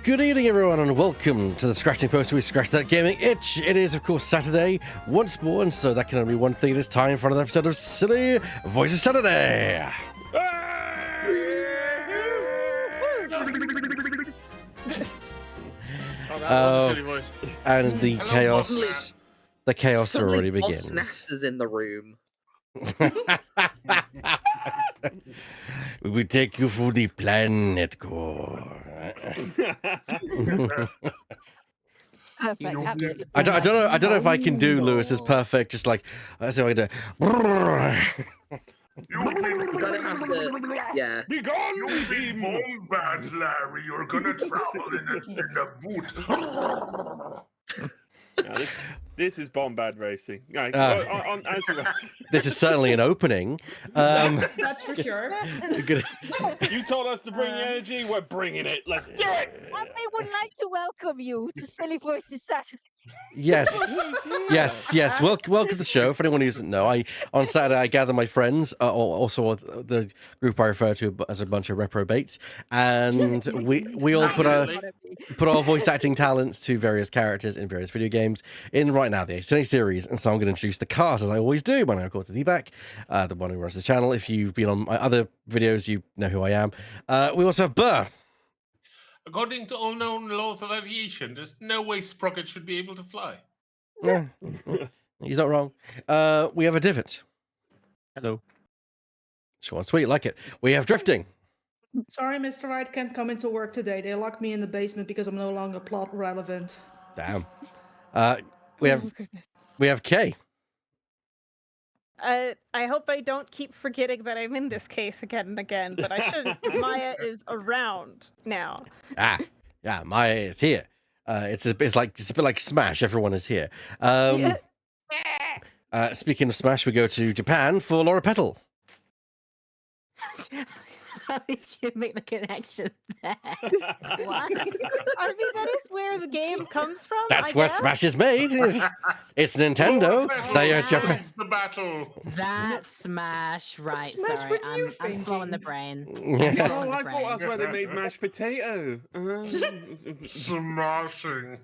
Good evening, everyone, and welcome to the Scratching Post where we scratch that gaming itch. It is, of course, Saturday once more, and so that can only be one thing. It is time for another episode of Silly Voices Saturday. Oh, that was a silly voice. And the chaos already Boss begins. Nass is in the room. We will take you through the planet core. Perfect. Absolutely. I don't know if I can do Lewis's perfect. Just like that's how I do. You're gonna have to, yeah. Be gone! You be Bombad, Larry. You're gonna travel in a boot. No, this is Bombad racing. Right, as you were. This is certainly an opening. That's for sure. You told us to bring the energy. We're bringing it. Let's do it. And we would like to welcome you to Silly Voices Saturday. Yes. Welcome to the show. For anyone who doesn't know, on Saturday I gather my friends, also the group I refer to as a bunch of reprobates, and we all put our voice acting talents to various characters in various video games. In right now the H series, and so I'm going to introduce the cast as I always do. My name, of course, is Ebac, the one who runs this channel. If you've been on my other videos, you know who I am. We also have Burr. According to all known laws of aviation, there's no way Sprocket should be able to fly. Yeah, he's not wrong. We have a Divot. Hello. Short and sweet, like it. We have Drifting. Sorry, Mr. Wright can't come into work today. They locked me in the basement because I'm no longer plot relevant. Damn. We have Kay. I hope I don't keep forgetting that I'm in this case again and again, but I should. Maya is around now. Yeah, Maya is here. It's a bit like Smash. Everyone is here. Speaking of Smash, we go to Japan for Laura Petal. How did you make the connection there? What? I mean, that is where the game comes from. That's where Smash is made. It's Nintendo. They are Japan. It's the battle. That's Smash, right? Smash, Sorry, what are you I'm slow in the thinking? brain. Yes. Oh, I thought that's where they made mashed potato. Smashing.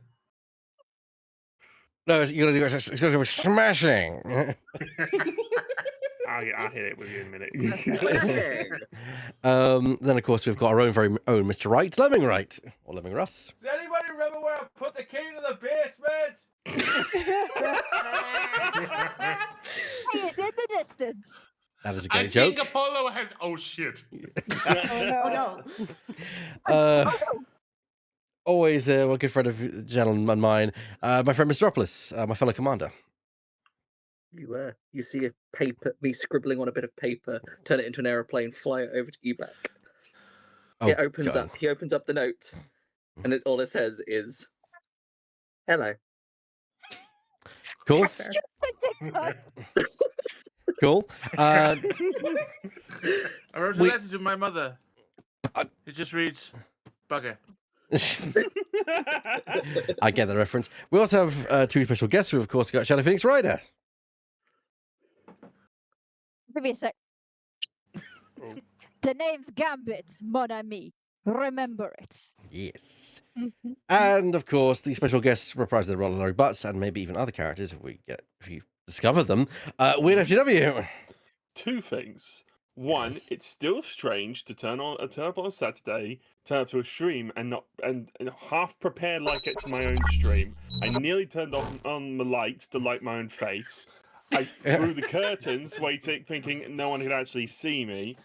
No, it's going to go smashing. I'll hit it with you in a minute. Then, of course, we've got our own very own Mr. Wright, Lemming Wright, or Lemming Russ. Does anybody remember where I put the key to the basement? He is in the distance. That is a I great joke. think Apollo has. Oh shit. Oh no. Always a good friend of the gentleman mine, my friend Mr. Opolis, my fellow commander. You see me scribbling on a bit of paper, turn it into an aeroplane, fly it over to Ebac. It opens up. He opens up the note, and all it says is, "Hello." Cool. Cool. I wrote a letter to my mother. It just reads, "Bugger." I get the reference. We also have two special guests. We've, of course, got Shadow Phoenix Rider. Give me a sec. The name's Gambit, mon ami. Remember it. Yes. And, of course, the special guests reprise the role of Larry Butts and maybe even other characters if you discover them. Weird FGW. Two things. One, Yes. it's still strange to turn up on a Saturday, turn up to a stream, and half prepared like it to my own stream. I nearly turned on the lights to light my own face. I threw the curtains, waiting, thinking no one could actually see me.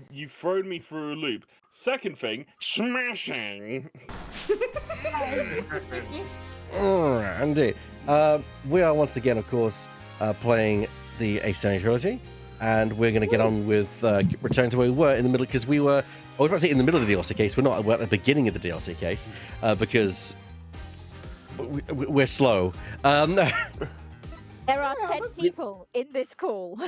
You've thrown me through a loop. Second thing, smashing. Indeed. We are once again, of course, playing the Ascension trilogy, and we're going to get on with return to where we were in the middle, because I was about to say in the middle of the DLC case. We're at the beginning of the DLC case because we're slow. There are 10 people in this call.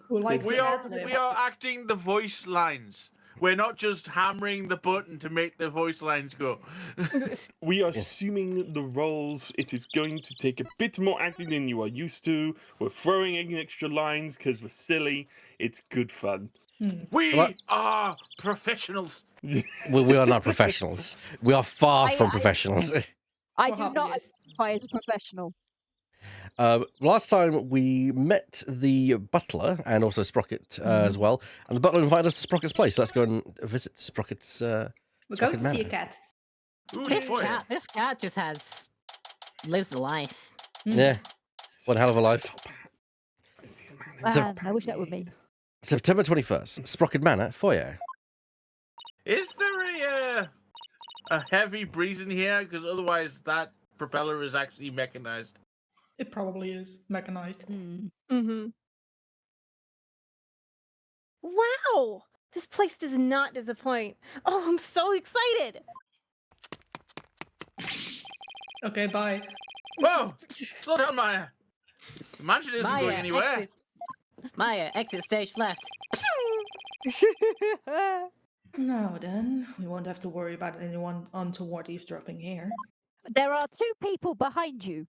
We are acting the voice lines. We're not just hammering the button to make the voice lines go. We are assuming the roles. It is going to take a bit more acting than you are used to. We're throwing in extra lines because we're silly. It's good fun. We are professionals. We are not professionals. We are far from I- professionals. I Or do not hobbyists. identify as a professional. Last time we met the butler and also Sprocket as well, and the butler invited us to Sprocket's place. Let's go and visit Sprocket's. We're Sprocket going to see a Manor. cat. Ooh, This boy. cat just lives the life. Yeah, what a hell of a life. So- Man, I wish that were me. September 21st, Sprocket Manor, foyer. Is there a heavy breeze in here? Because otherwise that propeller is actually mechanized. It probably is mechanized. Hmm. Mm-hmm. Wow! This place does not disappoint. Oh, I'm so excited! Okay, bye. Whoa! Slow down, Maya. The mansion isn't going anywhere. Maya, exit stage left. No, then. We won't have to worry about anyone untoward eavesdropping here. There are 2 people behind you.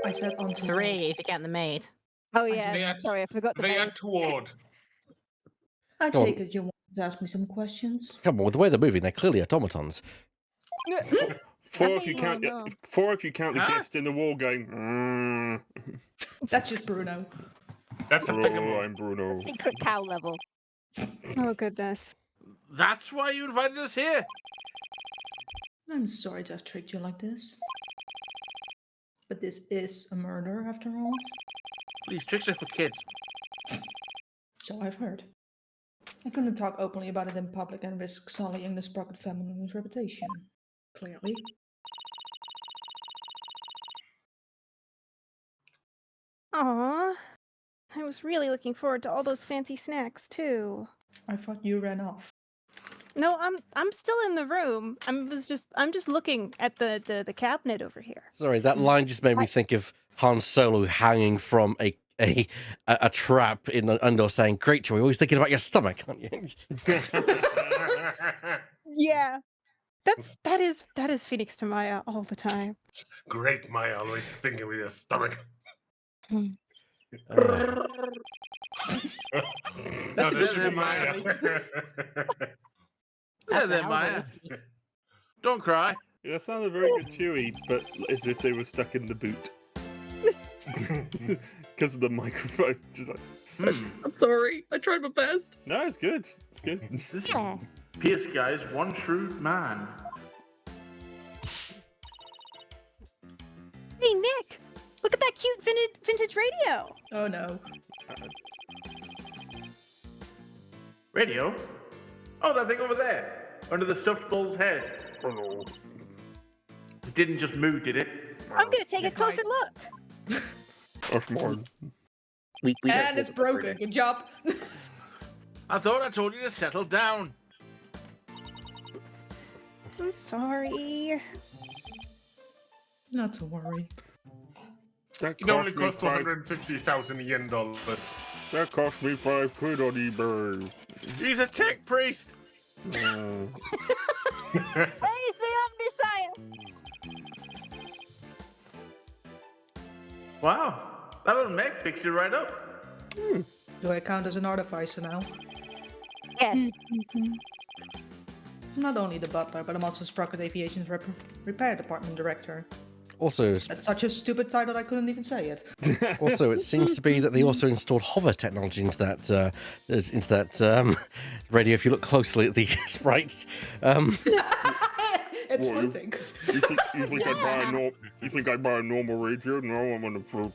I said untoward. 3 if you count the maid. Oh They yeah, are t- sorry, I forgot the They are maid. toward. I Go on. take it you want to ask me some questions. Come on, with the way they're moving, they're clearly automatons. Four if you mean- count. Oh, no. Four if you count the Huh? guest in the wall going. That's just Bruno. That's a big Hello, one. I'm Bruno. Secret cow level. Oh, goodness. That's why you invited us here. I'm sorry to have tricked you like this. But this is a murder, after all. These tricks are for kids. So I've heard. I couldn't talk openly about it in public and risk sullying the Sprocket family's reputation. Clearly. Aw. I was really looking forward to all those fancy snacks, too. I thought you ran off. No, I'm still in the room. I'm just looking at the cabinet over here. Sorry, that line just made me think of Han Solo hanging from a trap in Andor saying, "Great, you're always thinking about your stomach, aren't you?" Yeah. That is Phoenix to Maya all the time. Great, Maya, always thinking with your stomach. That's a bit bit Maya. That's There, a hell of a Maya. wiki. Don't cry. Yeah, that sounded very good, Chewy, but as if they were stuck in the boot. Because of the microphone. Just like, I'm sorry. I tried my best. no, it's good. It's good. This Yeah. Pierce guy's one shrewd man. Hey, Nick! Look at that cute vintage radio! Oh no. Radio? Oh, that thing over there. Under the stuffed bull's head. Hello. It didn't just move, did it? I'm gonna take a Good closer night. look. That's mine. We don't And talk it's about broken. radio. Good job. I thought I told you to settle down. I'm sorry. Not to worry. That It only cost me cost five. 250,000 yen dollars. That cost me £5 on eBay. He's a tech priest. Uh, Praise the Omnisire! Wow. That little mech fixed it right up. Do I count as an artificer now? Yes. I'm not only the butler, but I'm also Sprocket Aviation's repair department director. Also, That's such a stupid title I couldn't even say it. also, it seems to be that they also installed hover technology into that radio. If you look closely at the sprites, It's Well, floating. you think I buy a normal radio? No, I'm on a float.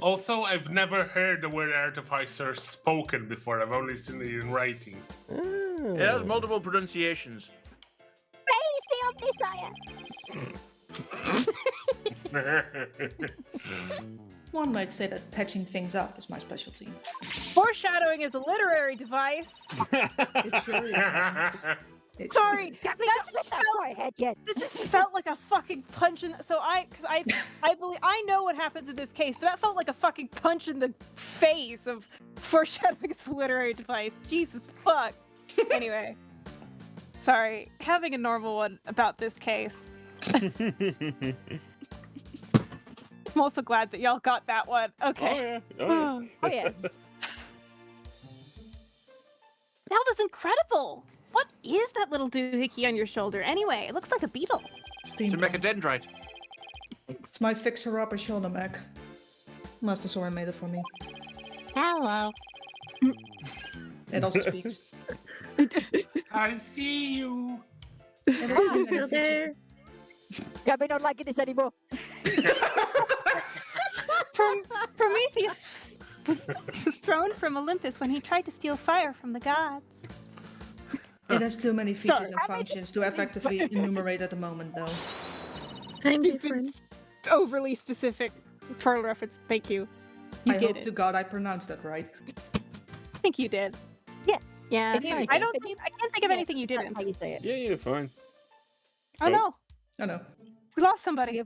Also, I've never heard the word artificer spoken before. I've only seen it in writing. It has multiple pronunciations. Praise the Omnisire! One might say that patching things up is my specialty. Foreshadowing is a literary device. It sure is. Sorry, That just felt my head yet. It just felt like a fucking punch in. So I believe I know what happens in this case, but that felt like a fucking punch in the face of foreshadowing is a literary device. Jesus fuck. Anyway, sorry. Having a normal one about this case. I'm also glad that y'all got that one. Okay. Oh, yeah. Oh, yeah. Oh yes. That was incredible. What is that little doohickey on your shoulder anyway? It looks like a beetle. It's a Steampunk. mechadendrite. It's my fixer-upper shoulder mech. Master Sora made it for me. Hello. It also speaks. I see you. It has too many features. Yeah, we're not liking this anymore. Prometheus was thrown from Olympus when he tried to steal fire from the gods. It has too many features Sorry. and functions to effectively enumerate at the moment, though. I'm different. Overly specific turtle reference. Thank you. You I get hope it. to God I pronounced that right. I think you did. Yes. Yeah, If you- sorry. I don't. if you- I can't think of yeah, anything you that's didn't. how you say it. Yeah, you're fine. Oh no, Oh no. we lost somebody.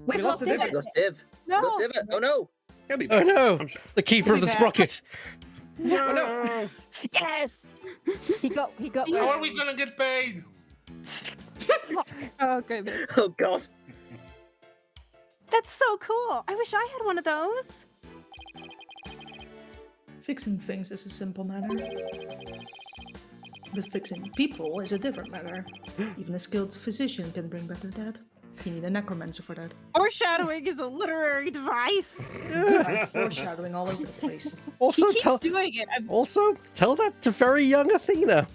We lost the Div. Div. Lost Div. No. Lost Div. Oh no. He'll be Oh back. no! I'm sure. The keeper of the Bad. sprocket. No. Yes. He got. How are we gonna get paid? Oh goodness. Oh god. That's so cool. I wish I had one of those. Fixing things is a simple matter. But fixing people is a different matter. Even a skilled physician can bring back the dead. You need a necromancer for that. Foreshadowing is a literary device. I'm foreshadowing all over the place. Also, He keeps doing it. tell that to very young Athena.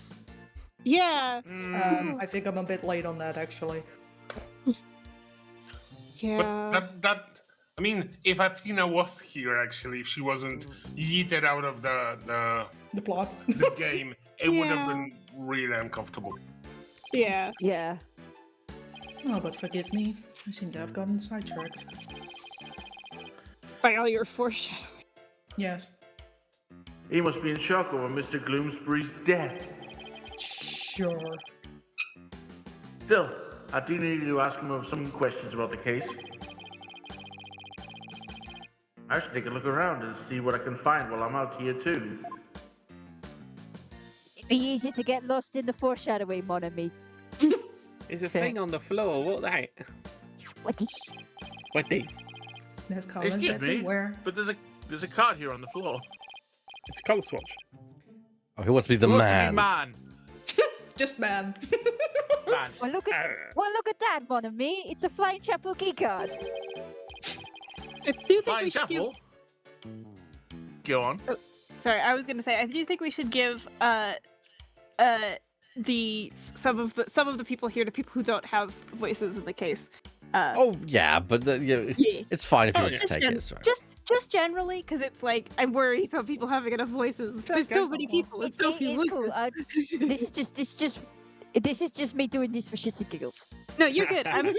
Yeah. I think I'm a bit late on that, actually. Yeah. But that I mean, if Athena was here, actually, if she wasn't yeeted out of The plot. the game, it would have Yeah. been really uncomfortable. Yeah. Yeah. Oh, but forgive me. I seem to have gotten sidetracked. By all your foreshadowing. Yes. He must be in shock over Mr. Gloomsbury's death. Sure. Still, I do need to ask him some questions about the case. I should take a look around and see what I can find while I'm out here too. It'd be easy to get lost in the foreshadowing, mon ami. There's a thing on the floor. What that? What is? What the? There's colors Excuse me, everywhere. but there's a card here on the floor. It's a colour swatch. Oh, who wants to be the Who wants to be man? man? Just man. Man. Well, look at that, mon ami. It's a flying chapel keycard. I do think Fine we should give. chapel. Go on. Sorry, I was gonna say I do think we should give some of the people here to people who don't have voices in the case. Oh yeah, but Yeah. it's fine if you Oh, just yeah. take it. It's right. Just generally, because it's like I'm worried about people having enough voices. There's so many people and so few It's voices. cool. This is just me doing this for shits and giggles. No, you're good. I'm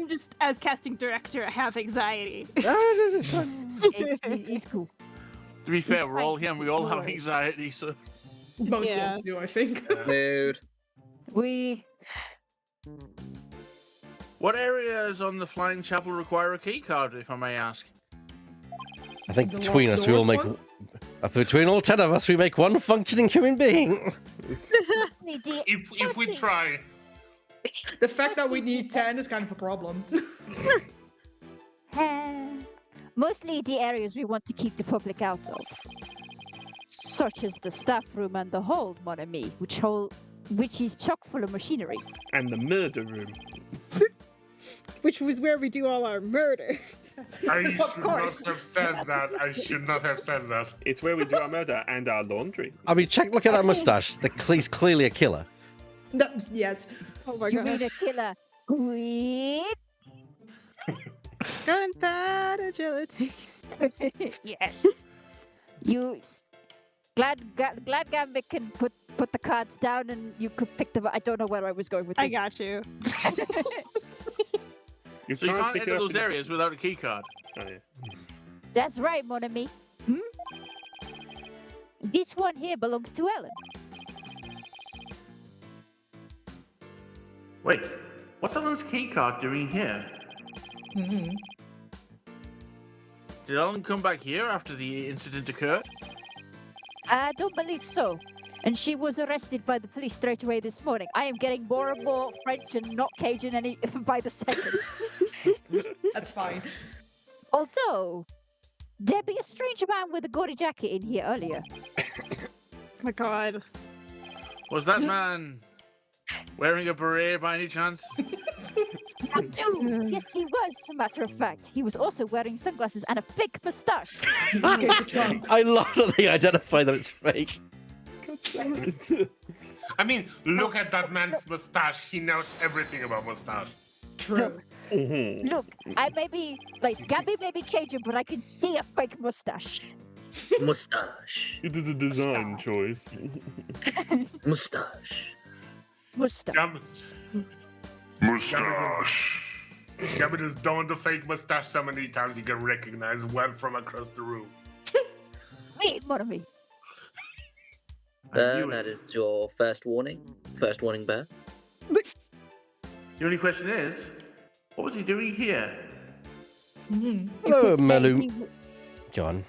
just as casting director. I have anxiety. It's cool. To be fair, we're fine. all here and we all No have worries. anxiety, so. Most Yeah. of us do, I think. Mood. We What areas on the Flying Chapel require a key card, if I may ask? I think The between locked us, we all doors make ones? between all 10 of us, we make one functioning human being. If we try, The fact that we need 10 is kind of a problem. mostly the areas we want to keep the public out of, such as the staff room and the hold, mon ami, which is chock full of machinery. And the murder room. Which was where we do all our murders. I should not course. have said that. I should not have said that. It's where we do our murder and our laundry. I mean, look at that mustache. He's clearly a killer. Yes. Oh my You god. mean a killer with Gunpowder agility. yes. You glad Gambit can put the cards down and you could pick them up. I don't know where I was going with this. I got you. You So you can't pick it enter up those in- areas without a key card. Oh, yeah. That's right, mon ami. This one here belongs to Ellen. Wait, what's Ellen's key card doing here? Mhm. Did Ellen come back here after the incident occurred? I don't believe so. And she was arrested by the police straight away this morning. I am getting more and more French and not Cajun any by the second. That's fine. Although, there be a strange man with a gaudy jacket in here earlier. Oh my god. Was that man wearing a beret by any chance? That too. Yes, he was. As a matter of fact, he was also wearing sunglasses and a fake mustache. Escape the trunk. I love that they identify that it's fake. I mean, look at that man's mustache. He knows everything about mustache. True. Look, I may be like Gabby may be Cajun, but I can see a fake mustache. Mustache. It is a design choice. Mustache. Mustache. Mustache. Gabby has donned a fake mustache so many times he can recognize well from across the room. Wait, what of me? That is your first warning. First warning, Bear. The only question is, what was he doing here? Hello, could say Malum. he Go on.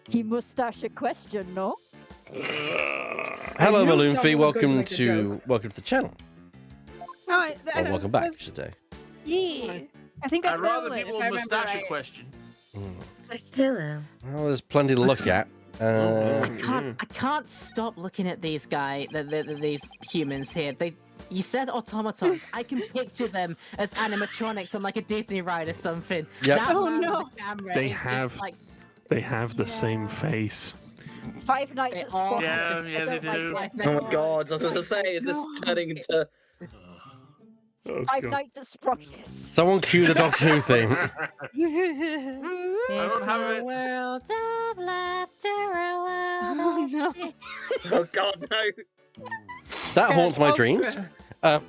He mustache a question, no? Hello, knew Malumfi. someone was going to Welcome make the to joke. welcome to the channel. Oh, Or welcome back, I should say. Yeah. I think that's I'd rather Merlin, people if I remember mustache right. a question. Hello. Well, there's plenty to look at. I can't stop looking at these these humans here. You said automatons. I can picture them as animatronics on like a Disney ride or something. Yep. That Oh, man with no. the camera They is have- just like They have the same face. Five Nights they at all Sprockets. have Yeah, I they don't like do. that. Oh my god, I was going to say, is this turning into... Oh, Five God. Nights at Sprockets. Someone cue the Doctor Who theme. I don't have it. world of laughter, a world Oh, of no. Oh god, no. That haunts my dreams. Also,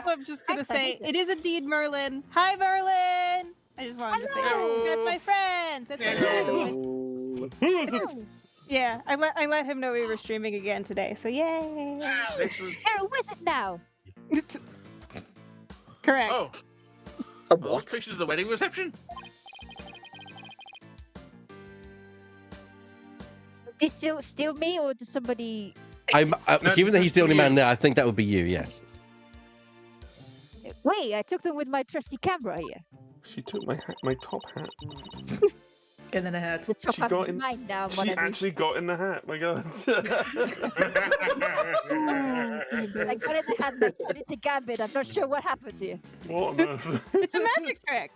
I'm just gonna say it is indeed Merlin. Hi, Merlin. I just wanted to say Hello. that's my friend. That's my friend. Hello. Yeah, I let him know we were streaming again today. So yay! This was- You're a wizard now. Correct. Oh, A are those what? pictures of the wedding reception? Is this still me or does somebody? I'm No, given that this he's is the only man you. there. I think that would be you. Yes. Wait, I took them with my trusty camera here. She took my hat, my top hat. And then a hat. The top She half got is in- mine now. She Whatever. actually got in the hat. My God. I got in the hand. I turned it to Gambit. I'm not sure what happened here. What on earth? It's a magic trick.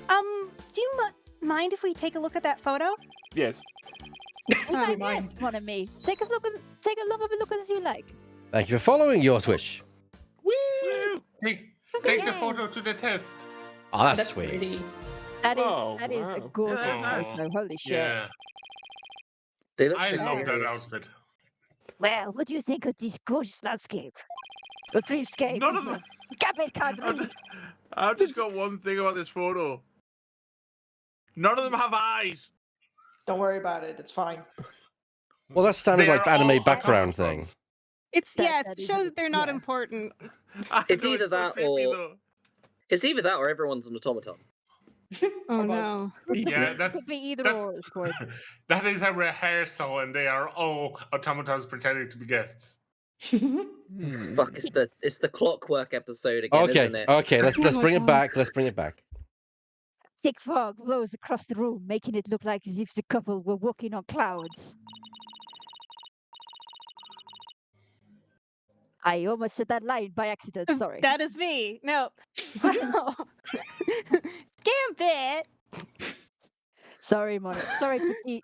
Do you mind if we take a look at that photo? Yes. We might mine. yes, one of me. Take as long of a look as you like. Thank you for following your wish. Woo! Take the Yay. photo to the test. Oh, that's, That's sweet. pretty. That is Oh, that is a wow. gorgeous Yeah, that's photo. Holy shit. Yeah, They look I so love that serious. outfit. Well, what do you think of this gorgeous landscape? A dreamscape. None of them. Gambit can't read. I've just got one thing about this photo. None of them have eyes. Don't worry about it. It's fine. Well, that's standard like They're all anime background automatons. thing. It's That it is shows a- that they're not yeah. important. I It's know, either so that creepy, or- though. It's either that or everyone's an automaton. Oh Or both. no. Yeah, that's Could be either that's- or, of course. that is a rehearsal, and they are all automatons pretending to be guests. Fuck, it's the clockwork episode again, Okay, isn't it? okay. Let's my bring it God. back. Let's bring it back. Thick fog blows across the room, making it look like as if the couple were walking on clouds. I almost said that line by accident. Sorry. That is me. No. Gambit. Sorry, Mona. Sorry, Petite.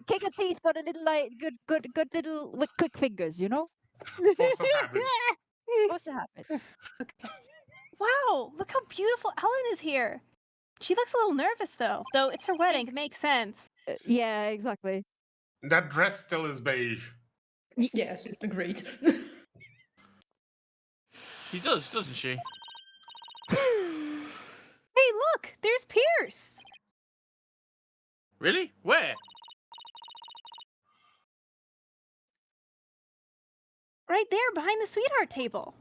King of Thieves got a little like good little with quick fingers, you know. Force of habit. What's happened? Wow, look how beautiful Ellen is here. She looks a little nervous though. Though it's her wedding, it makes sense. Yeah, exactly. That dress still is beige. Yes, agreed. She does, doesn't she? Hey, look, there's Pierce. Really? Where? Right there behind the sweetheart table.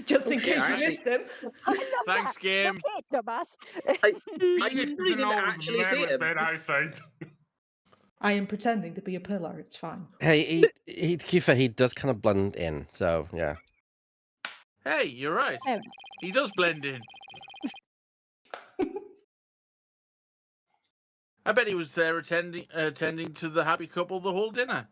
Just in Oh, shit, case I you actually- missed him. I love Thanks, that. game. Okay, Thomas. I Phoenix is didn't an old actually man see with him. bad eyesight. I am pretending to be a pillar. It's fine. Hey, to be fair, he does kind of blend in. So yeah. Hey, you're right. Fair He does blend in. I bet he was there attending to the happy couple the whole dinner.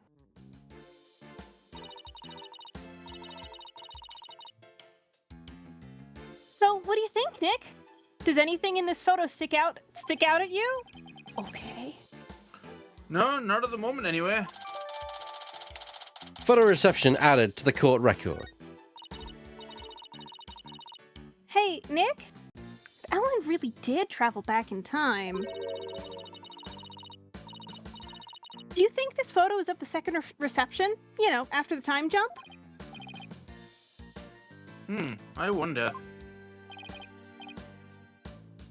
So, what do you think, Nick? Does anything in this photo stick out at you? Okay. No, not at the moment anyway. Photo reception added to the court record. Hey, Nick? If Ellen really did travel back in time, do you think this photo is of the second reception? You know, after the time jump? I wonder.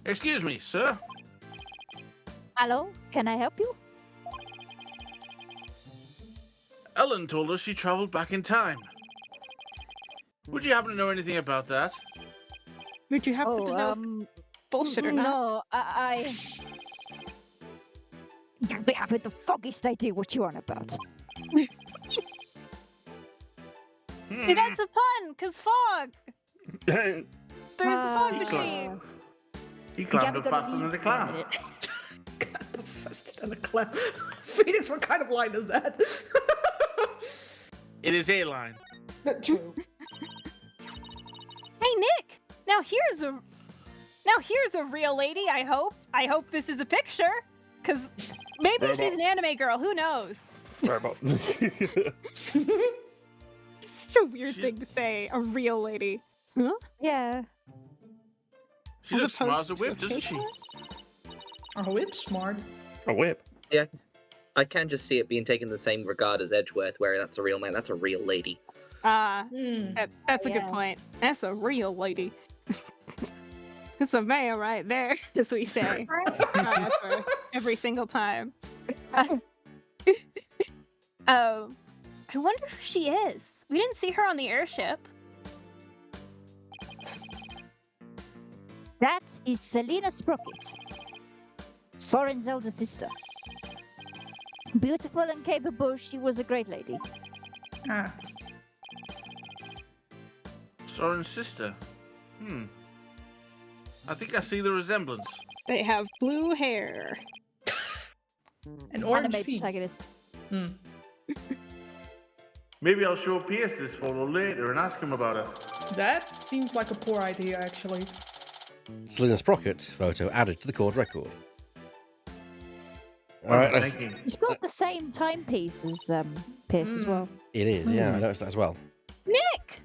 Excuse me, sir. Hello, can I help you? Ellen told us she traveled back in time. Would you happen to know anything about that? Would you happen to know bullshit or not? No, I haven't the foggiest idea what you're on about. Hey, that's a pun, cause fog. There's a fog machine. He climbed up faster than the clown. Faster than a clown. Phoenix, what kind of line is that? It is a line. True. Hey, Nick. Now here's a real lady. I hope this is a picture, cause maybe she's an anime girl. Who knows? Just a weird thing to say. A real lady. Huh? Yeah. She looks smart as a whip, doesn't she? A whip, smart. A whip. Yeah. I can just see it being taken the same regard as Edgeworth, where that's a real man, that's a real lady. That's a good point. That's a real lady. It's a man right there, as we say. Every single time. I wonder who she is. We didn't see her on the airship. That is Selena Sprocket, Soren's elder sister. Beautiful and capable, she was a great lady. Ah. Soren's sister. I think I see the resemblance. They have blue hair. An orange Anime feet. protagonist. Maybe I'll show Pierce this photo later and ask him about it. That seems like a poor idea, actually. Selena Sprocket photo added to the court record. All right, let's... It's got the same timepiece as Pierce as well. It is, yeah, I noticed that as well. Nick!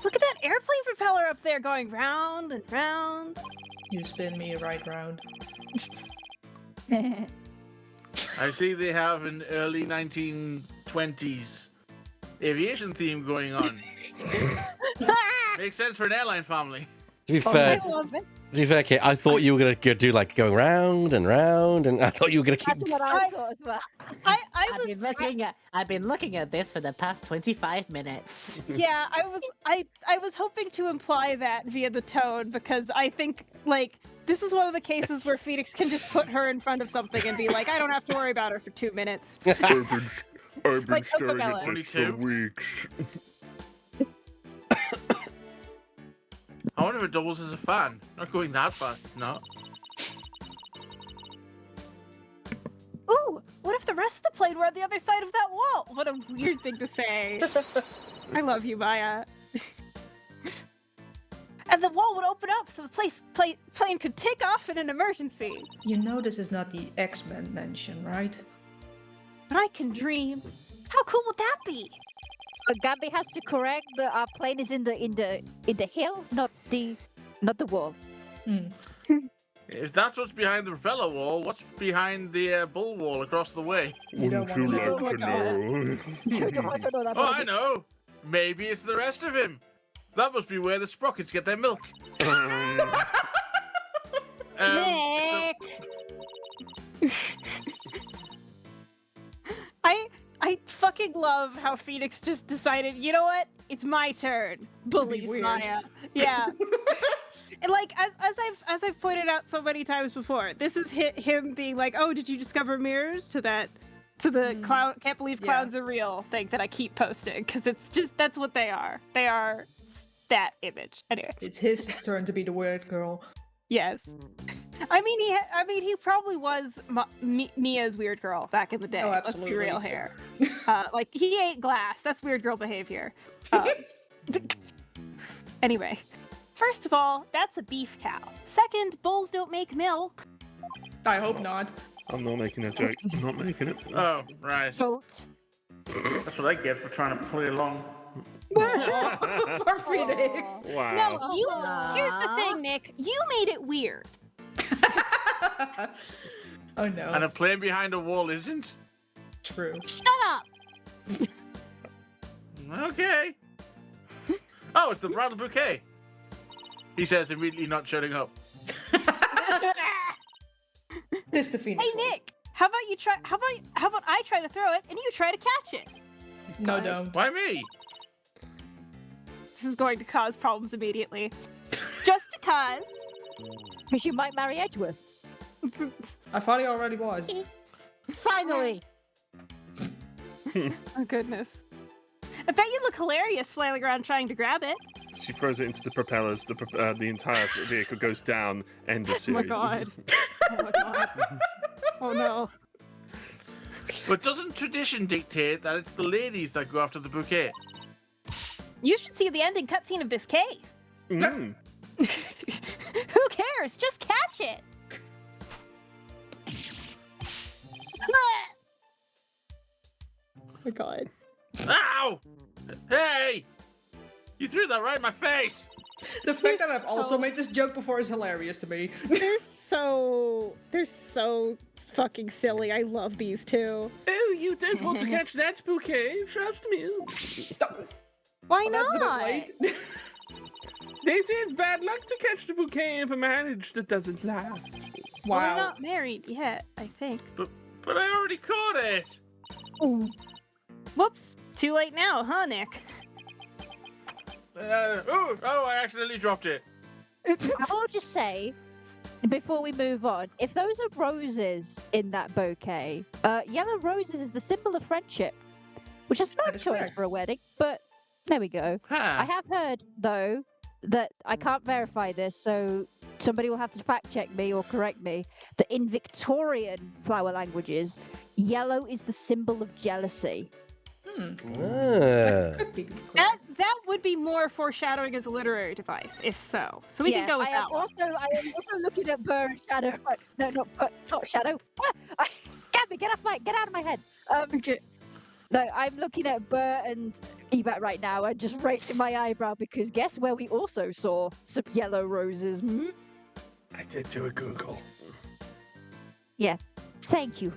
Look at that airplane propeller up there going round and round. You spin me right round. I see they have an early 1920s aviation theme going on. Makes sense for an airline family. To be fair, Kate, I thought you were gonna do like going round and round, and I thought you were gonna keep. That's what I thought as well. I've been looking at this for the past 25 minutes. Yeah, I was hoping to imply that via the tone, because I think like this is one of the cases where Phoenix can just put her in front of something and be like, I don't have to worry about her for 2 minutes. I've been Like staring at Cocomelon. this for weeks. I wonder if it doubles as a fan. Not going that fast, it's not. Ooh, what if the rest of the plane were on the other side of that wall? What a weird thing to say. I love you, Maya. And the wall would open up so the plane could take off in an emergency. You know this is not the X-Men mention, right? But I can dream. How cool would that be? But Gabby has to correct our plane is in the hill, not the wall. If that's what's behind the propeller wall, what's behind the bull wall across the way? Wouldn't you like to know? You don't want to know that. Oh, I know. Maybe it's the rest of him. That must be where the sprockets get their milk. Nick! I fucking love how Phoenix just decided, you know what? It's my turn. Bullies Maya. Yeah. And like as I've pointed out so many times before, this is him being like, "Oh, did you discover mirrors?" to the clown can't believe clowns are real thing that I keep posting, because it's just that's what they are. They are that image. Anyway. It's his turn to be the weird girl. Yes. I mean, he probably was Mia's weird girl back in the day. Oh, Let's absolutely. be real here. Like he ate glass. That's weird girl behavior. Anyway, first of all, that's a beef cow. Second, bulls don't make milk. I hope not. I'm not making a joke. I'm not making it. Oh, right. Totes. That's what I get for trying to play along. Poor Phoenix. Wow. No, here's the thing, Nick. You made it weird. Oh no. And a plane behind a wall isn't? True. Shut up. Okay. Oh, it's the bridal bouquet. He says, immediately not shutting up. This is the Phoenix. Hey, Nick. How about you try? How about I try to throw it and you try to catch it? No, don't. Why me? This is going to cause problems immediately. Just because. Because you might marry Edgeworth. I thought he already was. Finally! Oh goodness. I bet you look hilarious flailing around trying to grab it. She throws it into the propellers. The entire vehicle goes down. End of Oh series. my god. Oh my god. Oh no. But doesn't tradition dictate that it's the ladies that go after the bouquet? You should see the ending cutscene of this case. Mm. Who cares? Just catch it. Oh my god. Ow! Hey! You threw that right in my face! The fact that You're I've also made this joke before is hilarious to me. They're so fucking silly. I love these two. Oh, you don't want to catch that bouquet? Trust me. Why That's a bit not? late. They say it's bad luck to catch the bouquet of a marriage that doesn't last. Well, they're Wow. not married yet, I think. But I already caught it! Whoops. Too late now, huh, Nick? I accidentally dropped it. I will just say, before we move on, if those are roses in that bouquet, yellow roses is the symbol of friendship, which is That not a is choice correct. for a wedding, but there we go. I have heard, though, that I can't verify this, so somebody will have to fact check me or correct me, that in Victorian flower languages, yellow is the symbol of jealousy. That could be correct. That would be more foreshadowing as a literary device, if so. So we can go with I that am one. I am also looking at Burr and Shadow. No, not Shadow. Gabby, get out of my head. No, I'm looking at Burr and Ebat right now and just raising my eyebrow because guess where we also saw some yellow roses? Hmm? I did do a Google. Yeah, thank you.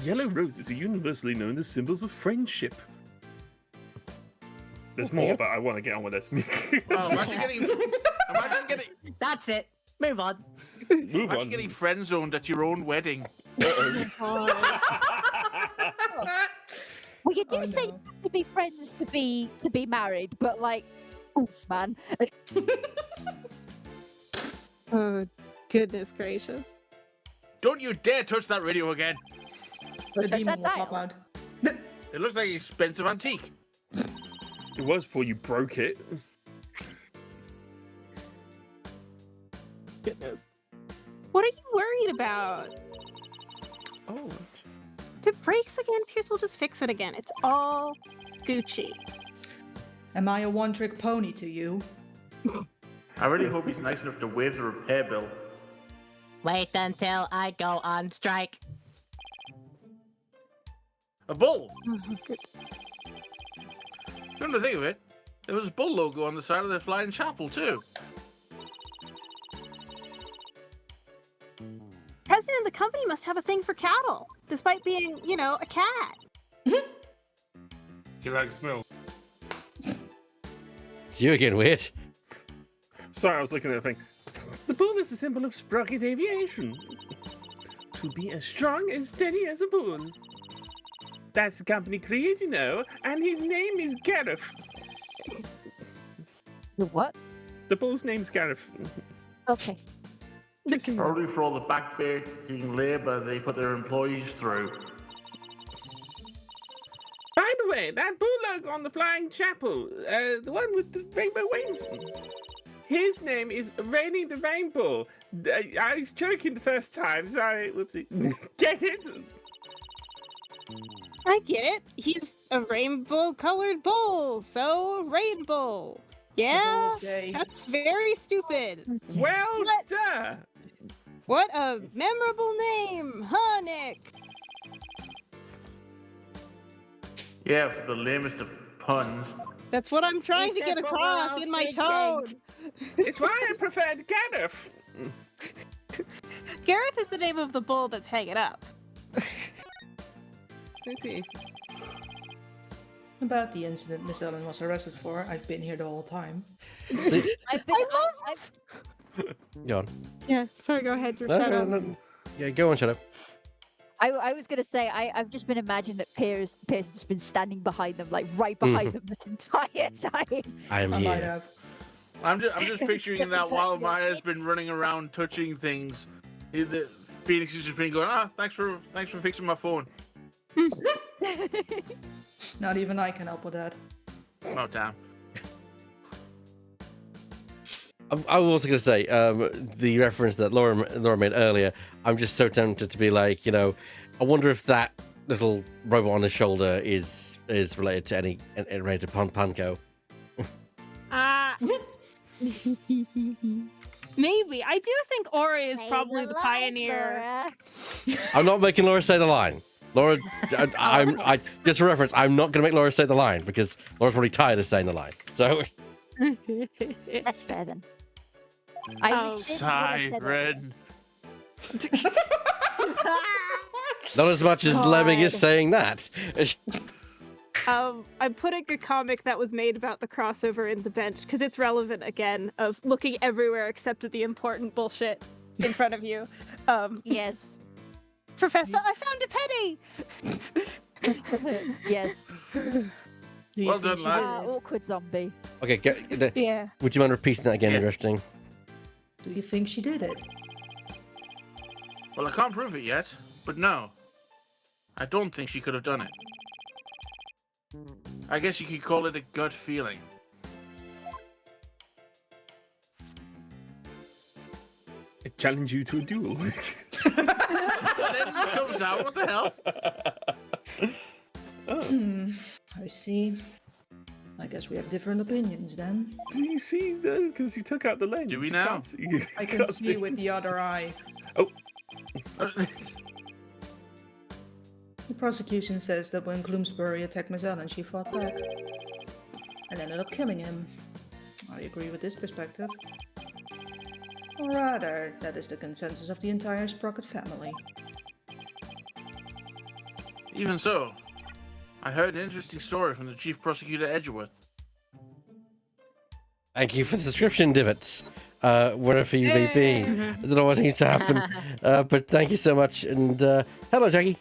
Yellow roses are universally known as symbols of friendship. There's more, but I want to get on with this. Oh, imagine getting... That's it. Move on. Move Imagine on. getting friend zoned at your own wedding. Well, you do Oh, say no. you have to be friends to be married, but like, oof, man. Oh, goodness gracious. Don't you dare touch that radio again. The Touch demon that will pop dial. out. It looks like an expensive antique. It was before you broke it. Goodness. What are you worried about? Oh. If it breaks again, Pierce will just fix it again. It's all Gucci. Am I a one-trick pony to you? I really hope he's nice enough to waive the repair bill. Wait until I go on strike. A bull! Oh, good. Come to think of it, there was a bull logo on the side of the flying chapel too. President of the company must have a thing for cattle, despite being, a cat. He likes milk. It's you again, Weird. Sorry, I was looking at the thing. The bull is a symbol of sprocket aviation. To be as strong and steady as a bull. That's the company creed, and his name is Gareth. The what? The bull's name's Gareth. Okay. Probably for all the backbreaking labour they put their employees through. By the way, that bull logo on the flying chapel, the one with the rainbow wings. His name is Raining the Rainbow. I was joking the first time. Sorry, whoopsie. Get it? I get it. He's a rainbow-colored bull, so rainbow. Yeah, is gay. that's very stupid. Well, What? duh. What a memorable name, huh, Nick? Yeah, for the lamest of puns. That's what I'm trying to This get is what we're across all in my thinking. tone. It's why I preferred Gareth. Gareth is the name of the bull that's hanging up. Is he? About the incident Miss Ellen was arrested for, I've been here the whole time. See, I've been. I've, go on. Yeah, sorry, go ahead, your shadow. No. Yeah, go on, Shadow. I was gonna say I've just been imagining that Pierce has just been standing behind them, like right behind them this entire time. I am I might here. have. I'm just picturing that while Maya's been running around touching things, Phoenix has just been going, thanks for fixing my phone. Not even I can help with that. Oh damn. I was also going to say, the reference that Laura made earlier, I'm just so tempted to be like, I wonder if that little robot on his shoulder is related to related to Panko. Maybe. I do think Ori is probably the pioneer. I'm not making Laura say the line. Laura, I just for reference, I'm not going to make Laura say the line because Laura's probably tired of saying the line. So That's fair then. Siren. not as much as Lemming is saying that. I'm putting a comic that was made about the crossover in the bench because it's relevant again of looking everywhere except at the important bullshit in front of you. Yes. Professor, I found a penny! Yes. Well done, lad. Awkward zombie. Okay, Yeah. would you mind repeating that again, Yeah. Interesting? Do you think she did it? Well, I can't prove it yet, but no. I don't think she could have done it. I guess you could call it a gut feeling. I challenge you to a duel. Then it comes out, what the hell? I see. I guess we have different opinions then. Do you see that? Because you took out the lens. Do we You now? can't see- you I can can't see with the other eye. The prosecution says that when Bloomsbury attacked Miss Ellen, she fought back and ended up killing him. I agree with this perspective. Or rather, that is the consensus of the entire Sprocket family. Even so, I heard an interesting story from the Chief Prosecutor Edgeworth. Thank you for the description, Divots. Wherever you may be. I don't know what needs to happen, but thank you so much. And hello, Jackie.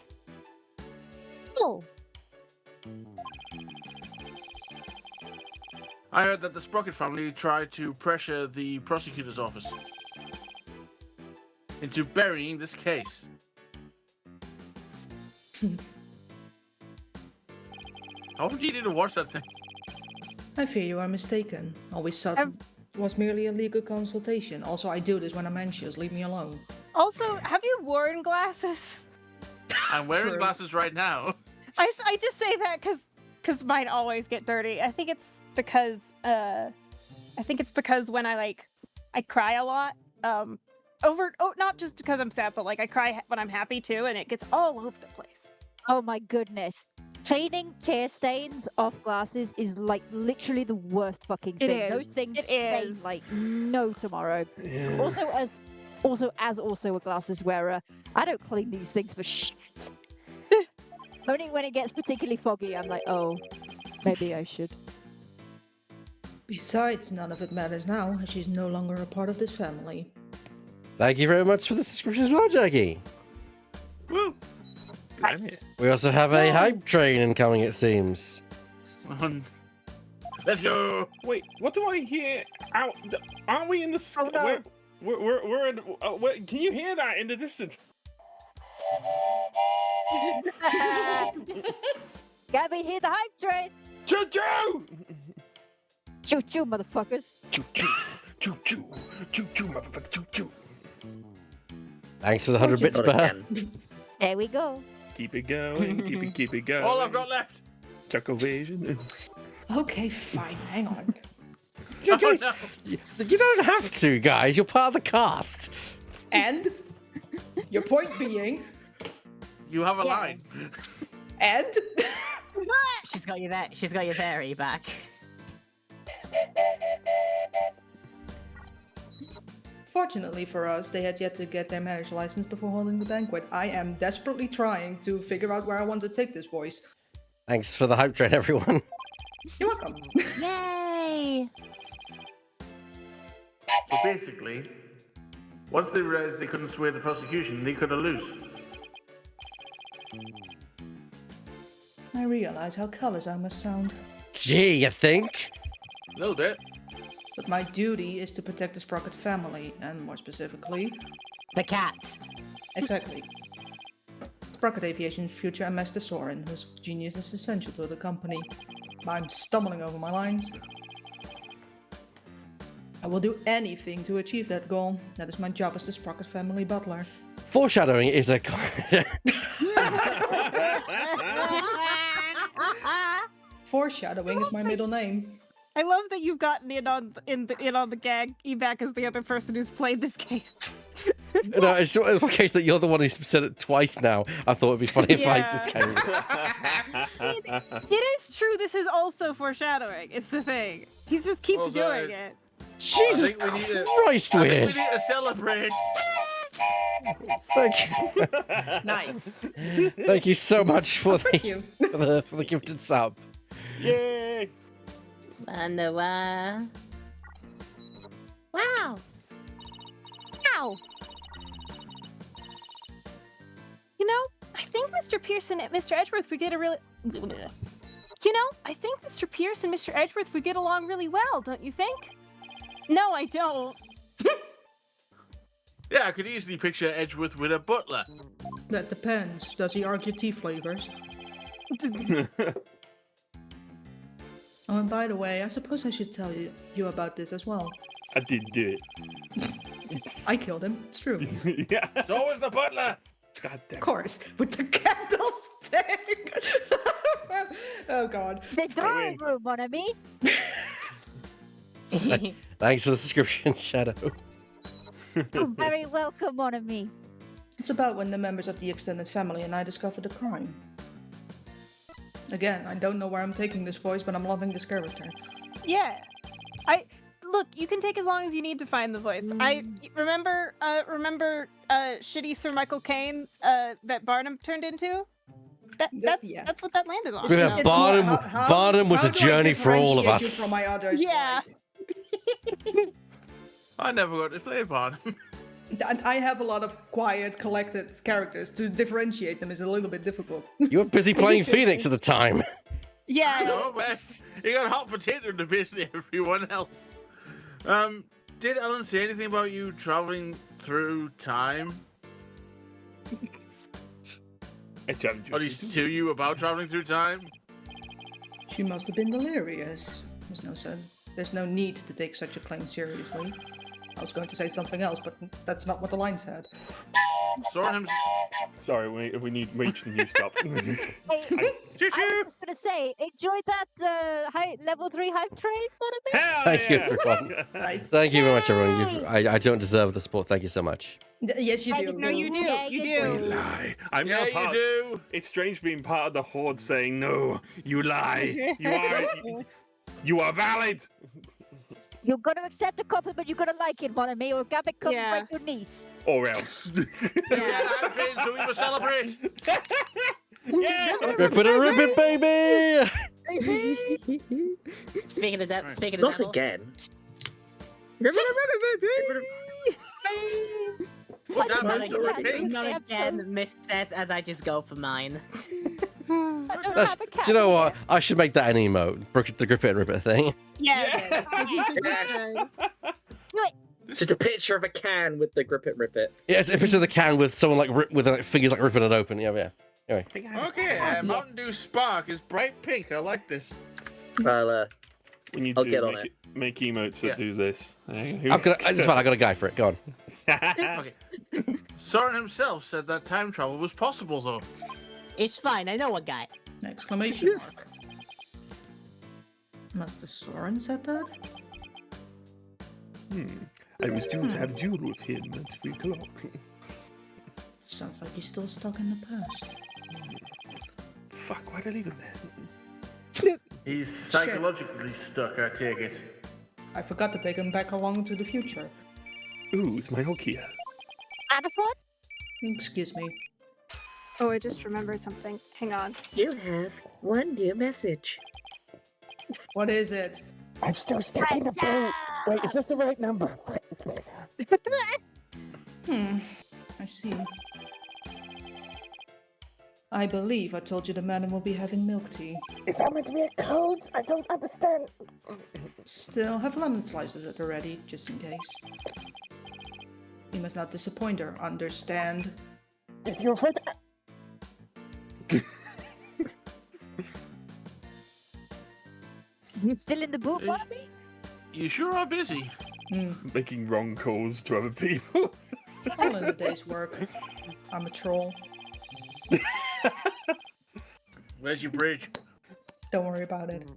Oh. I heard that the Sprocket family tried to pressure the prosecutor's office into burying this case. How often do you need to watch that thing? I fear you are mistaken. All we sought was merely a legal consultation. Also, I do this when I'm anxious. Leave me alone. Also, have you worn glasses? I'm wearing True. glasses right now. I just say that because mine always get dirty. I think it's because when I cry a lot. Not just because I'm sad, but I cry when I'm happy too, and it gets all over the place. Oh my goodness. Cleaning tear stains off glasses is literally the worst fucking thing. It Those is. things It stain is. like no tomorrow. Yeah. Also as a glasses wearer, I don't clean these things for shit. Only when it gets particularly foggy, I'm like, oh, maybe I should. Besides, none of it matters now, as she's no longer a part of this family. Thank you very much for the description as well, Jackie. Woo! We also have a hype train incoming, it seems. Let's go! Wait, what do I hear? Out? Aren't we in the sky? no. We're in. Can you hear that in the distance? Gabby, hear the hype train! Choo choo! Choo choo, motherfuckers. Choo choo. Choo choo, choo choo, motherfucker, choo choo. Thanks for the 100 bits, Not Burr. again. There we go. Keep it going, keep it going. All I've got left. Chuckle vision. Okay, fine. Hang on. Oh, no. You don't have to, guys. You're part of the cast. And your point being, You have a Yeah. line. and She's got you there. She's got you there, E-back. fortunately for us, they had yet to get their marriage license before holding the banquet. I am desperately trying to figure out where I want to take this voice. Thanks for the hype train, everyone. You're welcome. Yay! So basically, once they realized they couldn't sway the prosecution, they cut her loose. I realize how callous I must sound. Gee, you think? A little bit. But my duty is to protect the Sprocket family, and more specifically, The cat. exactly, Sprocket Aviation's future ambassador Soren, whose genius is essential to the company. I'm stumbling over my lines. I will do anything to achieve that goal. That is my job as the Sprocket family butler. Foreshadowing is a... Foreshadowing is my middle name. I love that you've gotten in on the gag. Evac is the other person who's played this case. No, it's in case that you're the one who said it twice now. I thought it'd be funny if I Yeah. just came. It is true. This is also foreshadowing. It's the thing. He just keeps Well, doing it. Jesus think we need to- Christ, I weird. think we need to celebrate. Thank you. Nice. Thank you so much for Thank you. for the gifted sub. Yay! And wow. Wow. Wow. You know, I think Mr. Pearson and Mr. Edgeworth would get a really. You know, I think Mr. Pierce and Mr. Edgeworth would get along really well, don't you think? No, I don't. Yeah, I could easily picture Edgeworth with a butler. That depends. Does he argue tea flavors? Oh, and by the way, I suppose I should tell you about this as well. I did do I killed him. It's true. it. Yeah. So is the butler. God damn. Of course, with the candlestick. Oh God. The drawing room, mon ami. Thanks for the subscription, Shadow. You're very welcome, mon ami. It's about when the members of the extended family and I discovered the crime. Again, I don't know where I'm taking this voice, but I'm loving this character. Yeah. Look, you can take as long as you need to find the voice. I remember shitty Sir Michael Caine that Barnum turned into? Yeah. That's what that landed on. Yeah, It's Barnum- more, Barnum was how a do I journey for all of differentiate you us. From my others, Yeah. I never got to play Barnum. I have a lot of quiet, collected characters. To differentiate them is a little bit difficult. You were busy playing Phoenix at the time. Yeah. I know, but you got hot potato to basically everyone else. Did Ellen say anything about you traveling through time? I challenge you. Or at least to you about traveling through time? She must have been delirious. There's no need to take such a claim seriously. I was going to say something else, but that's not what the line said. Soren Sorry, we need reaching you. Stop. Hey, I was just gonna say, enjoyed that level 3 hype train, mon ami? Hell Thank you, yeah. everyone. Nice. Thank you very much, everyone. I don't deserve the support. Thank you so much. Yes, you I do. didn't No, you do. Yeah, you you do. do. Lie. I'm Yeah, now you part. do. It's strange being part of the horde saying no. You lie. You are valid. You're gonna accept the compliment, you're gonna like it, mon ami, or Gabby come Yeah. break your knees. Or else. Yeah, I'm trained, so we must celebrate. Yeah. Rip it a ribbon, baby! Speaking of Not devil, again. Well, that Not was the again. repeat. not I'm again, Miss says as I just go for mine. I don't That's, have a do cat you know what? here. I should make that an emote. The grip it and rip it thing. Yes. Yes. Do it. Just a picture of a can with the grip it, rip it. Yeah, it's a picture of the can with someone with fingers like ripping it open. Yeah. Anyway. Okay, Mountain Dew Spark is bright pink. I like this. I'll When you I'll do get on make emotes that do this. It's fine. I got a guy for it. Go on. Okay. Soren himself said that time travel was possible, though. It's fine, I know a guy. Exclamation mark. Master Soren said that? I was due to have a duel with him at 3 o'clock. Sounds like he's still stuck in the past. Fuck, why'd I leave him there? He's psychologically stuck, I take it. I forgot to take him back along to the future. Ooh, it's my Nokia. Anaphon? Excuse me. Oh, I just remembered something. Hang on. You have one new message. What is it? I'm still stuck in the boat. Wait, is this the right number? I see. I believe I told you the madam will be having milk tea. Is that meant to be a code? I don't understand. Still have lemon slices at the ready, just in case. You must not disappoint her, understand? If you're afraid You still in the boot, Bobby? You sure are busy. Making wrong calls to other people. All in a day's work. I'm a troll. Where's your bridge? Don't worry about it.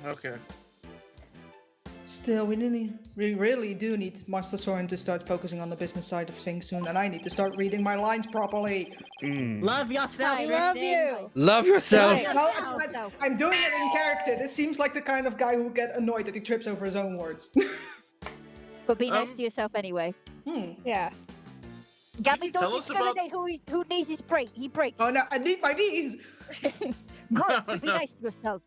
Okay. Still, we really do need Master Soren to start focusing on the business side of things soon, and I need to start reading my lines properly. Love yourself, I love you. Love yourself. I'm doing it in character. This seems like the kind of guy who will get annoyed that he trips over his own words. But be nice to yourself anyway. Yeah. Gabby, Tell don't us about- discriminate who needs his break. He breaks. Oh no, I need my knees! Good, so be nice to yourself.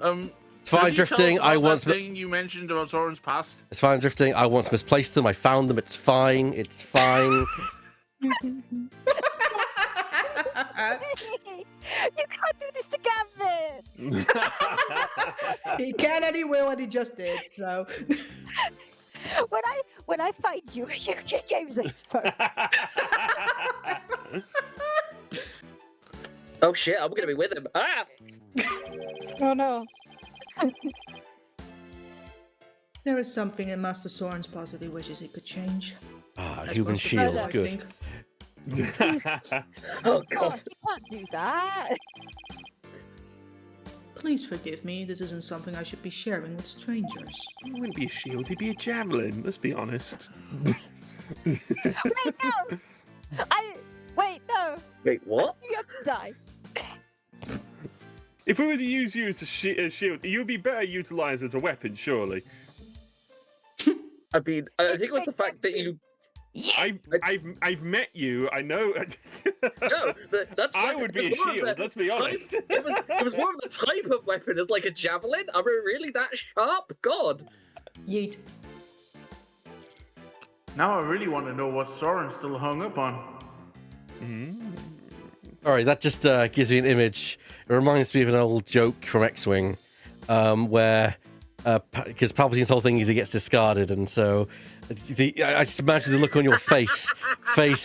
It's fine, Drifting. I once. Thing you mentioned about Soren's past. It's fine, Drifting. I once misplaced them. I found them. It's fine. It's fine. You can't do this to Gavin! He can and he will, and he just did, so... When I find you, you can use this phone. Oh shit, I'm gonna be with him. Ah! Oh no. There is something in Master Soren's past that he wishes he could change. Human shields, I good. think. Oh god. God, you can't do that. Please forgive me, this isn't something I should be sharing with strangers. It wouldn't be a shield, it'd be a javelin, let's be honest. Wait, no! Wait, no! Wait, what? You have to die. If we were to use you as a shield, you'd be better utilised as a weapon, surely. I mean, I think it was the fact that you... I've met you, I know... No, that's I fine. would be It a was more of shield, the let's be type- honest. It was more of the type of weapon as like a javelin. Are we really that sharp? God. Yeet. Now I really want to know what Soren's still hung up on. Alright, that just gives me an image. It reminds me of an old joke from X-Wing, where because Palpatine's whole thing is he gets discarded, and so I just imagine the look on your face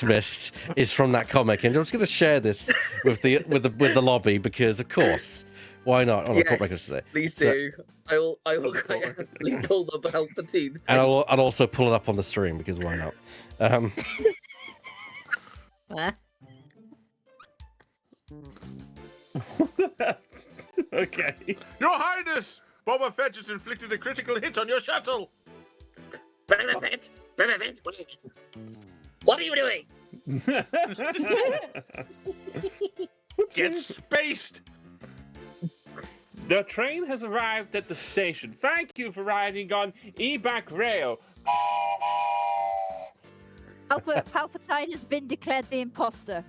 mist, is from that comic, and I'm just going to share this with the lobby because, of course, why not? On a comic today. Please do. I will quietly pull the Palpatine. And I'll also pull it up on the stream because why not? Okay. Your Highness! Boba Fett just inflicted a critical hit on your shuttle! Boba Fett, wait. What are you doing? Get spaced! The train has arrived at the station. Thank you for riding on Ebac Rail. Palpatine has been declared the imposter.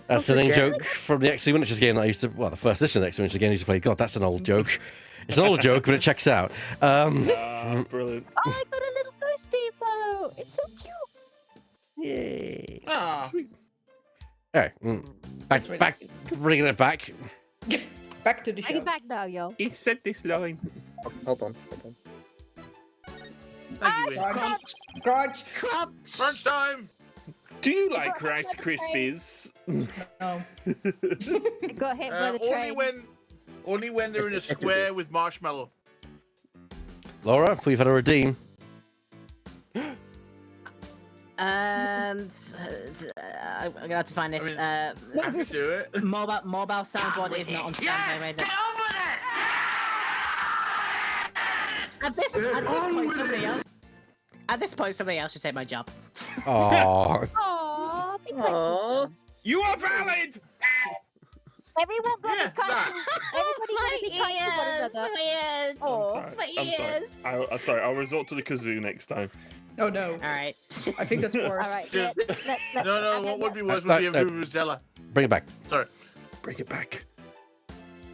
That's an joke from the X-Wing Miniatures game that I used to, the first edition of the X-Wing Miniatures game I used to play. God, that's an old joke. It's an old joke, but it checks out. Brilliant. Oh, I got a little ghost Evo! It's so cute! Yay. Ah. Alright, back, bringing it back. Back to the show. Bring it back now, yo. He said this line. Hold on. Thank you, Win. Crunch. Crunch time! Do you like Rice Krispies? No. I got hit by the train. Only when they're in a square with marshmallow. Laura, we've had a redeem. I'm gonna have to find this. I can do it. Mobile soundboard is not on standby right now. At this point, somebody else should take my job. Aww. Aww, be Aww. You are valid! Everyone gotta be kind to everybody gotta be kind to one another. I'm sorry. I'll resort to the kazoo next time. Oh no. Alright. I think that's worse. Alright, yeah, No, what would be worse would be a Vuvuzela. Bring it back. Sorry. Bring it back.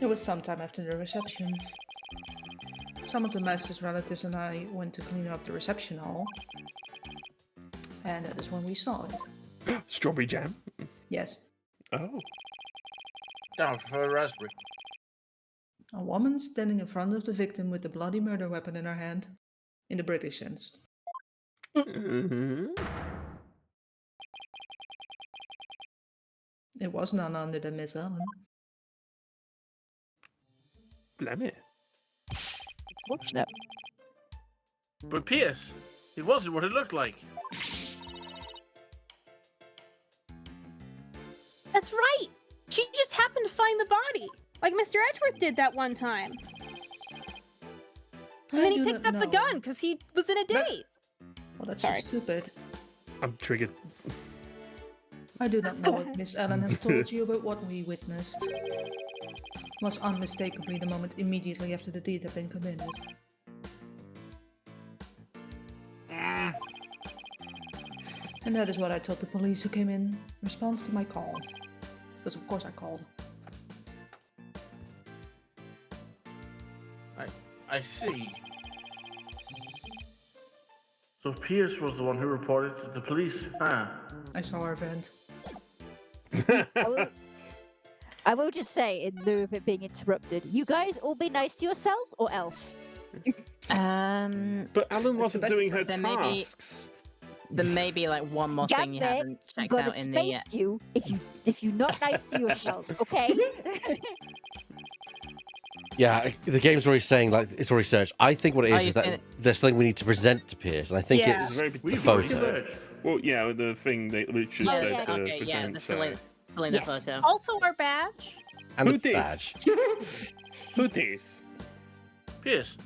It was sometime after the reception. Some of the master's relatives and I went to clean up the reception hall. And that is when we saw it. Strawberry jam? Yes. Oh. Down for a raspberry. A woman standing in front of the victim with the bloody murder weapon in her hand. In the British sense. It was none other than Miss Ellen. Blimey. Fortunate. But Pierce, it wasn't what it looked like. That's right. She just happened to find the body, like Mr. Edgeworth did that one time. And then he picked up the gun because he was in a date. Well, that's so stupid. I'm triggered. I do not know what Miss Ellen has told you about what we witnessed. Was unmistakably the moment immediately after the deed had been committed. And that is what I told the police who came in response to my call. Because of course I called. I see. So Pierce was the one who reported to the police, huh? I saw her vent. I will just say, in lieu of it being interrupted, you guys all be nice to yourselves, or else. But Alan wasn't doing her tasks. There may be like one more thing you haven't checked out in the. You if you're not nice to yourself, okay? Yeah, the game's already saying like it's already searched. I think what it is that there's something we need to present to Pierce, and I think it's the photo. Well, yeah, the thing that Richard said to present. Yeah, the Selena photo. Also our badge. And Who the this? badge. Who this? Pierce,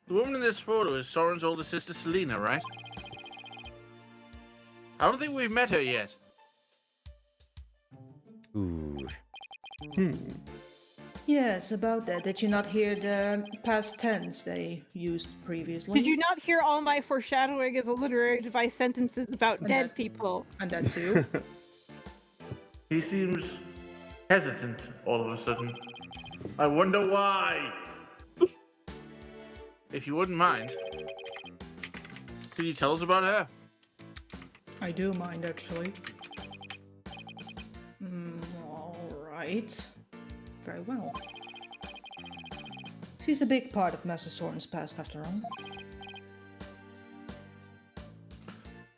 the woman in this photo is Soren's older sister Selena, right? I don't think we've met her yet. Ooh. Yes, about that. Did you not hear the past tense they used previously? Did you not hear all my foreshadowing as a literary device sentences about dead people? And that too. He seems hesitant all of a sudden. I wonder why. If you wouldn't mind, could you tell us about her? I do mind, actually. Alright. Very well. She's a big part of Master Soren's past, after all.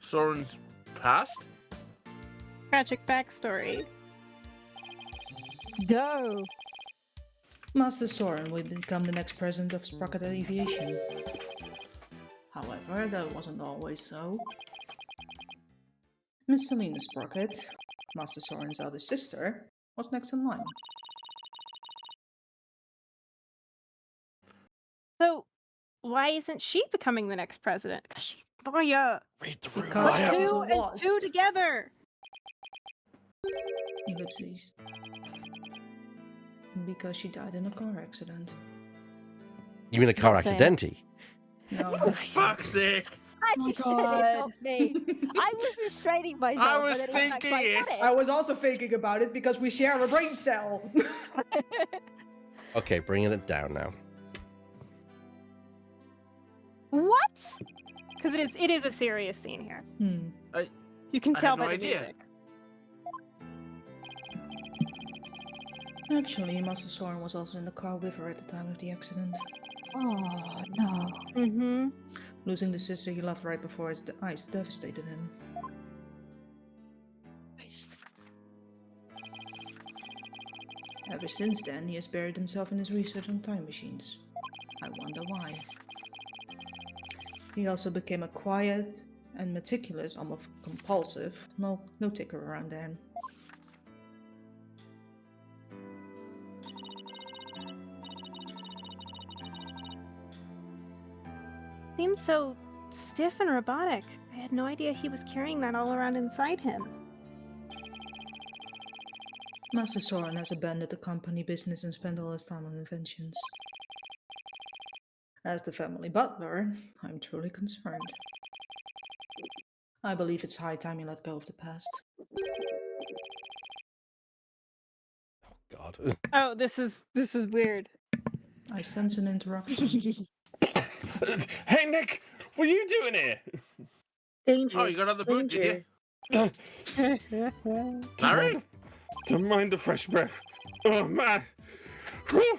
Soren's past? Tragic backstory. No. Master Soren will become the next president of Sprocket Aviation. However, that wasn't always so. Miss Selena Sprocket, Master Soren's eldest sister, was next in line. So, why isn't she becoming the next president? Because she's Maya. Read the room. Because she Two was a and wasp. two together. Ellipses. Because she died in a car accident. You mean a car Not saying. accident? No. Fuck's sake! You said it, not me. I was restraining myself. I was but then thinking it. I was also thinking about it because we share a brain cell. Okay, bringing it down now. What? Because it is a serious scene here. You can I tell had no by the idea. music. Actually, Master Soren was also in the car with her at the time of the accident. Oh no. Mm-hmm. Losing the sister he loved right before his eyes devastated him. Christ. Ever since then, he has buried himself in his research on time machines. I wonder why. He also became a quiet and meticulous, almost compulsive, no-ticker around then. Seems so stiff and robotic. I had no idea he was carrying that all around inside him. Master Soren has abandoned the company business and spent all his time on inventions. As the family butler, I'm truly concerned. I believe it's high time you let go of the past. God. Oh, this is weird. I sense an interruption. Hey, Nick, what are you doing here? Danger. Oh, you got on the boot, did you? Larry? Don't mind the fresh breath. Oh, man. Whew.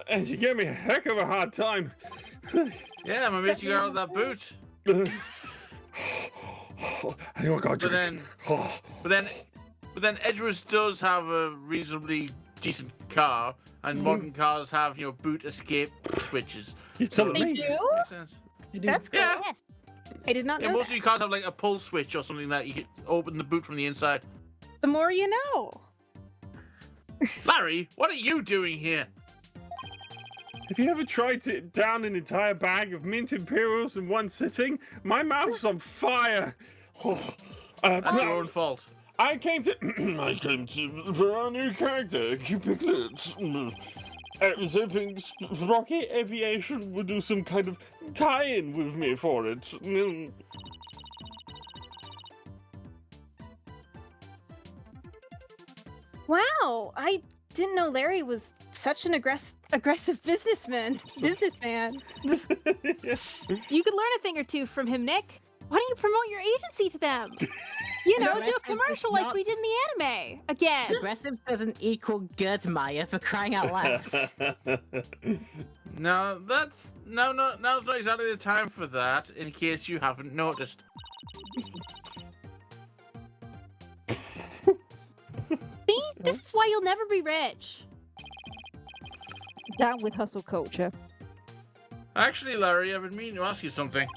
And you gave me a heck of a hard time. Yeah, my mate, you got out of that boot. Oh, God, But then Edgeworth does have a reasonably decent car, and modern cars have, boot escape switches. You telling They me? do? Makes sense. That's cool. Yeah. Yes. I did not Yeah, know most that. of your cars have like a pull switch or something that you can open the boot from the inside. The more you know. Larry, what are you doing here? Have you ever tried to down an entire bag of mint imperials in one sitting? My mouth's on fire. That's your own fault. I came to for our new character, Cupidlet. I was hoping Rocket Aviation would do some kind of tie-in with me for it. Wow, I didn't know Larry was such an aggressive businessman. You could learn a thing or two from him, Nick. Why don't you promote your agency to them? You know, do a Aggressive is commercial like not- we did in the anime. Again. Aggressive doesn't equal good, Maya, for crying out loud. No, now's not exactly the time for that, in case you haven't noticed. See? This is why you'll never be rich. Down with hustle culture. Actually, Larry, I've been meaning to ask you something.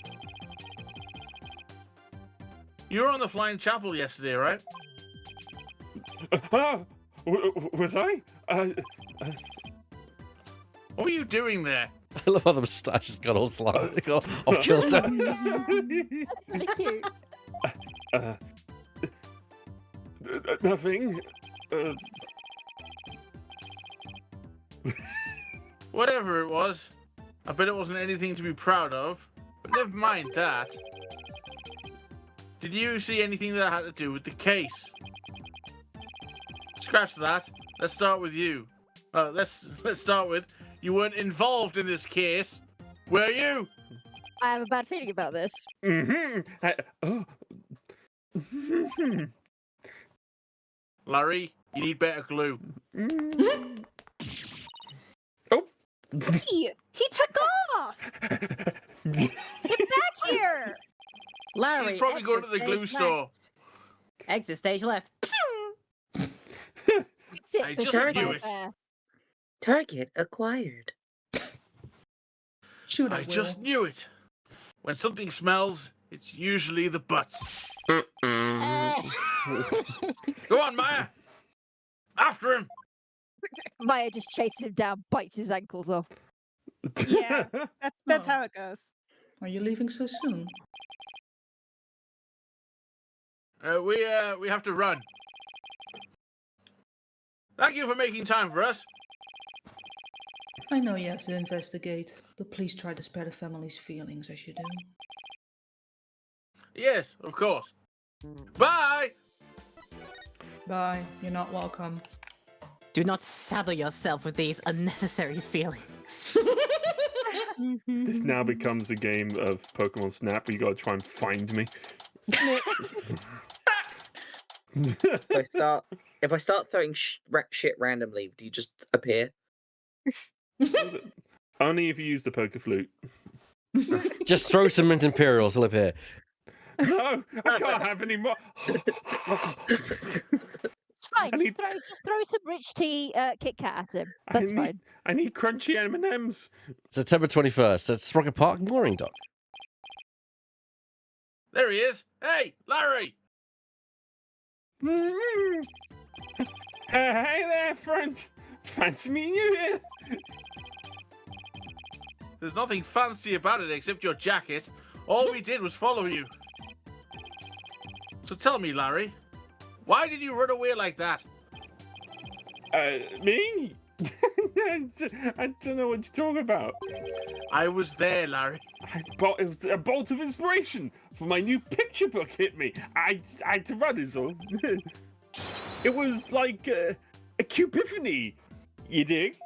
You were on the Flying Chapel yesterday, right? Was I? What were you doing there? I love how the moustache has got all slightly off kilter. Really cute. Nothing. Whatever it was, I bet it wasn't anything to be proud of. But never mind that. Did you see anything that had to do with the case? Scratch that. Let's start with you. Let's start with you weren't involved in this case, were you? I have a bad feeling about this. Larry, you need better glue. Oh. He took off! Get back here! Larry, He's probably going to exit the glue stage store. left. Exit stage left. Sit I for just sure knew it. there. Target acquired. Shoot, I just knew it. When something smells, it's usually the butts. Go on, Maya. After him. Maya just chases him down, bites his ankles off. Yeah, that's Oh. how it goes. Are you leaving so soon? We have to run. Thank you for making time for us. I know you have to investigate, but please try to spare the family's feelings as you do. Yes, of course. Bye. Bye, you're not welcome. Do not saddle yourself with these unnecessary feelings. This now becomes a game of Pokemon Snap where you gotta try and find me. If I start throwing shit randomly, do you just appear? Only if you use the Poke Flute. Just throw some mint imperials, he'll appear. No, I can't have any more. fine. I need, Just throw some rich tea Kit Kat at him. I That's need, fine. I need crunchy M&Ms. September 21st at Sprocket Park mooring dock. There he is. Hey, Larry. Hey there, friend. Fancy meeting you here. There's nothing fancy about it except your jacket. All we did was follow you. So tell me, Larry, why did you run away like that? Me? I don't know what you're talking about. I was there, Larry. It was a bolt of inspiration for my new picture book hit me. I had to run, is all. It was like a cupiphany. You dig?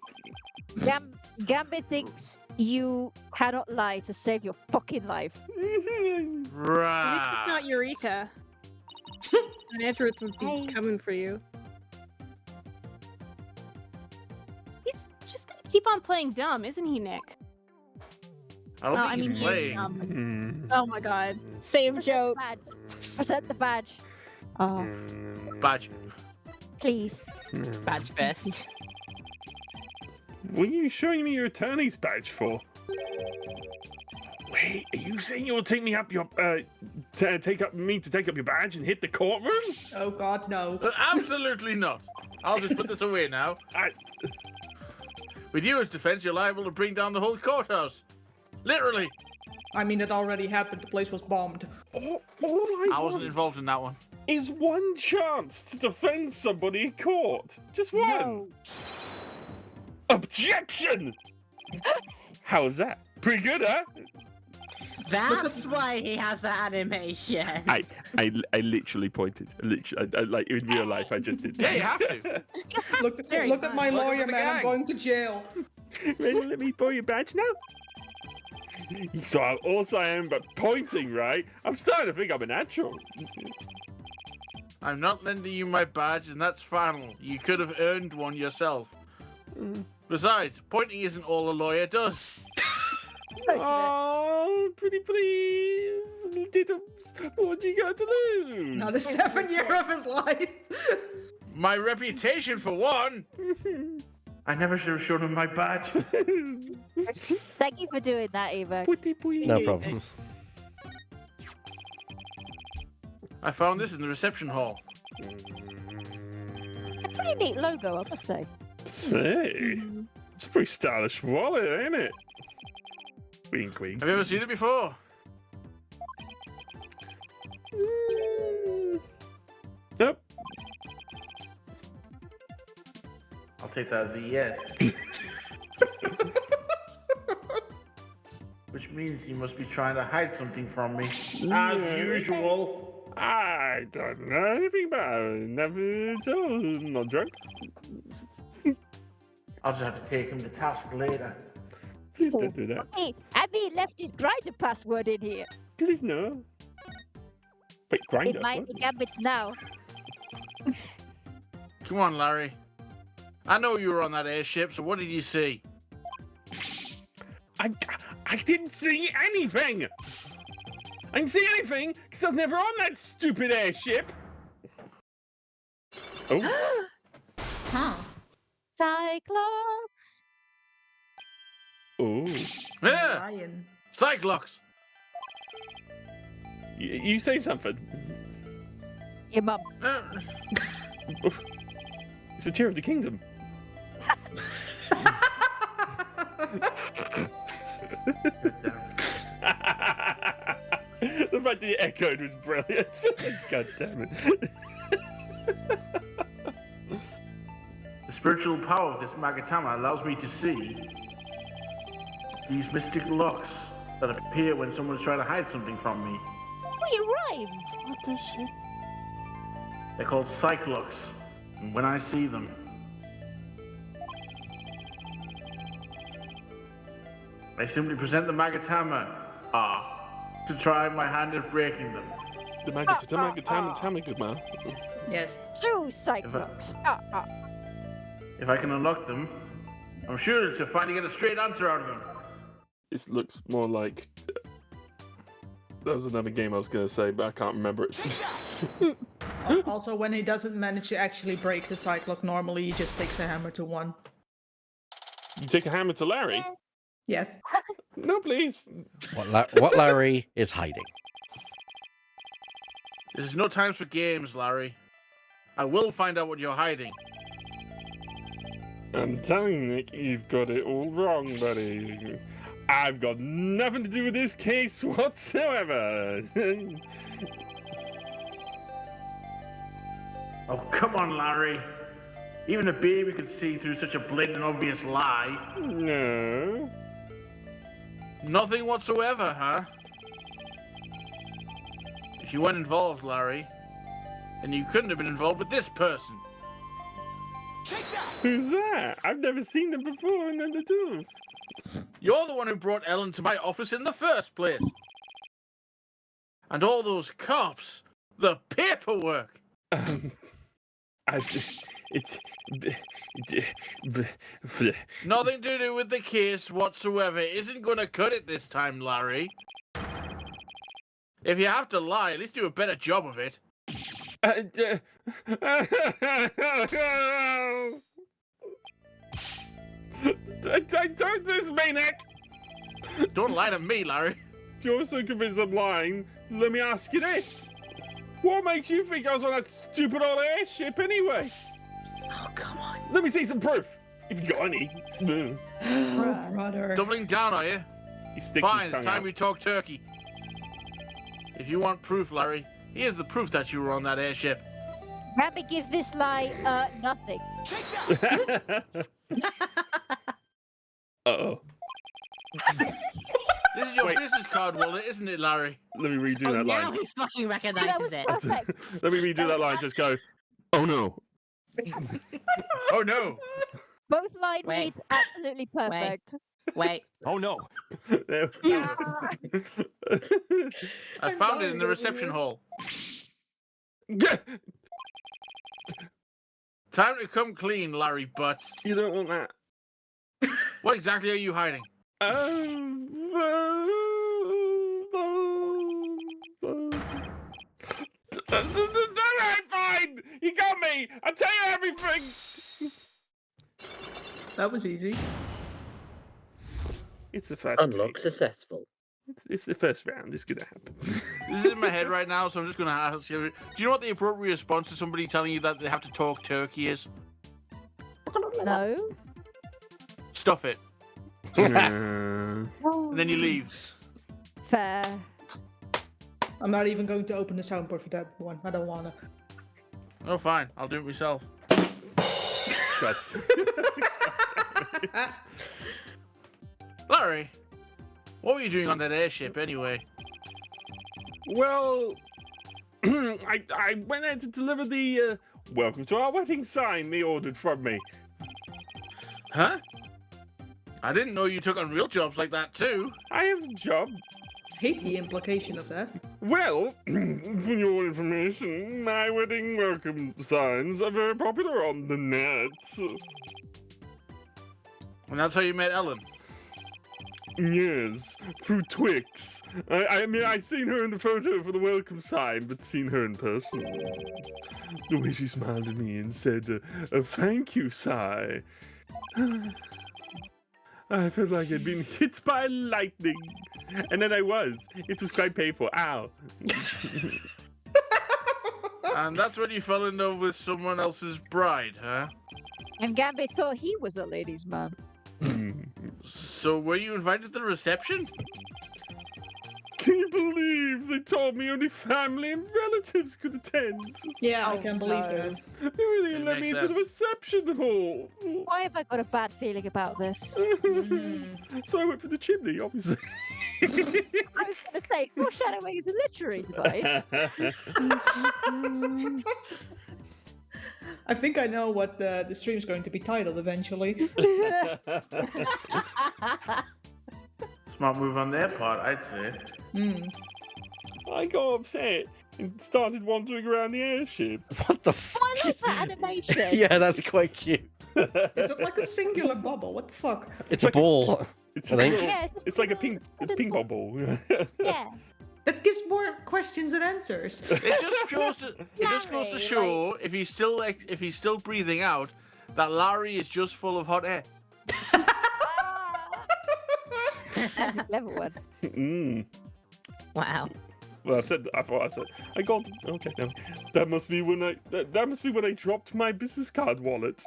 Gambit thinks you cannot lie to save your fucking life. Right. It's not Eureka. An Android would be coming for you. He's just gonna keep on playing dumb, isn't he, Nick? I don't think he's playing. Dumb. Oh my god. Same joke. Present the badge. Oh, Badge. please. Badge fest. What are you showing me your attorney's badge for? Wait, are you saying you'll take me up your take up your badge and hit the courtroom? Oh God, no. Absolutely not. I'll just put this away now. With you as defense, you're liable to bring down the whole courthouse. Literally. I mean, it already happened. The place was bombed. All I wasn't involved in that one. Is one chance to defend somebody in court. Just one. No. Objection! How's that? Pretty good, huh? That's why he has that animation. I literally pointed. I like in real life, I just did. Yeah, you have to. Look at my Welcome lawyer, to the man. I'm gang. going to jail. Ready to let me borrow your badge now? So I am but pointing, right? I'm starting to think I'm a natural. I'm not lending you my badge, and that's final. You could have earned one yourself. Besides, pointing isn't all a lawyer does. Oh, pretty please. What you got to lose? Now the 7th year of his life. My reputation, for one. I never should have shown him my badge. Thank you for doing that, Eva. Pretty please. No problem. I found this in the reception hall. It's a pretty neat logo, I must say. Say, it's a pretty stylish wallet, ain't it? Wink, wink. Have you ever seen it before? Nope. I'll take that as a yes. Which means you must be trying to hide something from me. As usual. I don't know anything about it. Never told. I'm not drunk. I'll just have to take him to task later. Please don't do that. Hey, Abby left his grinder password in here. Please no. Wait, grinder? It might be Gambit's now. Come on, Larry. I know you were on that airship, so what did you see? I didn't see anything! I didn't see anything because I was never on that stupid airship! Oh. Huh. Cyclops. Oh. Yeah! Ryan. Cyclops! You say something. Your mum. It's a Tear of the Kingdom. The fact that you echoed was brilliant. God damn it. The spiritual power of this Magatama allows me to see these mystic locks that appear when someone's trying to hide something from me. Oh, you rhymed. What the shit? They're called Cyclops, and when I see them, I simply present the Magatama to try my hand at breaking them. The Magatama, good man. Yes. Two Cyclops. If I can unlock them, I'm sure to finally get a straight answer out of them. It looks more like. That was another game I was going to say, but I can't remember it. Also, when he doesn't manage to actually break the cyclock, normally he just takes a hammer to 1. You take a hammer to Larry? Yes. No, please. What Larry is hiding. This is no time for games, Larry. I will find out what you're hiding. I'm telling you, Nick, you've got it all wrong, buddy. I've got nothing to do with this case whatsoever. Oh, come on, Larry. Even a baby could see through such a blatant and obvious lie. No. Nothing whatsoever, huh? If you weren't involved, Larry, then you couldn't have been involved with this person. Who's that? I've never seen them before, and then the two. You're the one who brought Ellen to my office in the first place. And all those cops, the paperwork. Nothing to do with the case whatsoever. Isn't going to cut it this time, Larry. If you have to lie, at least do a better job of it. Don't this, maniac! Don't lie to me, Larry. If you're so convinced I'm lying, let me ask you this. What makes you think I was on that stupid old airship anyway? Oh, come on. Let me see some proof, if you got any. Oh, brother. Doubling down, are you? He sticks Fine, his it's tongue time out. we talk turkey. If you want proof, Larry, here's the proof that you were on that airship. Rabbit gives this lie nothing. Uh-oh. This is your Wait. business card wallet, isn't it, Larry? Let me redo Oh, that now line. he fucking That recognizes was it. perfect. Let me redo that line. Just go, oh no. Oh, no. Both line Wait. reads absolutely perfect. Wait. Oh no. There we go. I found it in the reception hall. Time to come clean, Larry Butts. You don't want that. What exactly are you hiding? Alright, fine! You got me! I'll tell you everything! That was easy. It's the first Unlock successful. It's the first round. It's gonna happen. This is in my head right now, so I'm just going to ask you. Do you know what the appropriate response to somebody telling you that they have to talk turkey is? No. Stuff it. And then you leave. Fair. I'm not even going to open the soundboard for that one. I don't wanna. Oh, fine. I'll do it myself. Shut. Larry, what were you doing on that airship anyway? Well, I went there to deliver the welcome to our wedding sign they ordered from me. Huh? I didn't know you took on real jobs like that too. I have a job. Hate the implication of that. Well, for your information, my wedding welcome signs are very popular on the net. And that's how you met Ellen. Yes, through Twix. I mean, I seen her in the photo for the welcome sign, but seen her in person. The way she smiled at me and said, thank you, Sai. I felt like I'd been hit by lightning. And then I was. It was quite painful. Ow. And that's when you fell in love with someone else's bride, huh? And Gambit thought he was a ladies' man. So were you invited to the reception? Can you believe they told me only family and relatives could attend? Yeah, I can believe that. They really It let me makes into the sense. reception hall. Why have I got a bad feeling about this? So I went for the chimney, obviously. I was going to say, foreshadowing is a literary device. I think I know what the stream's going to be titled eventually. Smart move on their part, I'd say. I got upset and started wandering around the airship. What the I love that animation. Yeah, that's quite cute. Is that like a singular bubble? What the fuck? It's a ball. It's I just think. a little- Yeah, it's like a ping pong ball. Yeah. That gives more questions than answers. It just goes to show if he's still breathing out, that Larry is just full of hot air. That's a clever one. Wow. Well, I thought I said. I got. Okay, no. That must be when I dropped my business card wallet.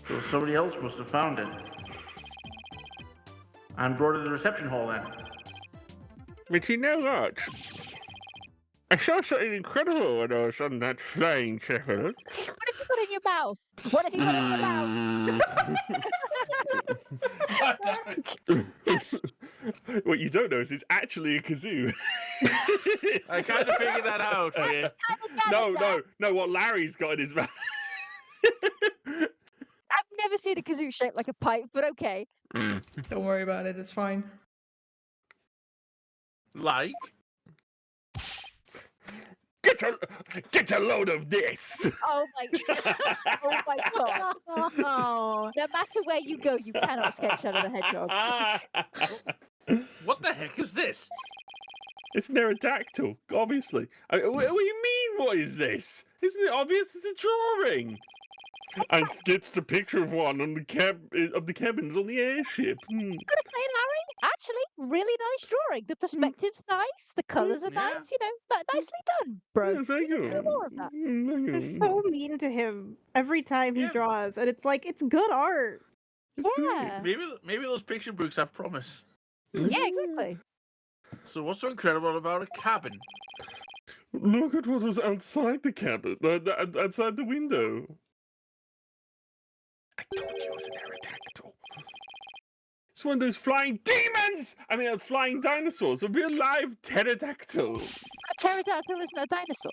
So somebody else must have found it. And brought it to the reception hall then. But you know what? I saw something incredible when I was on that flying sevearl. What have you got in your mouth? What have you got in your mouth? What you don't know is it's actually a kazoo. I kind of figured that out. Yeah. No. What Larry's got in his mouth. I've never seen a kazoo shaped like a pipe, but okay. Don't worry about it, it's fine. Like? Get a load of this! Oh my god. Oh. No matter where you go, you cannot escape Shadow the Hedgehog. What the heck is this? It's an aerodactyl, obviously. What do you mean, what is this? Isn't it obvious it's a drawing? I sketched a picture of one on the cabins on the airship. Gotta say, Larry, actually, really nice drawing. The perspective's nice, the colours are nice, nicely done, bro. Yeah, thank you. Do more of that. They're so mean to him every time he draws, and it's like, it's good art. Yeah. Maybe those picture books have promise. Yeah, exactly. So what's so incredible about a cabin? Look at what was outside the cabin, outside the window. I told you it was an aerodactyl. It's one of those flying demons! I mean, flying dinosaurs. A real live pterodactyl. A pterodactyl isn't a dinosaur.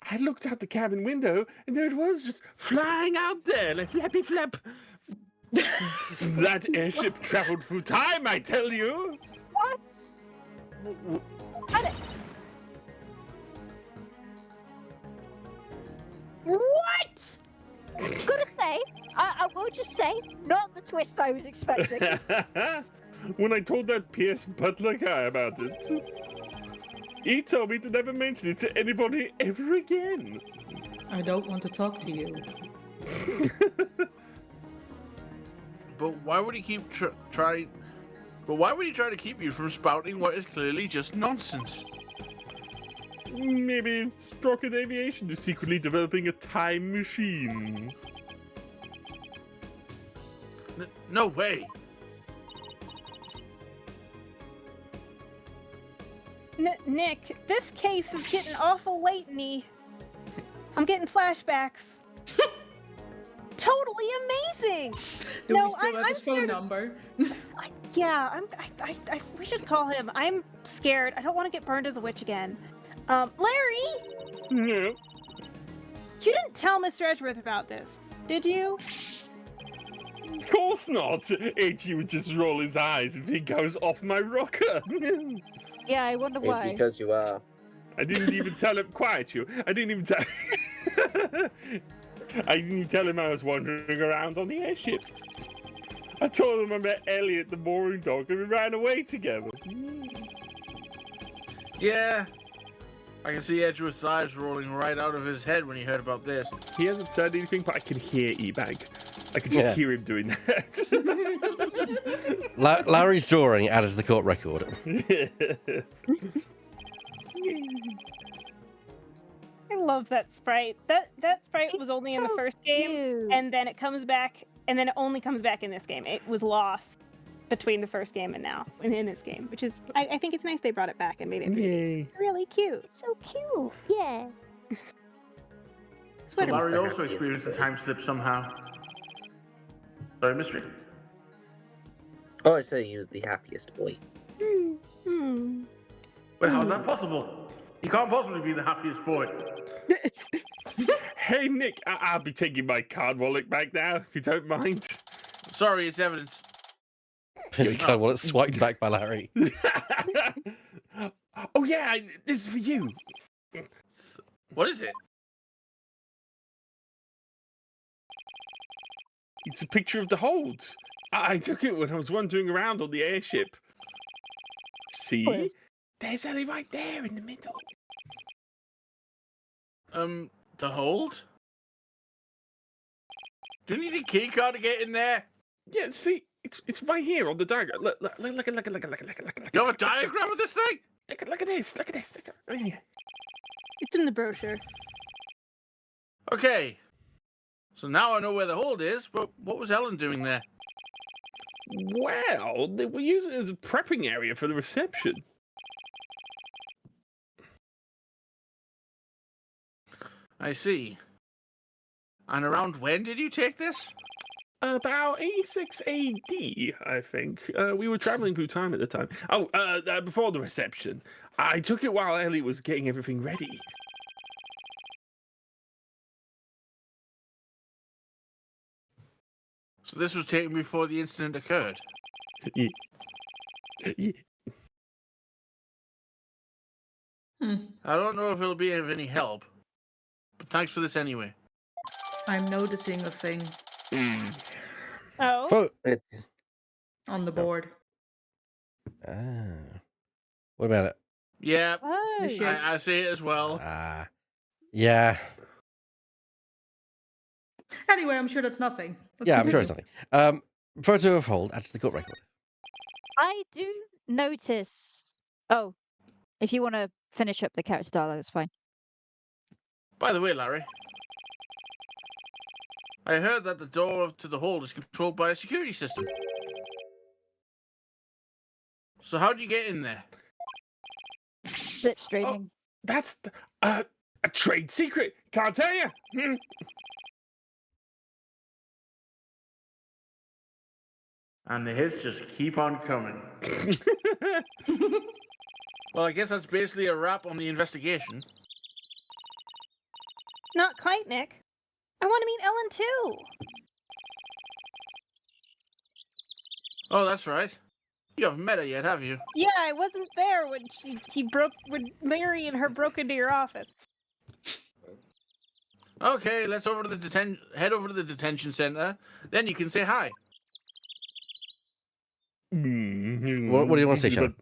I looked out the cabin window, and there it was, just flying out there like flappy flap. That airship traveled through time, I tell you. What? What? Gotta say, I will just say, not the twist I was expecting. When I told that P.S. Butler guy about it, he told me to never mention it to anybody ever again. I don't want to talk to you. But why would he keep try to keep you from spouting what is clearly just nonsense? Maybe Sprocket Aviation is secretly developing a time machine. No way. Nick, this case is getting awful late in the... I'm getting flashbacks. Totally amazing. Do we still have his phone number? Yeah, we should call him. I'm scared. I don't want to get burned as a witch again. Larry! No. You didn't tell Mr. Edgeworth about this, did you? Of course not. H.E. would just roll his eyes if he goes off my rocker. Yeah, I wonder why. Because you are. I didn't even tell him. Quiet, you. I didn't even tell. I didn't even tell him I was wandering around on the airship. I told him I met Elliot, the boring dog, and we ran away together. Yeah. I can see Edgeworth's eyes rolling right out of his head when he heard about this. He hasn't said anything, but I can hear E-Bag. I can just hear him doing that. Larry's drawing added to the court record. I love that sprite. That sprite was only in the first game, cute. and then it comes back, and then it only comes back in this game. It was lost between the first game and now, in this game, which is, I think it's nice they brought it back and made it really cute. It's so cute. Yeah. So Larry also experienced a time slip somehow. Sorry, mystery. Oh, I say he was the happiest boy. But how's that possible? He can't possibly be the happiest boy. Hey, Nick, I'll be taking my card wallet back now, if you don't mind. Sorry, it's evidence. His card wallet swiped back by Larry. Oh, yeah, this is for you. What is it? It's a picture of the hold. I took it when I was wandering around on the airship. See? There's Ellie right there in the middle. To hold? Do you need a key card to get in there? Yeah, see? It's right here on the diagram. Look. You have a diagram of this thing? Look at this. Look at this. Right here. It's in the brochure. Okay. So now I know where the hold is, but what was Ellen doing there? Well, they were using it as a prepping area for the reception. I see. And around when did you take this? About 86 AD, I think. We were traveling through time at the time. Oh, before the reception. I took it while Ellie was getting everything ready. So this was taken before the incident occurred? Yeah. I don't know if it'll be of any help, but thanks for this anyway. I'm noticing a thing Oh. It's on the board. What about it? Yeah, Oh. The shape. I see it as well. Yeah. Anyway, I'm sure that's nothing. Let's Yeah, I'm sure it's continue. nothing. Photo of hold, add to the court record. I do notice. Oh, if you want to finish up the character dialogue, that's fine. By the way, Larry, I heard that the door to the hold is controlled by a security system. So how do you get in there? Zip streaming. That's a trade secret. Can't tell you. And the hits just keep on coming. Well, I guess that's basically a wrap on the investigation. Not quite, Nick. I want to meet Ellen too. Oh, that's right. You haven't met her yet, have you? Yeah, I wasn't there when when Larry and her broke into your office. Okay, let's head over to the detention center. Then you can say hi. What do you want to say, Shannon?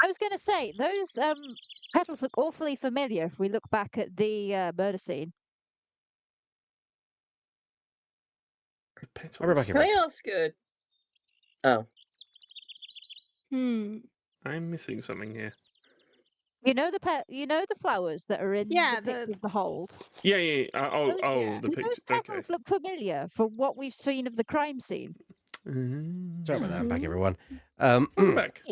I was going to say those petals look awfully familiar if we look back at the murder scene. I'll be back Can I ask Oh. I'm missing something here. You know the flowers that are in Yeah, the picture of the hold. Yeah. The Do picture. those petals look familiar from what we've seen of the crime scene? Sorry about that. I'm back, everyone. Welcome back.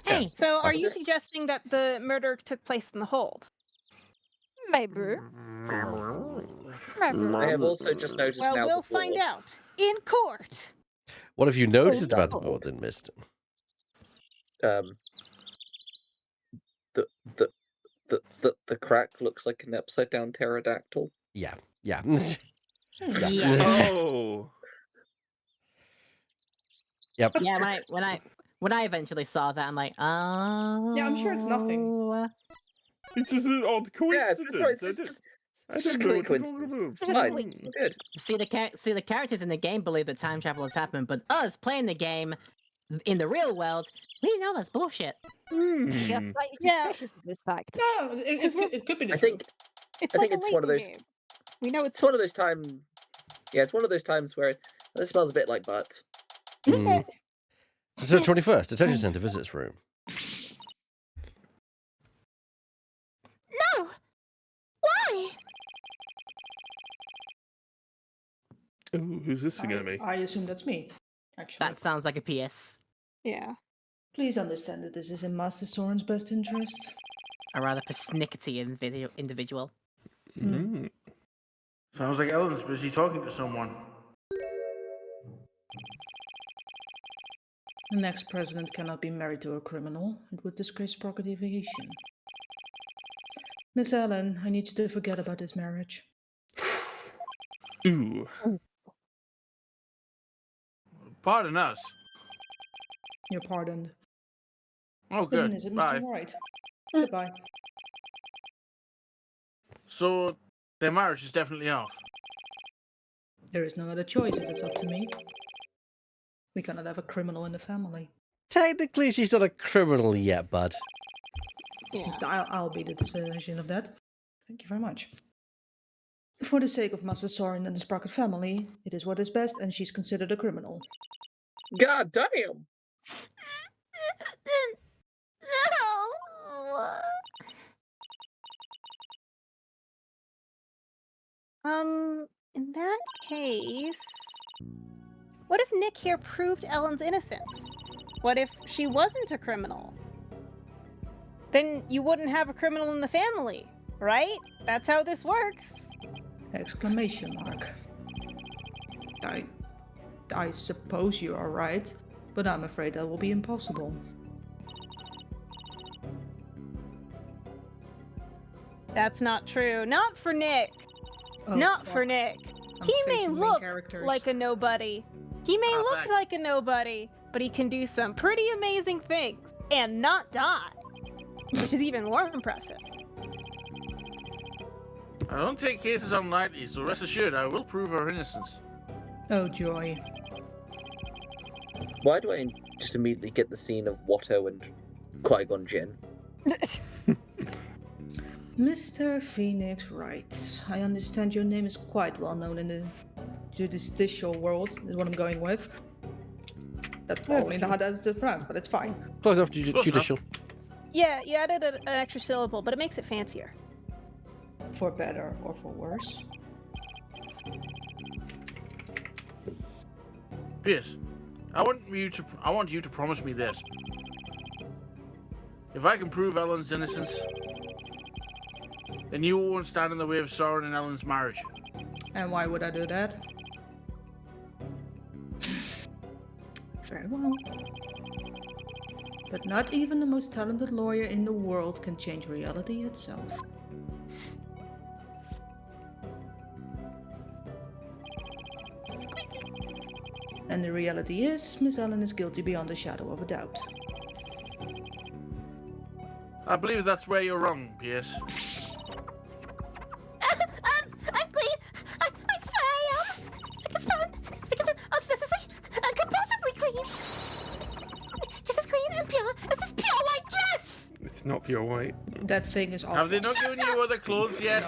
Hey, so are you suggesting that the murder took place in the hold? Maybe. I have also just noticed Well, now we'll the find board. out in court. What have you noticed the about the hold. board then, mister? The crack looks like an upside down pterodactyl. Yeah. Yeah. Oh. Yep. Yeah, when I eventually saw that, I'm like, oh. Yeah, I'm sure it's nothing. It's just an odd Yeah, coincidence. it's just I it's don't just know a what to coincidence. move. It's fine. It's good. See, the characters in the game believe that time travel has happened, but us playing the game in the real world, we know that's bullshit. Yeah, Hmm. slightly Yeah. suspicious of this fact. No, it could be the I truth. think It's I like think a it's one of Laker those. game. We know It's one of those time. Yeah, it's one of those times where it smells a bit like butts. Mm. September 21st, detention center visits room. No! Why? Ooh, who's this going to be? I assume that's me, actually. That sounds like a PS. Yeah. Please understand that this is in Master Soren's best interest. A rather persnickety individual. Mm. Sounds like Ellen's busy talking to someone. The next president cannot be married to a criminal. It would disgrace Sprocket Aviation. Miss Ellen, I need you to forget about this marriage. Ooh. Pardon us. You're pardoned. Oh, good. Isn't it, Bye. Mr. White? Goodbye. So, their marriage is definitely off. There is no other choice if it's up to me. We cannot have a criminal in the family. Technically, she's not a criminal yet, bud. Yeah. I'll be the decision of that. Thank you very much. For the sake of Master Soren and the Sprocket family, it is what is best, and she's considered a criminal. God damn! In that case, what if Nick here proved Ellen's innocence? What if she wasn't a criminal? Then you wouldn't have a criminal in the family, right? That's how this works. Exclamation mark. I suppose you are right, but I'm afraid that will be impossible. That's not true. Not for Nick. Oh, Not fuck. for Nick. I'm He may facing main look characters. like a nobody. He may look thanks. like a nobody, but he can do some pretty amazing things and not die, which is even more impressive. I don't take cases on lightly, so rest assured I will prove her innocence. Oh, joy. Why do I just immediately get the scene of Watto and Qui-Gon Jinn? Mr. Phoenix Wright. I understand your name is quite well known in the judicial world, is what I'm going with. That's probably not how that's pronounced, but it's fine. Close off enough. judicial. Yeah, you added an extra syllable, but it makes it fancier. For better or for worse. Pierce, I want you to promise me this. If I can prove Ellen's innocence, then you won't stand in the way of Soren and Ellen's marriage. And why would I do that? Very well. But not even the most talented lawyer in the world can change reality itself. And the reality is, Miss Ellen is guilty beyond a shadow of a doubt. I believe that's where you're wrong, Pierce. I'm clean. I swear I am. It's fun. It's because I'm obsessively, compulsively clean. Just as clean and pure as this pure white dress. It's not pure white. That thing is awful. Have they not given you other clothes yet?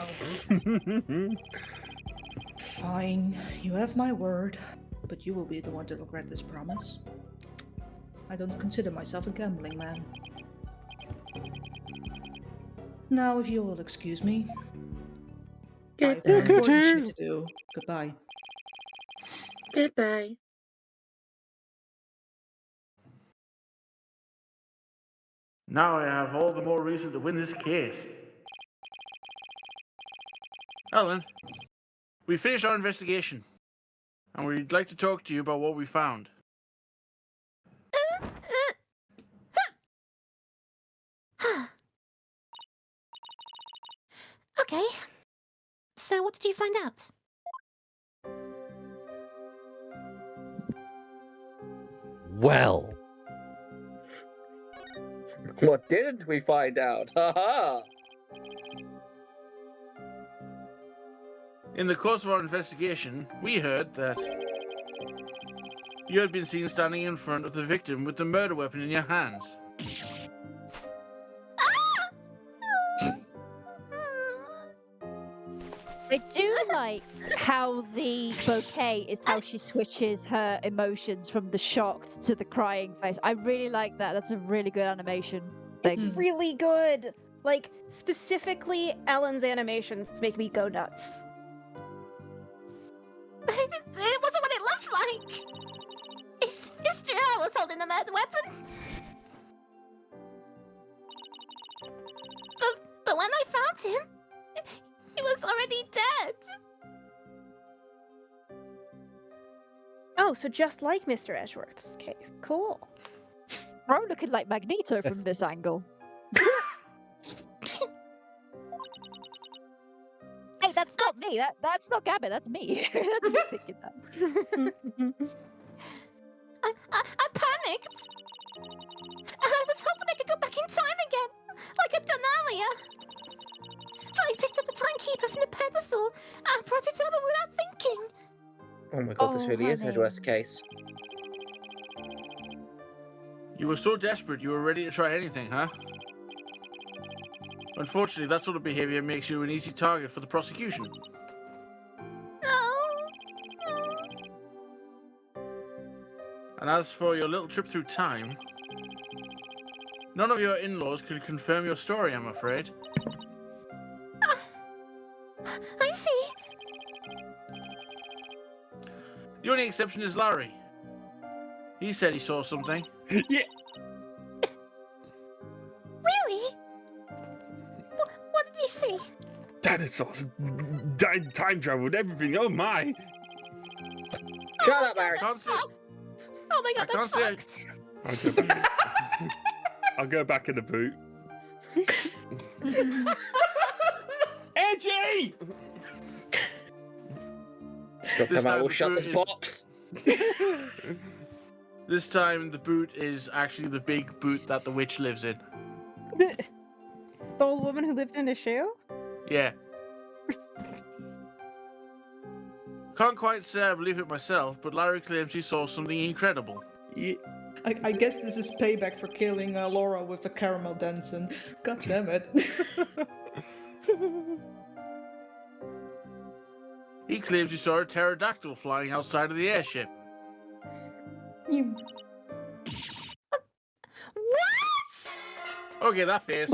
Fine, you have my word, but you will be the one to regret this promise. I don't consider myself a gambling man. Now, if you will excuse me. I have more important shit to do. Goodbye. Goodbye. Now I have all the more reason to win this case. Ellen, we finished our investigation, and we'd like to talk to you about what we found. Okay. So what did you find out? Well, What didn't we find out? Haha! In the course of our investigation, we heard that you had been seen standing in front of the victim with the murder weapon in your hands. I do like how the bouquet is how she switches her emotions from the shocked to the crying face. I really like that. That's a really good animation thing. It's really good. Like, specifically, Ellen's animations make me go nuts. It wasn't what it looks like. It's true I was holding the murder weapon. But when I found him, he was already dead. Oh, so just like Mr. Edgeworth's case. Cool. We're looking like Magneto from this angle. Hey, that's not me. That's not Gabby. That's me. That's me thinking that. I panicked. I was hoping I could go back in time again, like I'd done earlier. So I picked up a timekeeper from the pedestal and brought it over without thinking. Oh my god, this Oh, really is honey. Edgeworth's case. You were so desperate you were ready to try anything, huh? Unfortunately, that sort of behavior makes you an easy target for the prosecution. And as for your little trip through time, none of your in-laws could confirm your story, I'm afraid. I see. The only exception is Larry. He said he saw something. Yeah. Really? What did you see? Dinosaurs, time travel, and everything. Oh my! Shut up, Larry. Can't see. Oh my god, I can't that's see it. fucked. I'll go back. I'll go back in the boot. Edgy! Come This out, time we'll the shut boot this is- box. This time, the boot is actually the big boot that the witch lives in. The old woman who lived in a shoe? Yeah. Can't quite say I believe it myself, but Larry claims he saw something incredible. Yeah. I guess this is payback for killing Laura with the caramel dancing. God damn it. He claims he saw a pterodactyl flying outside of the airship. You... What? Okay, that face.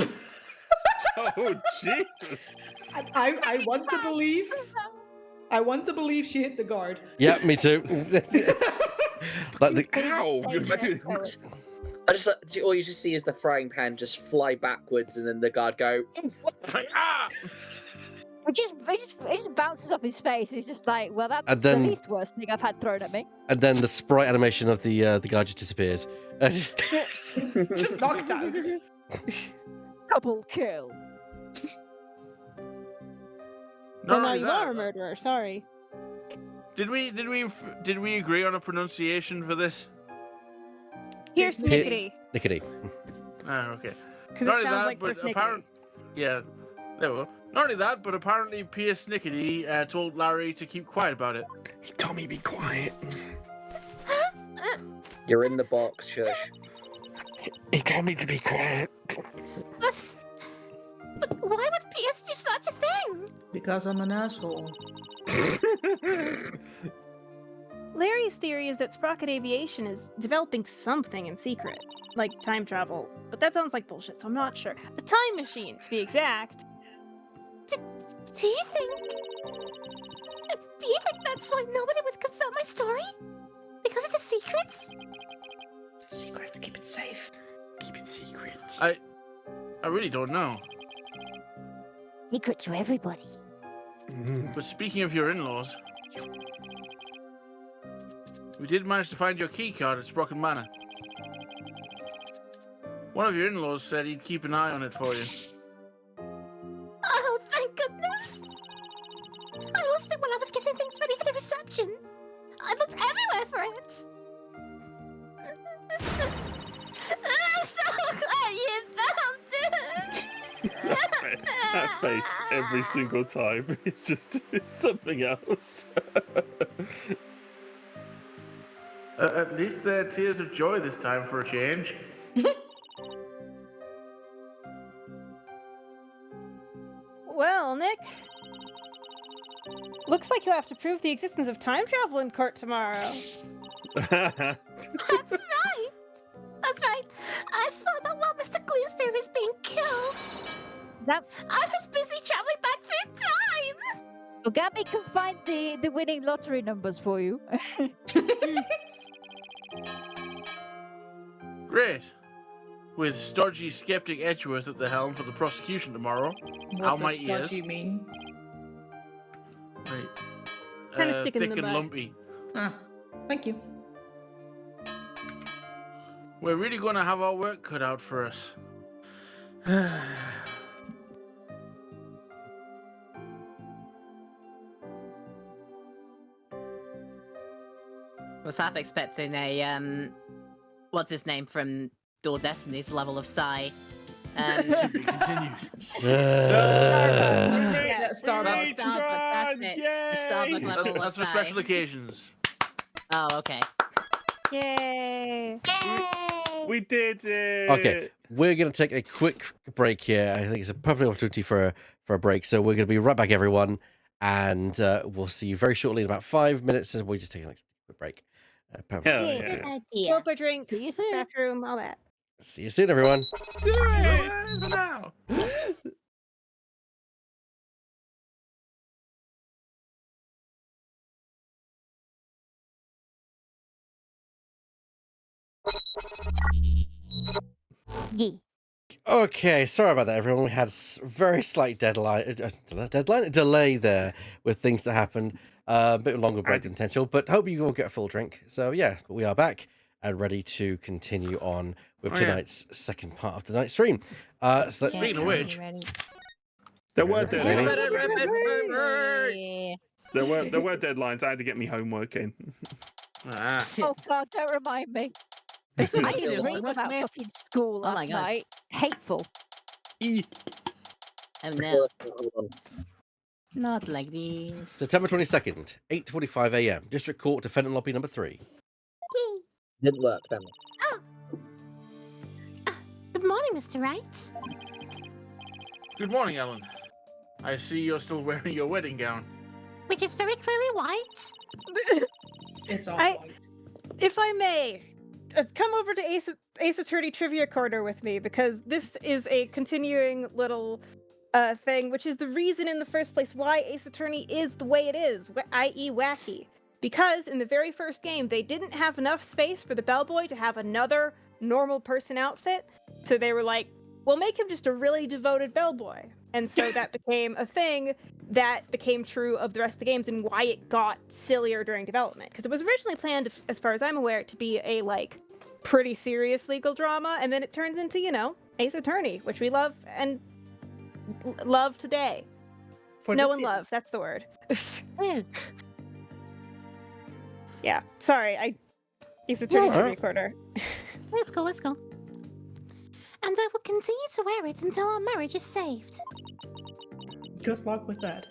Oh Jesus! I want to believe. I want to believe she hit the guard. Yeah, me too. Like the, Ow! I just all you just see is the frying pan just fly backwards, and then the guard go. Ah! It just bounces off his face. It's just like, well, that's And then- the least worst thing I've had thrown at me. and then the sprite animation of the guy just disappears. Just knocked out. Double kill. Not Well, now only you that, are a murderer. Sorry. Did we agree on a pronunciation for this? Here's Snickety. Nickety. Ah, okay. Because Not it only sounds that, like but persnickety. yeah, there we go. Not only that, but apparently Pierce Snickety told Larry to keep quiet about it. He told me be quiet. You're in the box, shush. He told me to be quiet. But why would PS do such a thing? Because I'm an asshole. Larry's theory is that Sprocket Aviation is developing something in secret, like time travel. But that sounds like bullshit, so I'm not sure. A time machine, to be exact. Do you think that's why nobody would confirm my story? Because it's a secret? It's secret. Keep it safe. Keep it secret. I really don't know. Secret to everybody. But speaking of your in-laws, we did manage to find your key card at Sprocket Manor. One of your in-laws said he'd keep an eye on it for you. Oh, thank goodness! I lost it while I was getting things ready for the reception. I looked everywhere for it. I'm so glad you found it! That face every single time. It's just something else. At least they're tears of joy this time for a change. Well, Nick. Looks like you'll have to prove the existence of time travel in court tomorrow. That's right! That's right! I swear that while Mr. Gloomsbury was being killed, That I was busy traveling back through time! Ogami can find the winning lottery numbers for you. Great. With stodgy skeptic Edgeworth at the helm for the prosecution tomorrow. How What might does ears? stodgy mean? Right. Kinda stick in thick the and mud. lumpy. Ah, thank you. We're really going to have our work cut out for us. Was half expecting a what's his name from Dual Destiny's level of Psy. To be continued. Yeah, Starbucks. Starbuck, that's it. The Starbuck level of That's for Psy. special occasions. Oh, okay. Yay! Yay! We did it. Okay, we're going to take a quick break here. I think it's a perfect opportunity for a break. So we're going to be right back, everyone. And we'll see you very shortly in about 5 minutes. And we'll just take a quick break. Hell Good yeah. idea. Go for drinks, See you soon. bathroom, all that. See you soon, everyone. Do it. For now. Yeah. Okay, sorry about that, everyone. We had a very slight delay there with things that happened. A bit longer break than intentional, but hope you all get a full drink. So yeah, we are back and ready to continue on with tonight's second part of the night stream. So Speaking of which, There were Really? deadlines. There were deadlines. I had to get me homework in. Oh God, don't remind me. I used to read about fucking school Oh my last God. night. Hateful. Oh no, not like this. September 22nd, 8:45 a.m. District Court, Defendant Lobby number 3. Didn't work, damn it. Good morning, Mr. Wright. good morning, Ellen. I see you're still wearing your wedding gown. Which is very clearly white. It's all I- white. If I may, come over to Ace Attorney Trivia Corner with me, because this is a continuing little thing, which is the reason in the first place why Ace Attorney is the way it is, i.e. wacky. Because in the very first game, they didn't have enough space for the bellboy to have another normal person outfit, so they were like, we'll make him just a really devoted bellboy. And so that became a thing that became true of the rest of the games and why it got sillier during development. Because it was originally planned, as far as I'm aware, to be a, like, pretty serious legal drama, and then it turns into, you know, Ace Attorney, which we love and love today. No one love, that's the word. Yeah, sorry, Ace Attorney Trivia Corner. Let's go, let's go. And I will continue to wear it until our marriage is saved. Good luck with that.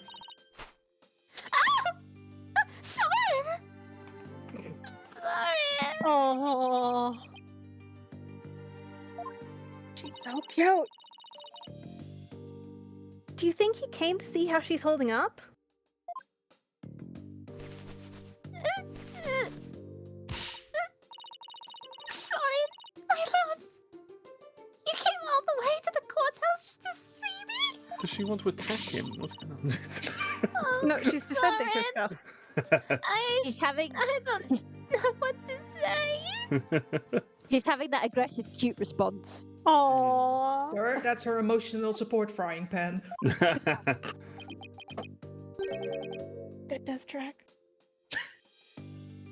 Sorry! Sorry! Oh, she's so cute. Do you think he came to see how she's holding up? Sorry, my love. You came all the way to the courthouse just to see me? Does she want to attack him? What's going on? Oh, No, she's defending Lauren, herself. She's having I don't know what to say. she's having that aggressive cute response. Aww. Sir, that's her emotional support frying pan. That does track.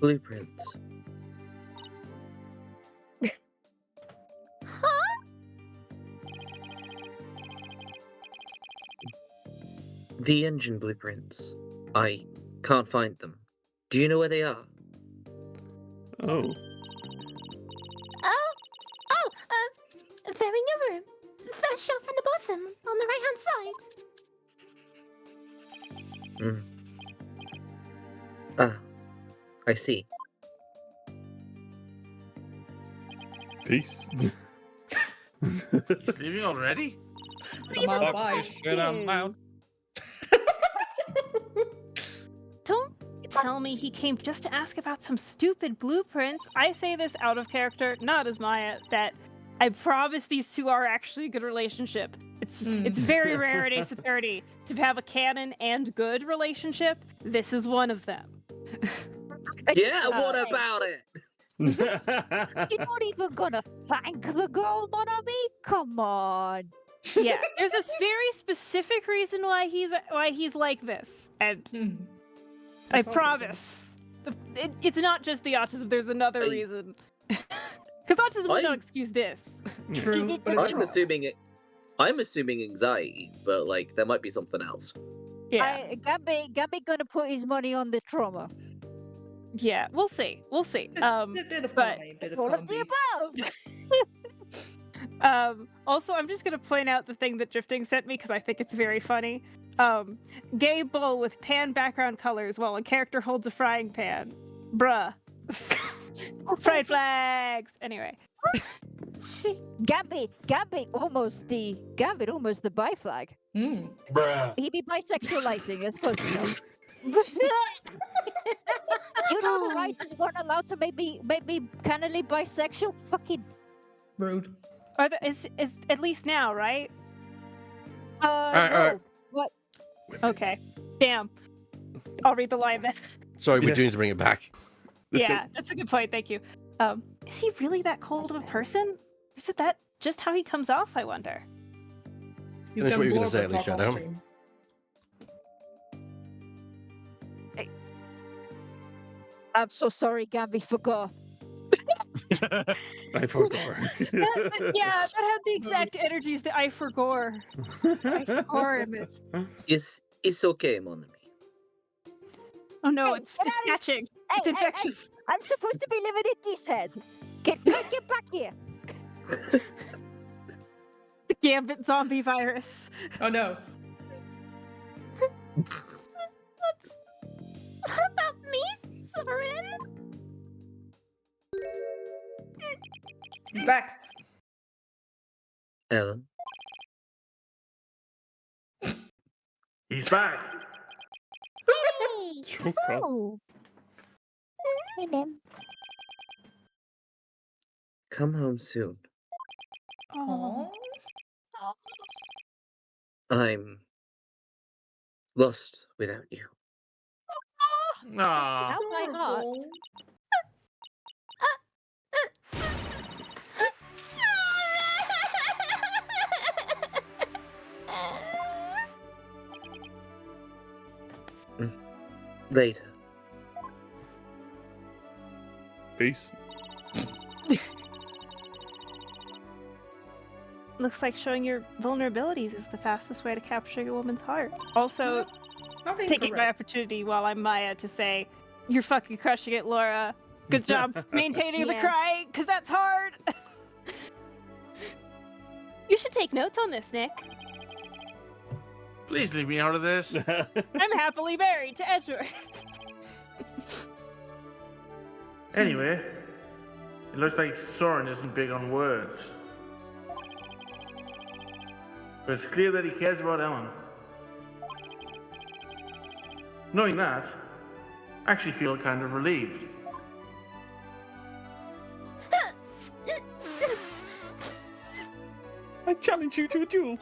Blueprints. Huh? The engine blueprints. I can't find them. Do you know where they are? Oh. They're in your room. First shelf from the bottom, on the right-hand side. Hmm. Ah, I see. Peace. He's leaving already? Come on, bye. Don't tell me he came just to ask about some stupid blueprints. I say this out of character, not as Maya, that I promise these two are actually a good relationship. It's very rare in Ace Attorney to have a canon and good relationship. This is one of them. Yeah, what about it? You're not even gonna thank the girl, mon ami? Come on. Yeah, there's this very specific reason why he's like this, and I That's autism. promise, it's not just the autism. There's another reason. Because autism would not excuse this. True, Is it but the it's I'm assuming anxiety, but like there might be something else. Yeah, Gabby gonna put his money on the trauma. yeah, we'll see. We'll see. bit of but- column A, bit of All column of B. the above. Also, I'm just gonna point out the thing that Drifting sent me because I think it's very funny. Gay bull with pan background colors while a character holds a frying pan. Bruh. Pride flags. Anyway. Gambit almost the bi flag. Bruh. He be bisexualizing as close enough. Do you know the writers weren't allowed to make me canonically bisexual? Fucking Rude. Is at least now, right? no. What? Okay. Damn. I'll read the line then. Sorry, we do need to bring it back. Yeah, that's a good point. Thank you. Is he really that cold of a person? Is it that just how he comes off? I wonder. Finish what you were going to say, at least, Shadow. I'm so sorry, Gambi, forgot. I forgot. Yeah, that had the exact energies that I forgot. I forgot image. It's okay, mon ami. Oh no, Hey, it's get out of- catching. It's Hey, infectious. I'm supposed to be living in this head. Get back here. The Gambit zombie virus. Oh no. What about me, Soren? Back. Ellen. He's back. Hey. Choke up. Oh. Hey, man. Come home soon. Oh. I'm lost without you. Aw. Out my heart. Later. Peace. Looks like showing your vulnerabilities is the fastest way to capture your woman's heart. Also, Not taking my incorrect. opportunity while I'm Maya to say, you're fucking crushing it, Laura. Good job maintaining the Yeah. cry, because that's hard. You should take notes on this, Nick. Please leave me out of this. I'm happily married to Edgeworth. Anyway, it looks like Soren isn't big on words. But it's clear that he cares about Ellen. Knowing that, I actually feel kind of relieved. I challenge you to a duel.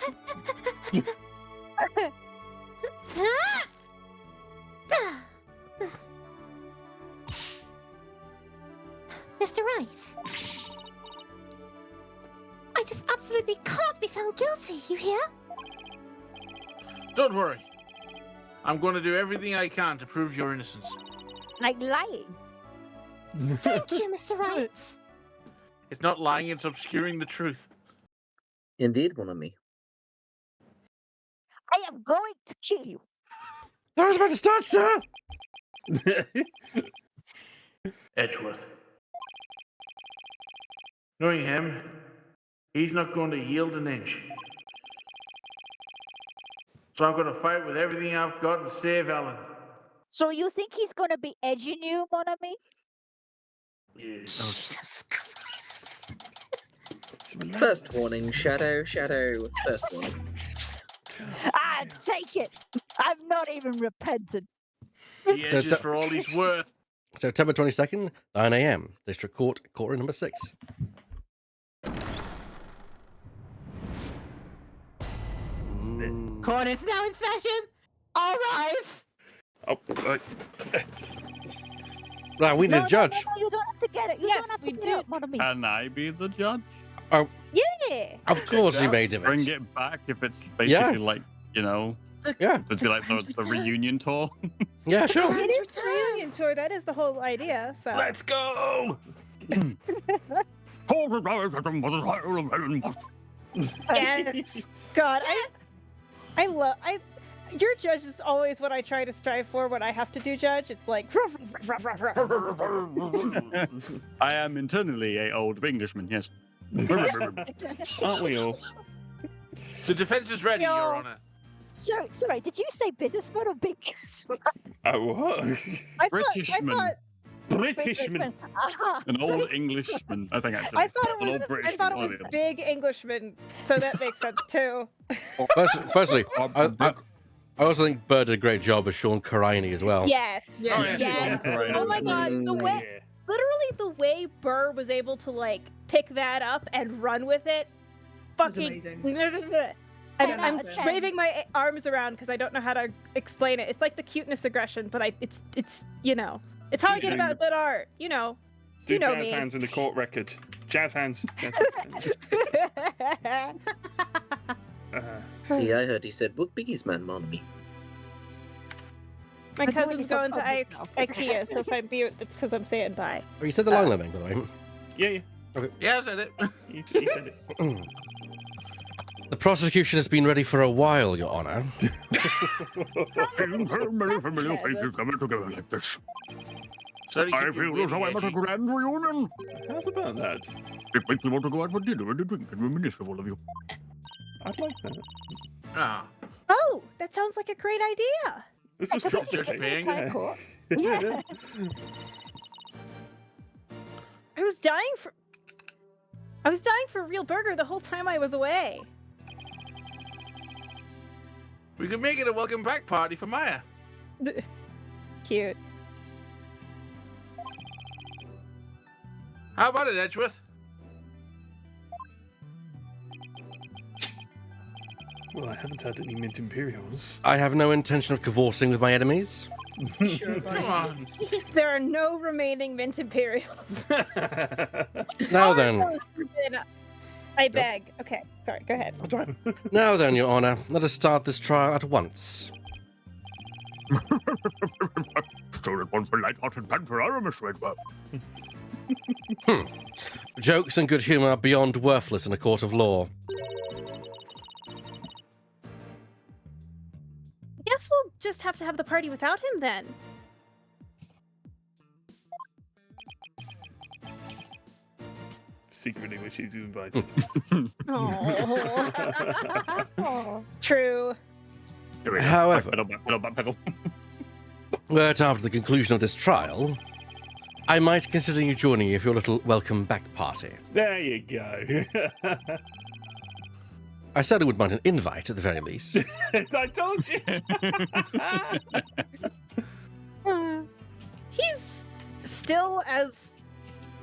Mr. Wright, I just absolutely can't be found guilty, you hear? Don't worry. I'm going to do everything I can to prove your innocence. Like lying. Thank you, Mr. Wright. It's not lying, it's obscuring the truth. Indeed, mon ami. I am going to kill you. I was about to start, sir. Edgeworth. Knowing him, he's not going to yield an inch. So I'm going to fight with everything I've got and save Ellen. So you think he's gonna be edging you, mon ami? Jesus Christ. First warning, Shadow. First warning. Ah, take it. I'm not even repentant. He So edges for all he's worth. September 22nd, 9 a.m. District Court, courtroom number 6. Court is now in session. All rise. Oh, sorry. Right, we need a judge. No, you don't have to get it. You Yes, don't have we to get do. it, mon ami. Can I be the judge? Yeah. Of course, you may do Bring it. it back if it's basically like, you know, Yeah, it'd be like the reunion tour. yeah, sure. It is the reunion tour. That is the whole idea. So Let's go! yes, God, your judge is always what I try to strive for when I have to do judge. It's like I am internally a old Englishman, yes. Aren't we all? The defense is ready, Yo. Your Honor. Sorry, did you say businessman or businessman? Oh, what? I Britishman. Britishman. An old Englishman, I think. Actually. I thought it An was. old I Britishman, thought it one or was the other. big Englishman, so that makes sense too. Personally, I also think Bird did a great job as Sean Karaini as well. Yes. Yeah. Yes. Right. Oh my god, the way Yeah. literally the way Burr was able to like pick that up and run with it, was fucking amazing. I'm 10 out of 10. waving my arms around because I don't know how to explain it. It's like the cuteness aggression, but it's you know, it's how I get about good art. You know. Do You know jazz me. hands in the court record. Jazz hands. Jazz hands. See, I heard he said, "Book biggies, man, mommy." My I'm doing cousin's this on going to purpose now. IKEA, so if I'm mute, it's because I'm saying bye. Oh, you said the line lemming, by the way. Yeah. Yeah, I said it. He said it. The prosecution has been ready for a while, Your Honor. Many familiar faces coming together like this. Sorry, I feel as though I'm at a grand reunion. How's about that? It makes me want to go out for dinner and a drink and reminisce with all of you. I'd like that. Ah, Oh, that sounds like a great idea. This is I drop think the it's cake. Thai court. Yeah. I was dying for a real burger the whole time I was away. we could make it a welcome back party for Maya. Cute. How about it, Edgeworth? Well, I haven't had any mint imperials. I have no intention of cavorting with my enemies. Sure, buddy. Come on. There are no remaining mint imperials. Now then, I beg. Okay, sorry. Go ahead. now then, Your Honor, let us start this trial at once. Stolen one for light-hearted panther, Aramis Redwell. Jokes and good humor are beyond worthless in a court of law. I guess we'll just have to have the party without him then. Secretly wish he's invited. Oh. True. Here we go. However- Backpedal. But after the conclusion of this trial, I might consider you joining me for your little welcome back party. There you go. I certainly wouldn't mind an invite at the very least. I told you. He's still as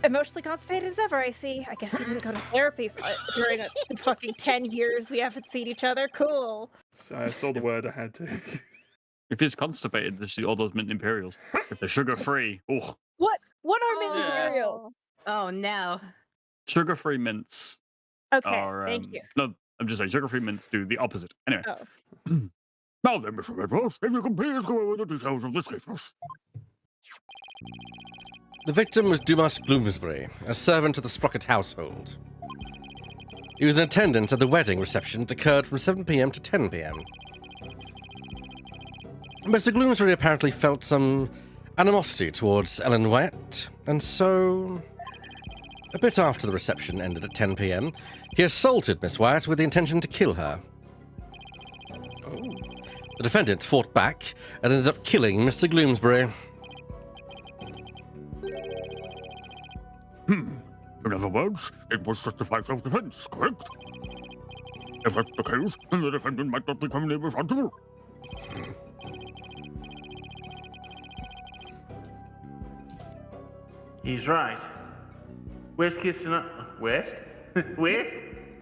emotionally constipated as ever, I see. I guess he didn't go to therapy during the fucking 10 years we haven't seen each other. Cool. So I saw the word I had to. If he's constipated, there's all those mint imperials. If they're sugar-free, oh, What are mint imperials? Oh no. sugar-free mints Okay, are. thank you. No, I'm just saying, sugar-free mints do the opposite. Anyway. Oh. Now then, Mr. Redwell, if you can please go over the details of this case for us. The victim was Dumas Gloomsbury, a servant to the Sprocket household. He was in attendance at the wedding reception that occurred from 7 p.m. to 10 p.m. Mr. Gloomsbury apparently felt some animosity towards Ellen Wyatt, and so, a bit after the reception ended at 10 p.m., he assaulted Miss Wyatt with the intention to kill her. The defendant fought back and ended up killing Mr. Gloomsbury. In other words, it was justified self-defense, correct? If that's the case, then the defendant might not be criminally responsible. He's right. Worst case scenario. Worst? Worst?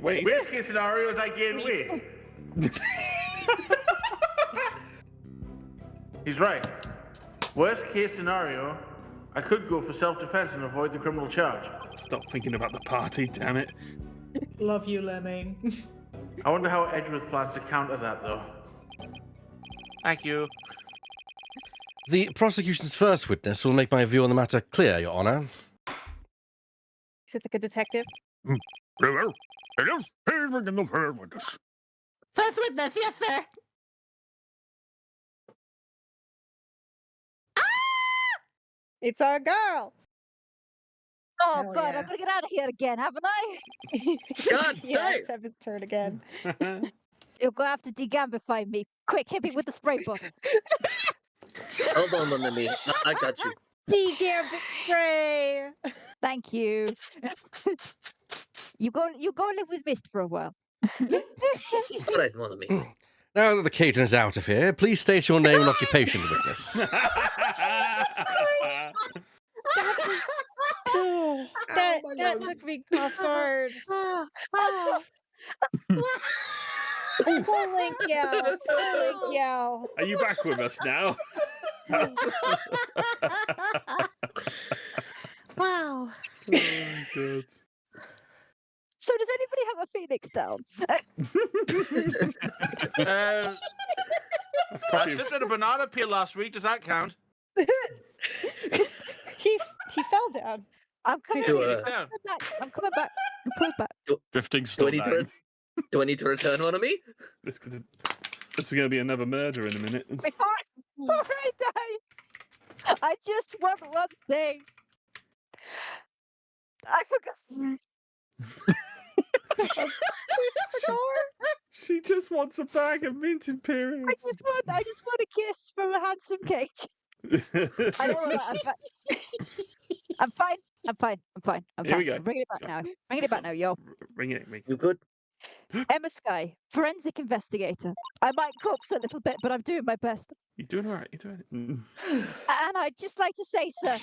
Wait. Worst case scenario is I gain weight. He's right. Worst case scenario, I could go for self-defense and avoid the criminal charge. Stop thinking about the party, damn it. Love you, Lemming. I wonder how Edgeworth plans to counter that, though. Thank you. The prosecution's first witness will make my view on the matter clear, Your Honor. Is it like a detective? Very well. It is. Please bring in the third witness. First witness, yes, sir. It's our girl. Oh Hell god, yeah. I'm gonna get out of here again, haven't I? God Yeah, damn! let's have his turn again. You're gonna have to degambify me. Quick, hit me with the spray bottle. Hold on, Mummy. I got you. Damn spray. Thank you. You go live with Mist for a while. All right, mon ami. Now that the Cajun is out of here, please state your name and occupation, witness. That took me off guard. Full link yell. Full link yell. Are you back with us now? Wow. Oh, God. So does anybody have a phoenix down? I slipped on a banana peel last week. Does that count? He fell down. I'm coming Do, back. I'm coming back. I'm coming back. Drifting Do I still need down. to? Do I need to return, mon ami? This is going to be another murder in a minute. Before I die, I just want one thing. I forgot. She just wants a bag of mint imperials. I just want a kiss from a handsome cage. I don't want that. I'm fine. Here we go. I'm bringing it back now. Bringing it back now, yo. Ring it. You good? Emma Sky, forensic investigator. I might corpse a little bit, but I'm doing my best. You're doing all right. You're doing it. And I'd just like to say, sir,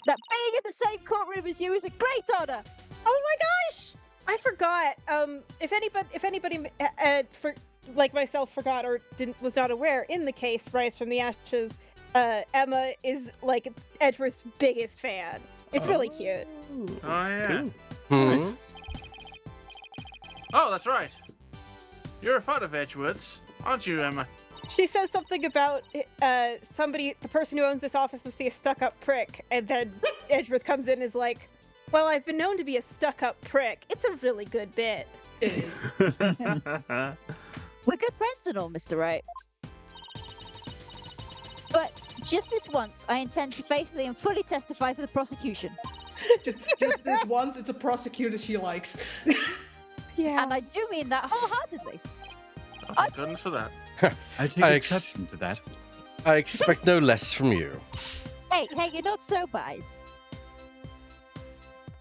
that being in the same courtroom as you is a great honor. Oh my gosh! I forgot. If anybody like myself forgot or was not aware, in the case Rise from the Ashes, Emma is like Edgeworth's biggest fan. It's really cute. Oh, yeah. Hmm? Nice. Oh, that's right. You're a fan of Edgeworth's, aren't you, Emma? She says something about the person who owns this office must be a stuck-up prick, and then Edgeworth comes in and is like, well, I've been known to be a stuck-up prick. It's a really good bit. It is. We're good friends and all, Mr. Wright. But just this once, I intend to faithfully and fully testify for the prosecution. just this once, it's a prosecutor she likes. Yeah. And I do mean that wholeheartedly. Oh, thank goodness for that. I take exception to that. I expect no less from you. Hey, you're not so bad.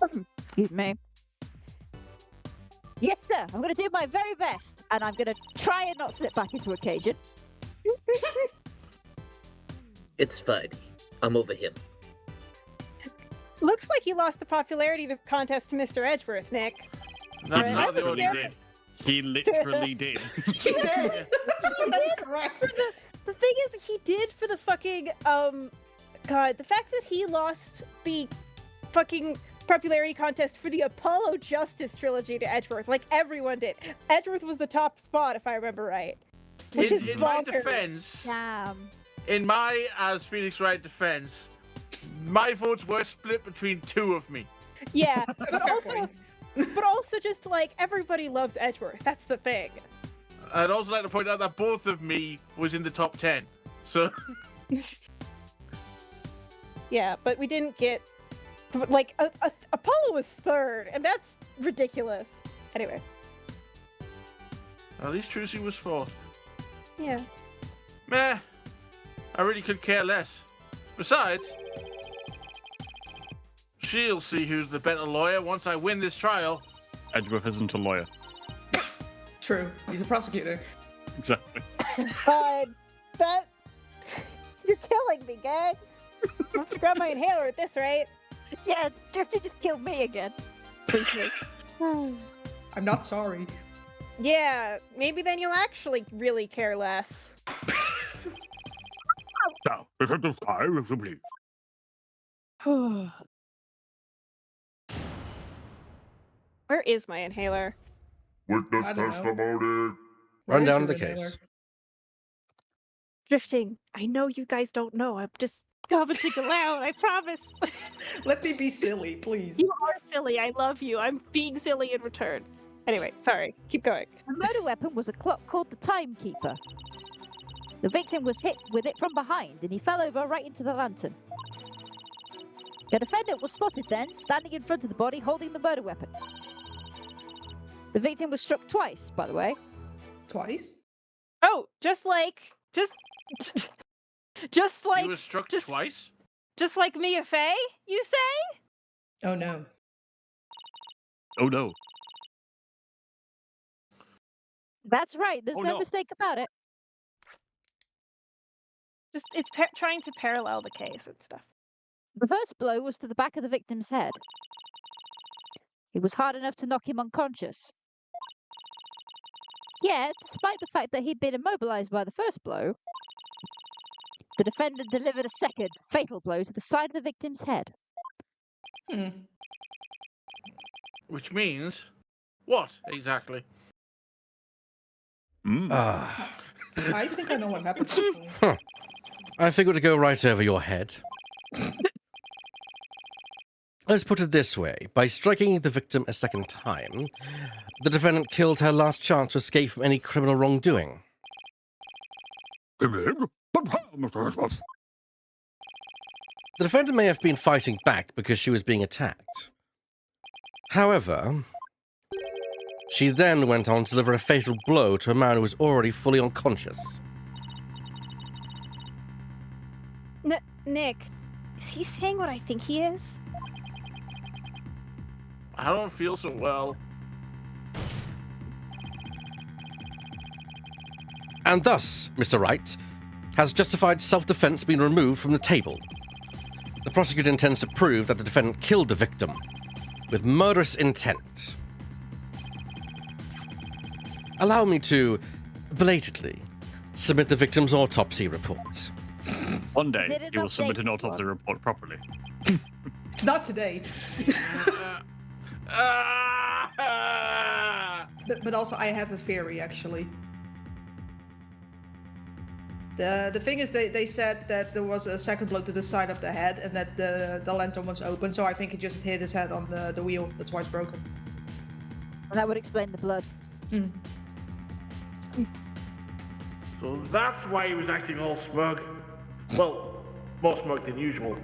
Excuse me. Yes, sir. I'm going to do my very best, and I'm going to try and not slip back into a Cajun. It's fine. I'm over him. Looks like you lost the popularity contest to Mr. Edgeworth, Nick. That's not the only did. He literally did. That's correct. The thing is, he did for the fucking, God, the fact that he lost the fucking popularity contest for the Apollo Justice trilogy to Edgeworth, like everyone did. Edgeworth was the top spot, if I remember right. Which is In my bonkers. defense, Damn. in my, as Phoenix Wright defense, my votes were split between two of me. Yeah, Fair but also just like everybody loves Edgeworth. That's the thing. I'd also like to point out that both of me was in the top 10. So Yeah, but we didn't get like Apollo was third, and that's ridiculous. Anyway. at least Trucy was fourth. Yeah. Meh. I really could care less. Besides, she'll see who's the better lawyer once I win this trial. Edgeworth isn't a lawyer. True. He's a prosecutor. Exactly. That you're killing me, gang. I have to grab my inhaler at this rate. Yeah, Drifter just killed me again. Briefly. I'm not sorry. Yeah, maybe then you'll actually really care less. Now, listen to Sky, if you please. Where is my inhaler? Witness I don't know. testimony. Run Where down is the your case. inhaler? Drifting. I know you guys don't know. I'm just commenting aloud. I promise. Let me be silly, please. You are silly. I love you. I'm being silly in return. Anyway, sorry. Keep going. The murder weapon was a clock called the Timekeeper. The victim was hit with it from behind, and he fell over right into the lantern. The defendant was spotted then, standing in front of the body, holding the murder weapon. The victim was struck twice, by the way. Twice? Oh, just like He was struck just- twice? Just like Mia Fey, you say? Oh no. Oh no. That's right. There's Oh, no no. mistake about it. Just it's trying to parallel the case and stuff. The first blow was to the back of the victim's head. It was hard enough to knock him unconscious. Yet, despite the fact that he'd been immobilized by the first blow, the defendant delivered a second, fatal blow to the side of the victim's head. Which means what exactly? I think I know what happened. Actually. Huh. I figured to go right over your head. Let's put it this way. By striking the victim a second time, the defendant killed her last chance to escape from any criminal wrongdoing. The defendant may have been fighting back because she was being attacked. However, she then went on to deliver a fatal blow to a man who was already fully unconscious. Nick, is he saying what I think he is? I don't feel so well. And thus, Mr. Wright, has justified self-defense been removed from the table. The prosecutor intends to prove that the defendant killed the victim with murderous intent. Allow me to blatantly submit the victim's autopsy report. One Is day, it an you will submit an update autopsy one? report properly. It's not today. But also, I have a theory, actually. The thing is, they said that there was a second blow to the side of the head and that the lantern was open, so I think he just hit his head on the wheel. That's why it's broken. And that would explain the blood. So that's why he was acting all smug. Well, more smug than usual.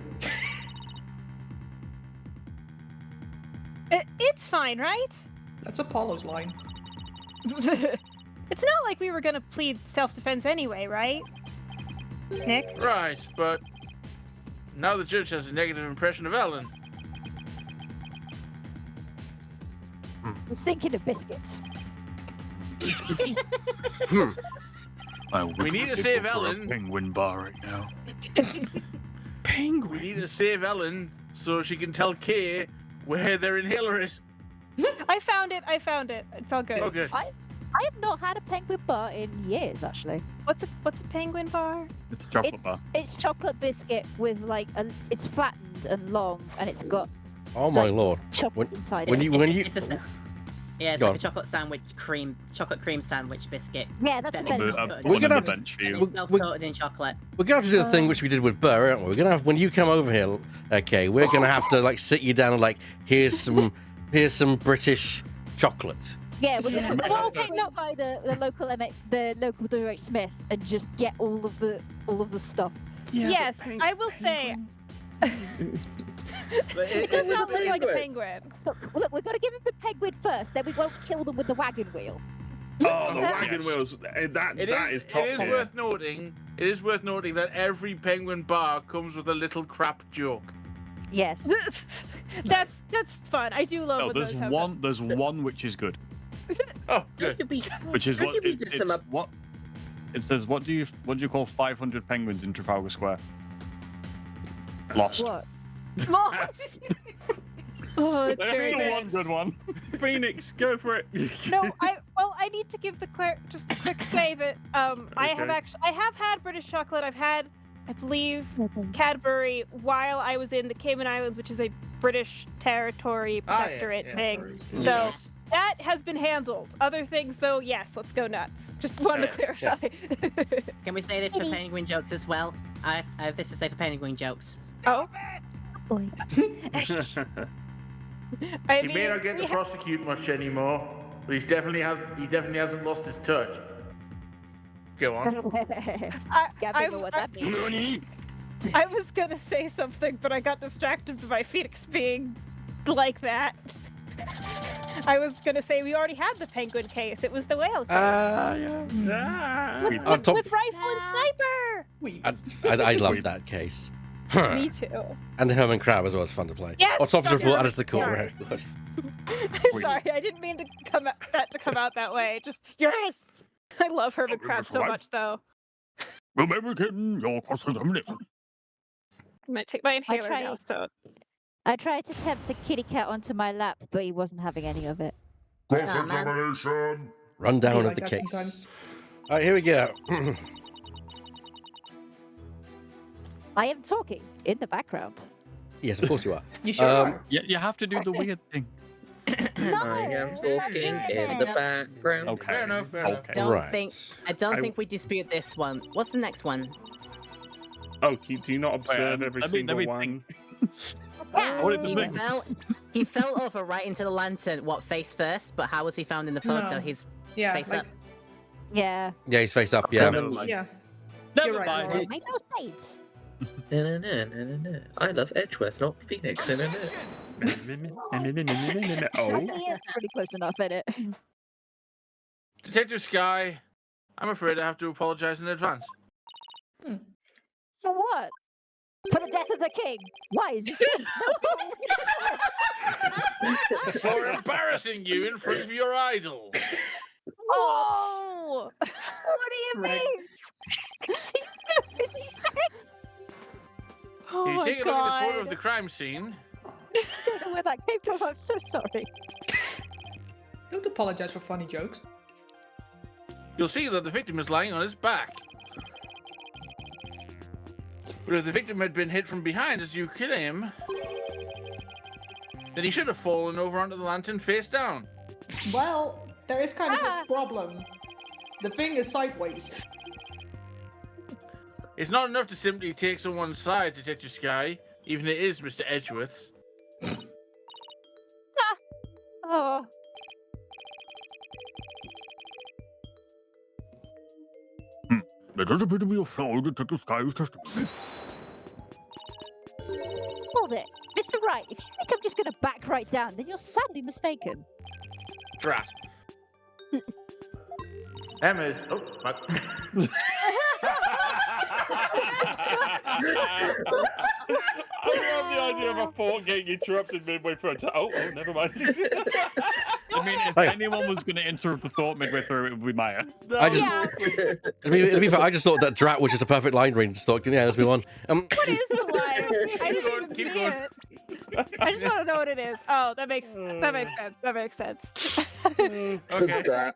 It's fine, right? That's Apollo's line. It's not like we were gonna plead self-defense anyway, right? Nick? Right, but now the judge has a negative impression of Ellen. He's thinking of biscuits. We need to save Ellen. Penguin bar right now. Penguin. We need to save Ellen so she can tell Kay where their inhaler is. I found it. It's all good. Okay. I have not had a penguin bar in years, actually. What's a penguin bar? It's a chocolate bar. It's chocolate biscuit with like it's flattened and long, and it's got Oh my like, lord! chocolate inside When it. you Yeah, it's Go like on. a chocolate cream sandwich biscuit. Yeah, that's Then better. it's We're coated We're in- gonna on have the to- bench for you. and it's self-coated in chocolate. We're gonna have to do the thing which we did with Burr, aren't we? We're gonna have, when you come over here, okay, we're gonna have to like sit you down and like here's some British chocolate. Yeah, we're Yeah. gonna okay, no, by the local WH Smith and just get all of the stuff. Yes, I will say. It does not look like a penguin. So, look, we've got to give them the penguin first, then we won't kill them with the wagon wheel. Oh, the wagon Yes. wheels. That It is top It is tier. worth noting. It is worth noting that every penguin bar comes with a little crap joke. Yes. That's fun. I do love No, when there's those have one. There's one which is good, Oh, good. which is How what did we it, just it's sum up? what it says. What do you call 500 penguins in Trafalgar Square? Lost. What? Moss. Oh, it's very That's the good. one good one. Phoenix, go for it. No, I need to give just a quick say that I have had British chocolate. I've had, I believe, Cadbury while I was in the Cayman Islands, which is a British territory protectorate thing. So that has been handled. Other things, though, yes, let's go nuts. Just wanted to clarify. Can we say this for penguin jokes as well? I have this to say for penguin jokes. Oh, Boy. I He mean, may not get to prosecute much anymore, but he definitely hasn't lost his touch. Go on. Gabby know what that means. I was gonna say something, but I got distracted by Phoenix being like that. I was gonna say we already had the penguin case. It was the whale case. Yeah. with rifle and sniper. I love that case. Me too. And the Herman Crab as well was fun to play. Yes, Autopsy fucking report added to the court Herman record. Sorry, I didn't mean to come out that way. Just yes. I love Herman Crab so much, though. Remember, kitten, your cross-examination. I might take my inhaler tried- now, so. I tried to tempt a kitty cat onto my lap, but he wasn't having any of it. Cross-examination. Rundown Be of the like that case. sometimes. All right, here we go. I am talking in the background. Yes, of course you are. You sure are. Yeah, you have to do the weird thing. I am talking in the background. Okay. Fair enough, fair enough. I don't think we dispute this one. What's the next one? Oh, do you not observe every single one? He fell over right into the lantern, face first, but how was he found in the photo? No. He's Yeah, face like- up. Yeah. Yeah, he's face up, yeah. Yeah. Never You're right. mind. Make no sense. Na-na-na-na-na-na. I love Edgeworth, not Phoenix. Na-na-na. Oh. He is pretty close enough in it. Detective Sky, I'm afraid I have to apologize in advance. For what? For the death of the king. Why is he sick? For embarrassing you in front of your idol. Oh! What do you mean? Is he sick? Oh Can you my take a look at this photo of God. the crime scene? I don't know where that came from. I'm so sorry. Don't apologize for funny jokes. You'll see that the victim is lying on his back. But if the victim had been hit from behind as you kill him, then he should have fallen over onto the lantern face down. Well, there is kind of a problem. The thing is sideways. It's not enough to simply take someone's side, Detective Sky, even it is Mr. Edgeworth's. Oh. There does appear to be a flaw in Detective Sky's testimony. Hold it. Mr. Wright, if you think I'm just going to back right down, then you're sadly mistaken. Drat. Emma's. Oh, fuck. I love the idea of a thought getting interrupted midway through. Oh, never mind. I mean, if anyone was going to interrupt the thought midway through, it would be Maya. I just, to be fair, I just thought that Drat was just a perfect line reading. Just thought, yeah, let's move on. What is the line? I didn't even keep see going. it. I just want to know what it is. Oh, that makes sense. That makes sense. Okay. Drat.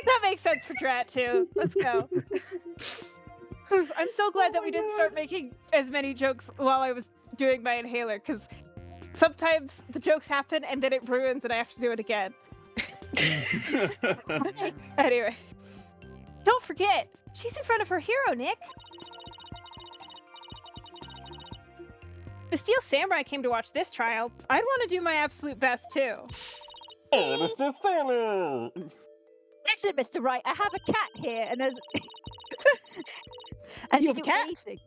That makes sense for Drat too. Let's go. I'm so glad that we didn't start making as many jokes while I was doing my inhaler, because sometimes the jokes happen and then it ruins and I have to do it again. Anyway. Don't forget, she's in front of her hero, Nick. The Steel Samurai came to watch this trial. I'd want to do my absolute best too. Oh, Mr. Samuel! Listen, Mr. Wright, I have a cat here, and there's... and You she have a do cat? anything.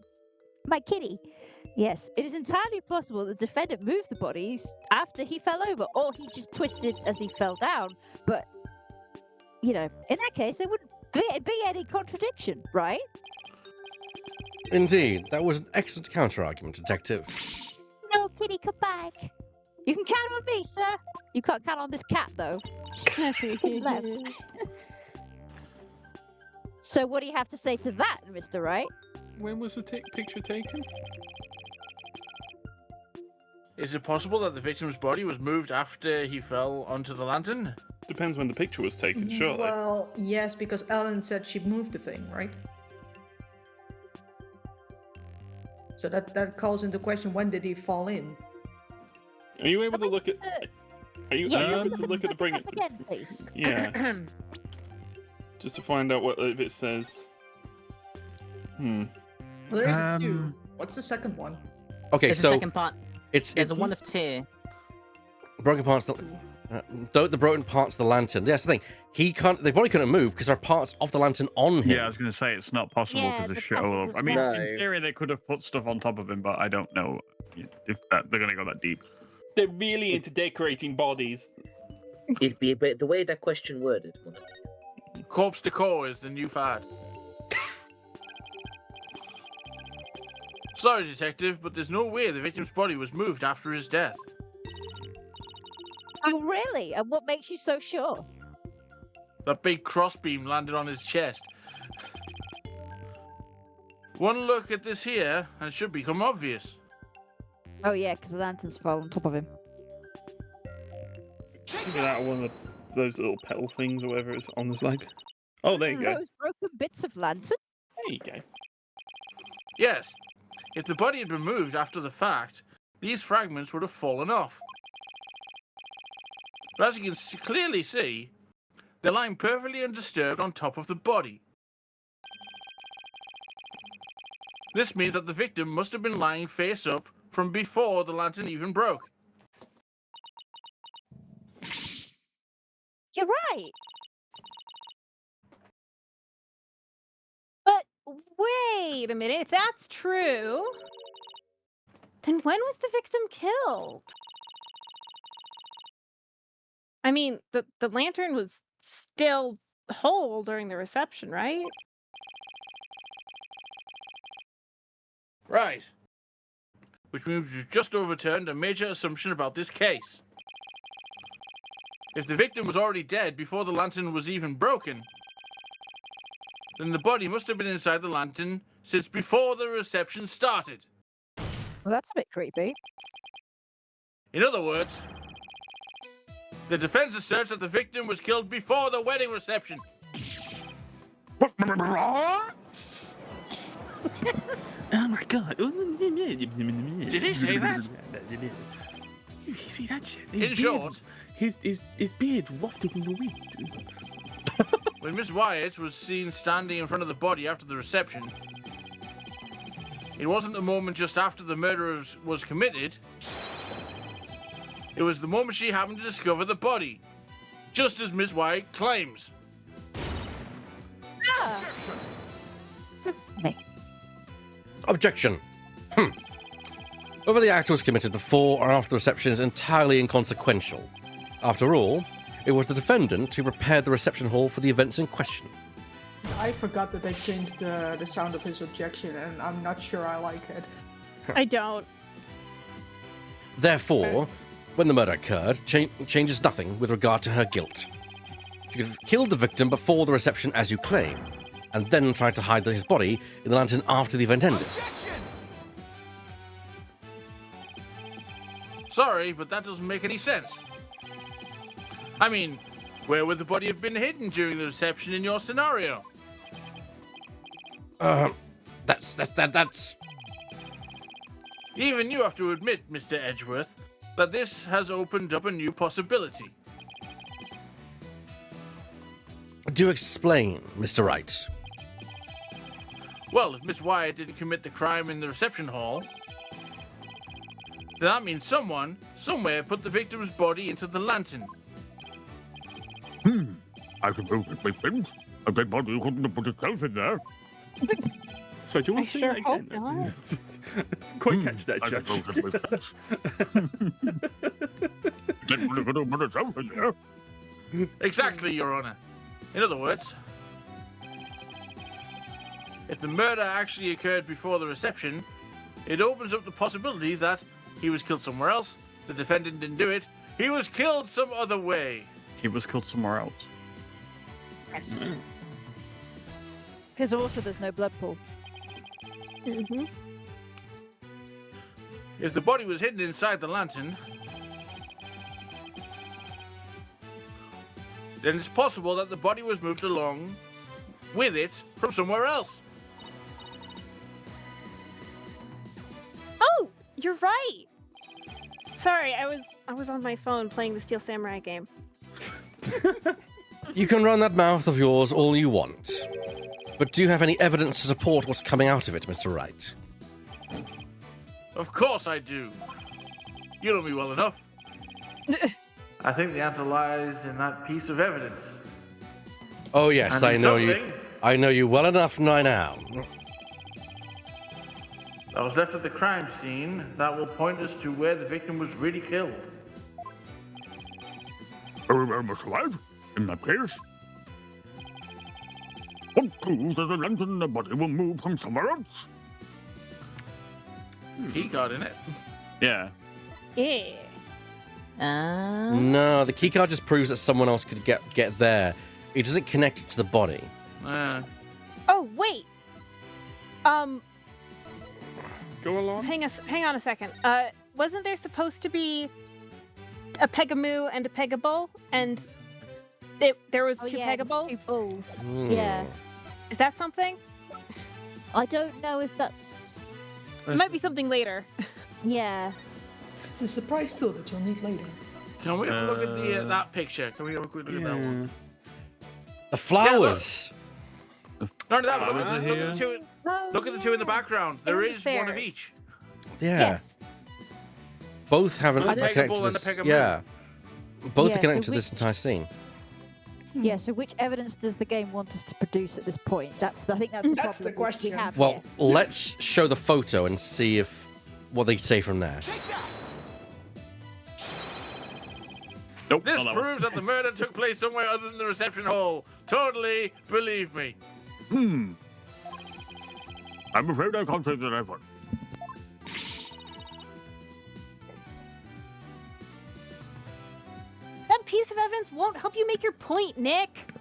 My kitty. Yes, it is entirely possible the defendant moved the bodies after he fell over, or he just twisted as he fell down. But, you know, in that case, there wouldn't be any contradiction, right? Indeed, that was an excellent counter-argument, Detective. No, kitty, come back. You can count on me, sir. You can't count on this cat, though. She left. So what do you have to say to that, Mr. Wright? When was the picture taken? Is it possible that the victim's body was moved after he fell onto the lantern? Depends when the picture was taken, surely. Well, yes, because Ellen said she moved the thing, right? So that calls into question, when did he fall in? Are you able to look at? Are you able to look at the bring it? Again, please. Yeah. Just to find out what if it says. Well, there is a two. What's the second one? Okay, There's so a second part. it's There's a one of two. broken parts. The broken parts of the lantern. That's the thing. He can't. They probably couldn't move because there are parts of the lantern on him. Yeah, I was going to say it's not possible Yeah, because the there's shit all pieces over. as I mean, well. in theory, they could have put stuff on top of him, but I don't know if they're going to go that deep. They're really into decorating bodies. It'd be a bit the way that question worded. Corpse decor is the new fad. Sorry, Detective, but there's no way the victim's body was moved after his death. Oh, really? And what makes you so sure? That big crossbeam landed on his chest. One look at this here, and it should become obvious. Oh, yeah, because the lantern's fell on top of him. Is that one of those little petal things or whatever it's on his leg? Oh, there you go. Those broken bits of lantern? There you go. Yes, if the body had been moved after the fact, these fragments would have fallen off. But as you can clearly see, they're lying perfectly undisturbed on top of the body. This means that the victim must have been lying face up from before the lantern even broke. You're right. But wait a minute, if that's true, then when was the victim killed? I mean, the lantern was still whole during the reception, right? Right. Which means we've just overturned a major assumption about this case. If the victim was already dead before the lantern was even broken, then the body must have been inside the lantern since before the reception started. Well, that's a bit creepy. In other words, the defense asserts that the victim was killed before the wedding reception. Oh my god. Did he say that? You see that shit? In short, his beard wafted in the wind. when Miss Wyatt was seen standing in front of the body after the reception, it wasn't the moment just after the murder was committed. It was the moment she happened to discover the body, just as Miss Wyatt claims. Objection. Whether the act was committed before or after the reception is entirely inconsequential. After all, it was the defendant who prepared the reception hall for the events in question. I forgot that they changed the sound of his objection, and I'm not sure I like it. I don't. Therefore, when the murder occurred, changes nothing with regard to her guilt. She could have killed the victim before the reception, as you claim, and then tried to hide his body in the lantern after the event ended. Sorry, but that doesn't make any sense. I mean, where would the body have been hidden during the reception in your scenario? That's... Even you have to admit, Mr. Edgeworth, that this has opened up a new possibility. Do explain, Mr. Wright. Well, if Miss Wyatt didn't commit the crime in the reception hall, then that means someone, somewhere, put the victim's body into the lantern. I suppose it makes sense. A dead body couldn't have put itself in there. So do you want to say that again? Quite catch that, I Judge. suppose it makes sense. Dead body could have put itself in there. Exactly, Your Honor. In other words, if the murder actually occurred before the reception, it opens up the possibility that he was killed somewhere else, the defendant didn't do it, he was killed some other way. He was killed somewhere else. Yes. Because also there's no blood pool. Mm-hmm. If the body was hidden inside the lantern, then it's possible that the body was moved along with it from somewhere else. Oh, you're right. Sorry, I was on my phone playing the Steel Samurai game. You can run that mouth of yours all you want. But do you have any evidence to support what's coming out of it, Mr. Wright? Of course I do. You know me well enough. I think the answer lies in that piece of evidence. Oh yes, And I know something you. I know you well enough now. that was left at the crime scene that will point us to where the victim was really killed. Very well, Mr. White. In that case, what proves that the lantern and the body were moved from somewhere else? Key card in it. Yeah. Yeah. No, the keycard just proves that someone else could get there. It doesn't connect it to the body. Oh wait. Go along. Hang on a second. Wasn't there supposed to be a Pegamoo and a Pegabull, and there was two Pegabulls? 2 bulls. Hmm. Yeah. Is that something? I don't know if that's. It might be something later. Yeah. It's a surprise tool that you'll need later. Can we have a look at that picture? Can we have a quick look at that one? The flowers. Not only that, but Flowers are here. look at the two in the background. There And is the one of stairs. each. Yeah. Yes. Both haven't A connected Pegaball to and a this. Pegamoo. Yeah. Both Yeah, are connected so to this entire scene. Yeah. So which evidence does the game want us to produce at this point? I think that's the That's the problem question. we have Well, here. let's show the photo and see what they say from there. Nope. This not that one. proves that the murder took place somewhere other than the reception hall. Totally believe me. I'm afraid I can't say that I've won. That piece of evidence won't help you make your point, Nick.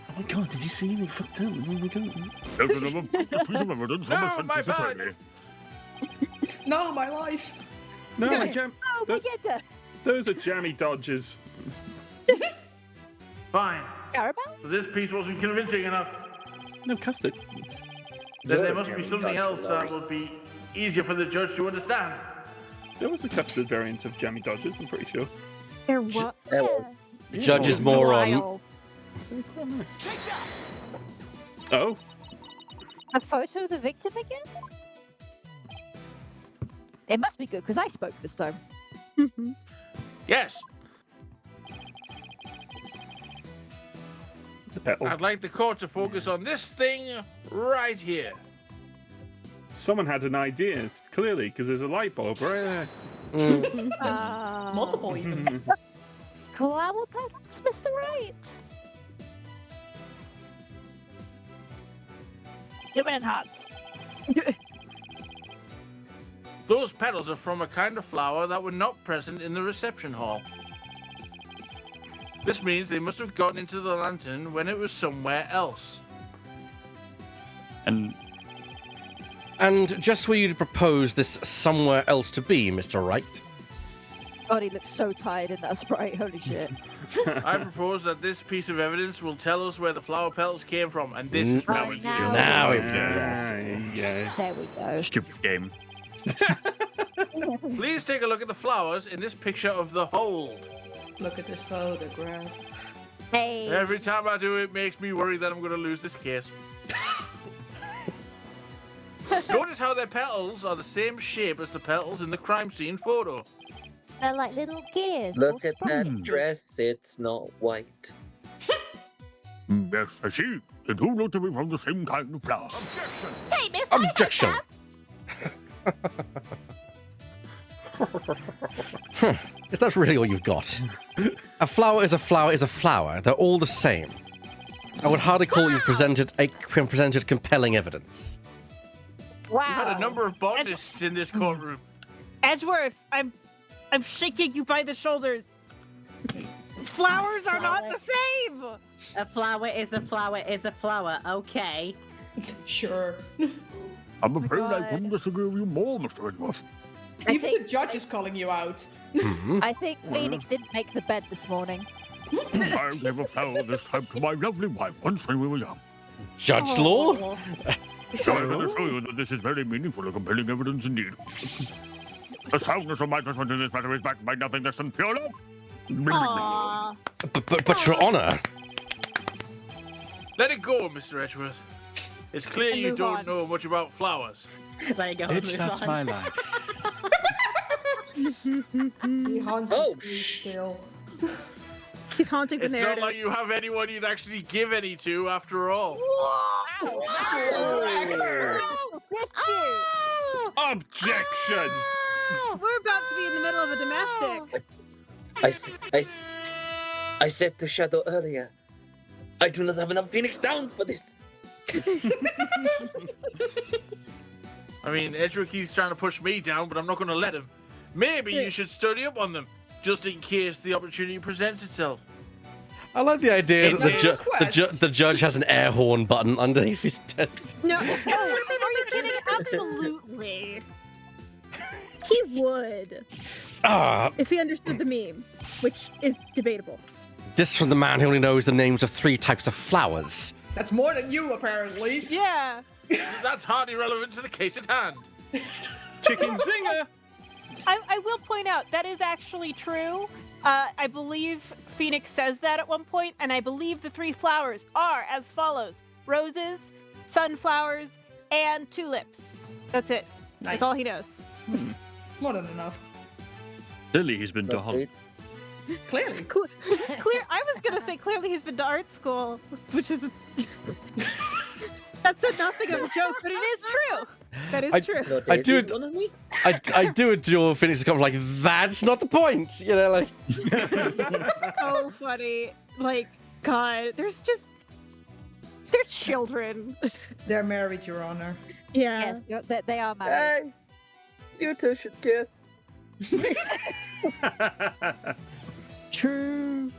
Oh my god, did you see me fucked up? Oh my god. There's another piece of evidence on No, the my census bad. apparently. No, my life. No, Yeah. Oh, Magenta! those are jammy dodgers. Fine. Carabao? So this piece wasn't convincing enough. No, custard. Then there must be something else that would be easier for the judge to understand. There was a custard variant of jammy dodgers, I'm pretty sure. There what? Judge is more on. They're quite nice. Oh, A photo of the victim again? It must be good because I spoke this time. Yes, the petal. I'd like the court to focus on this thing right here. Someone had an idea, it's clearly, because there's a light bulb right there. Multiple even. Flower petals, Mr. Right? Human hearts. Those petals are from a kind of flower that were not present in the reception hall. This means they must have gotten into the lantern when it was somewhere else. And And just where you'd propose this somewhere else to be, Mr. Wright. God, he looks so tired in that sprite. Holy shit. I propose that this piece of evidence will tell us where the flower petals came from, and this is where we see them. Now yeah, it's yes. yeah. There we go. Stupid game. Please take a look at the flowers in this picture of the hold. Look at this photograph. Hey. Every time I do it, makes me worry that I'm going to lose this case. Notice how their petals are the same shape as the petals in the crime scene photo. They're like little gears. Look or at that sponges. dress, it's not white. Yes, I see. The two look to be from the same kind of flower. Objection! Hey, miss, Objection! Is that really all you've got? A flower is a flower is a flower. They're all the same. I would hardly call you presented compelling evidence. Wow. You had a number of botanists in this courtroom. Edgeworth, I'm shaking you by the shoulders. Flowers are not the same. A flower is a flower is a flower. Okay. Sure. I'm afraid I God. couldn't disagree with you more, Mr. Edgeworth. Even the judge is calling you out. I think Phoenix didn't make the bed this morning. I gave a flower this time to my lovely wife once when we were young. Judge Law? So I can assure you that this is very meaningful and compelling evidence indeed. The soundness of my judgment in this matter is backed by nothing less than pure love. Aww. But Your Honor. Let it go, Mr. Edgeworth. It's clear And you move don't on. know much about flowers. There you go. bitch, move that's on. my line. He haunts the Oh, street still. He's haunting the It's not narrative. like you have anyone you'd actually give any to, after all. Objection! We're about to be in the middle of a domestic. I said to Shadow earlier, I do not have enough Phoenix Downs for this. I mean, Edric keeps trying to push me down, but I'm not going to let him. Maybe you should study up on them, just in case the opportunity presents itself. I like the idea that It's the judge has an air horn button underneath his desk. No, are you kidding? Absolutely. He would. If he understood the meme, which is debatable. This from the man who only knows the names of 3 types of flowers. That's more than you, apparently. Yeah. That's hardly relevant to the case at hand. Chicken zinger. I will point out that is actually true. I believe Phoenix says that at one point, and I believe the 3 flowers are as follows: roses, sunflowers, and tulips. That's it. Nice. That's all he knows. More than enough. Clearly, he's been to Holland. Clearly. I was gonna say clearly he's been to art school, which is that's nothing of a joke, but it is true. That is true. I do adore Phoenix to come like, that's not the point, you know, like. That's so funny. Like, God, they're children. They're married, Your Honor. Yeah. Yes, they are married. Hey, you two should kiss. True.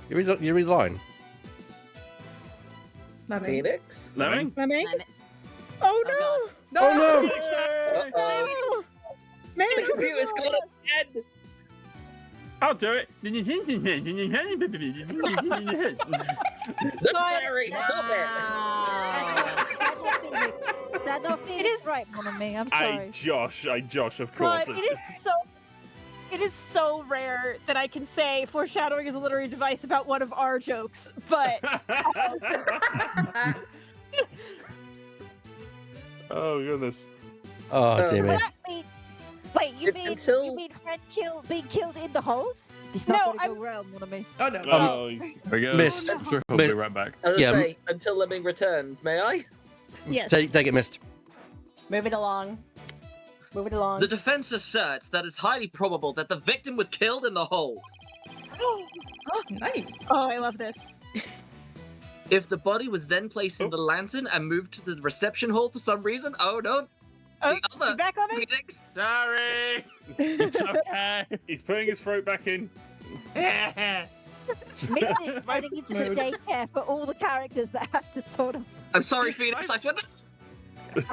You read the line. Phoenix? Lemming? Lemming? Oh no! Oh no! Uh-oh. Man, The computer's got us dead. I'll do it. The fairy, stop it. That's not Phoenix right, mon ami. I'm sorry. I Josh, of course. God, it is so rare that I can say foreshadowing is a literary device about one of our jokes, but Oh goodness. Oh, dear me. Wait, you mean Fred being killed in the hold? It's not gonna go well, mon ami. Oh no. There we go. Missed. I'm sure he'll be right back. As I say, until Lemming returns, may I? Yes. Take it, Mist. Move it along. Move it along. The defense asserts that it's highly probable that the victim was killed in the hold. Nice. Oh, I love this. If the body was then placed in the lantern and moved to the reception hall for some reason, oh no. Oh, The other you back on me? Phoenix. Sorry. It's okay. He's putting his throat back in. Mist is turning into the daycare for all the characters that have to sort of. I'm sorry, Phoenix. I swear. She's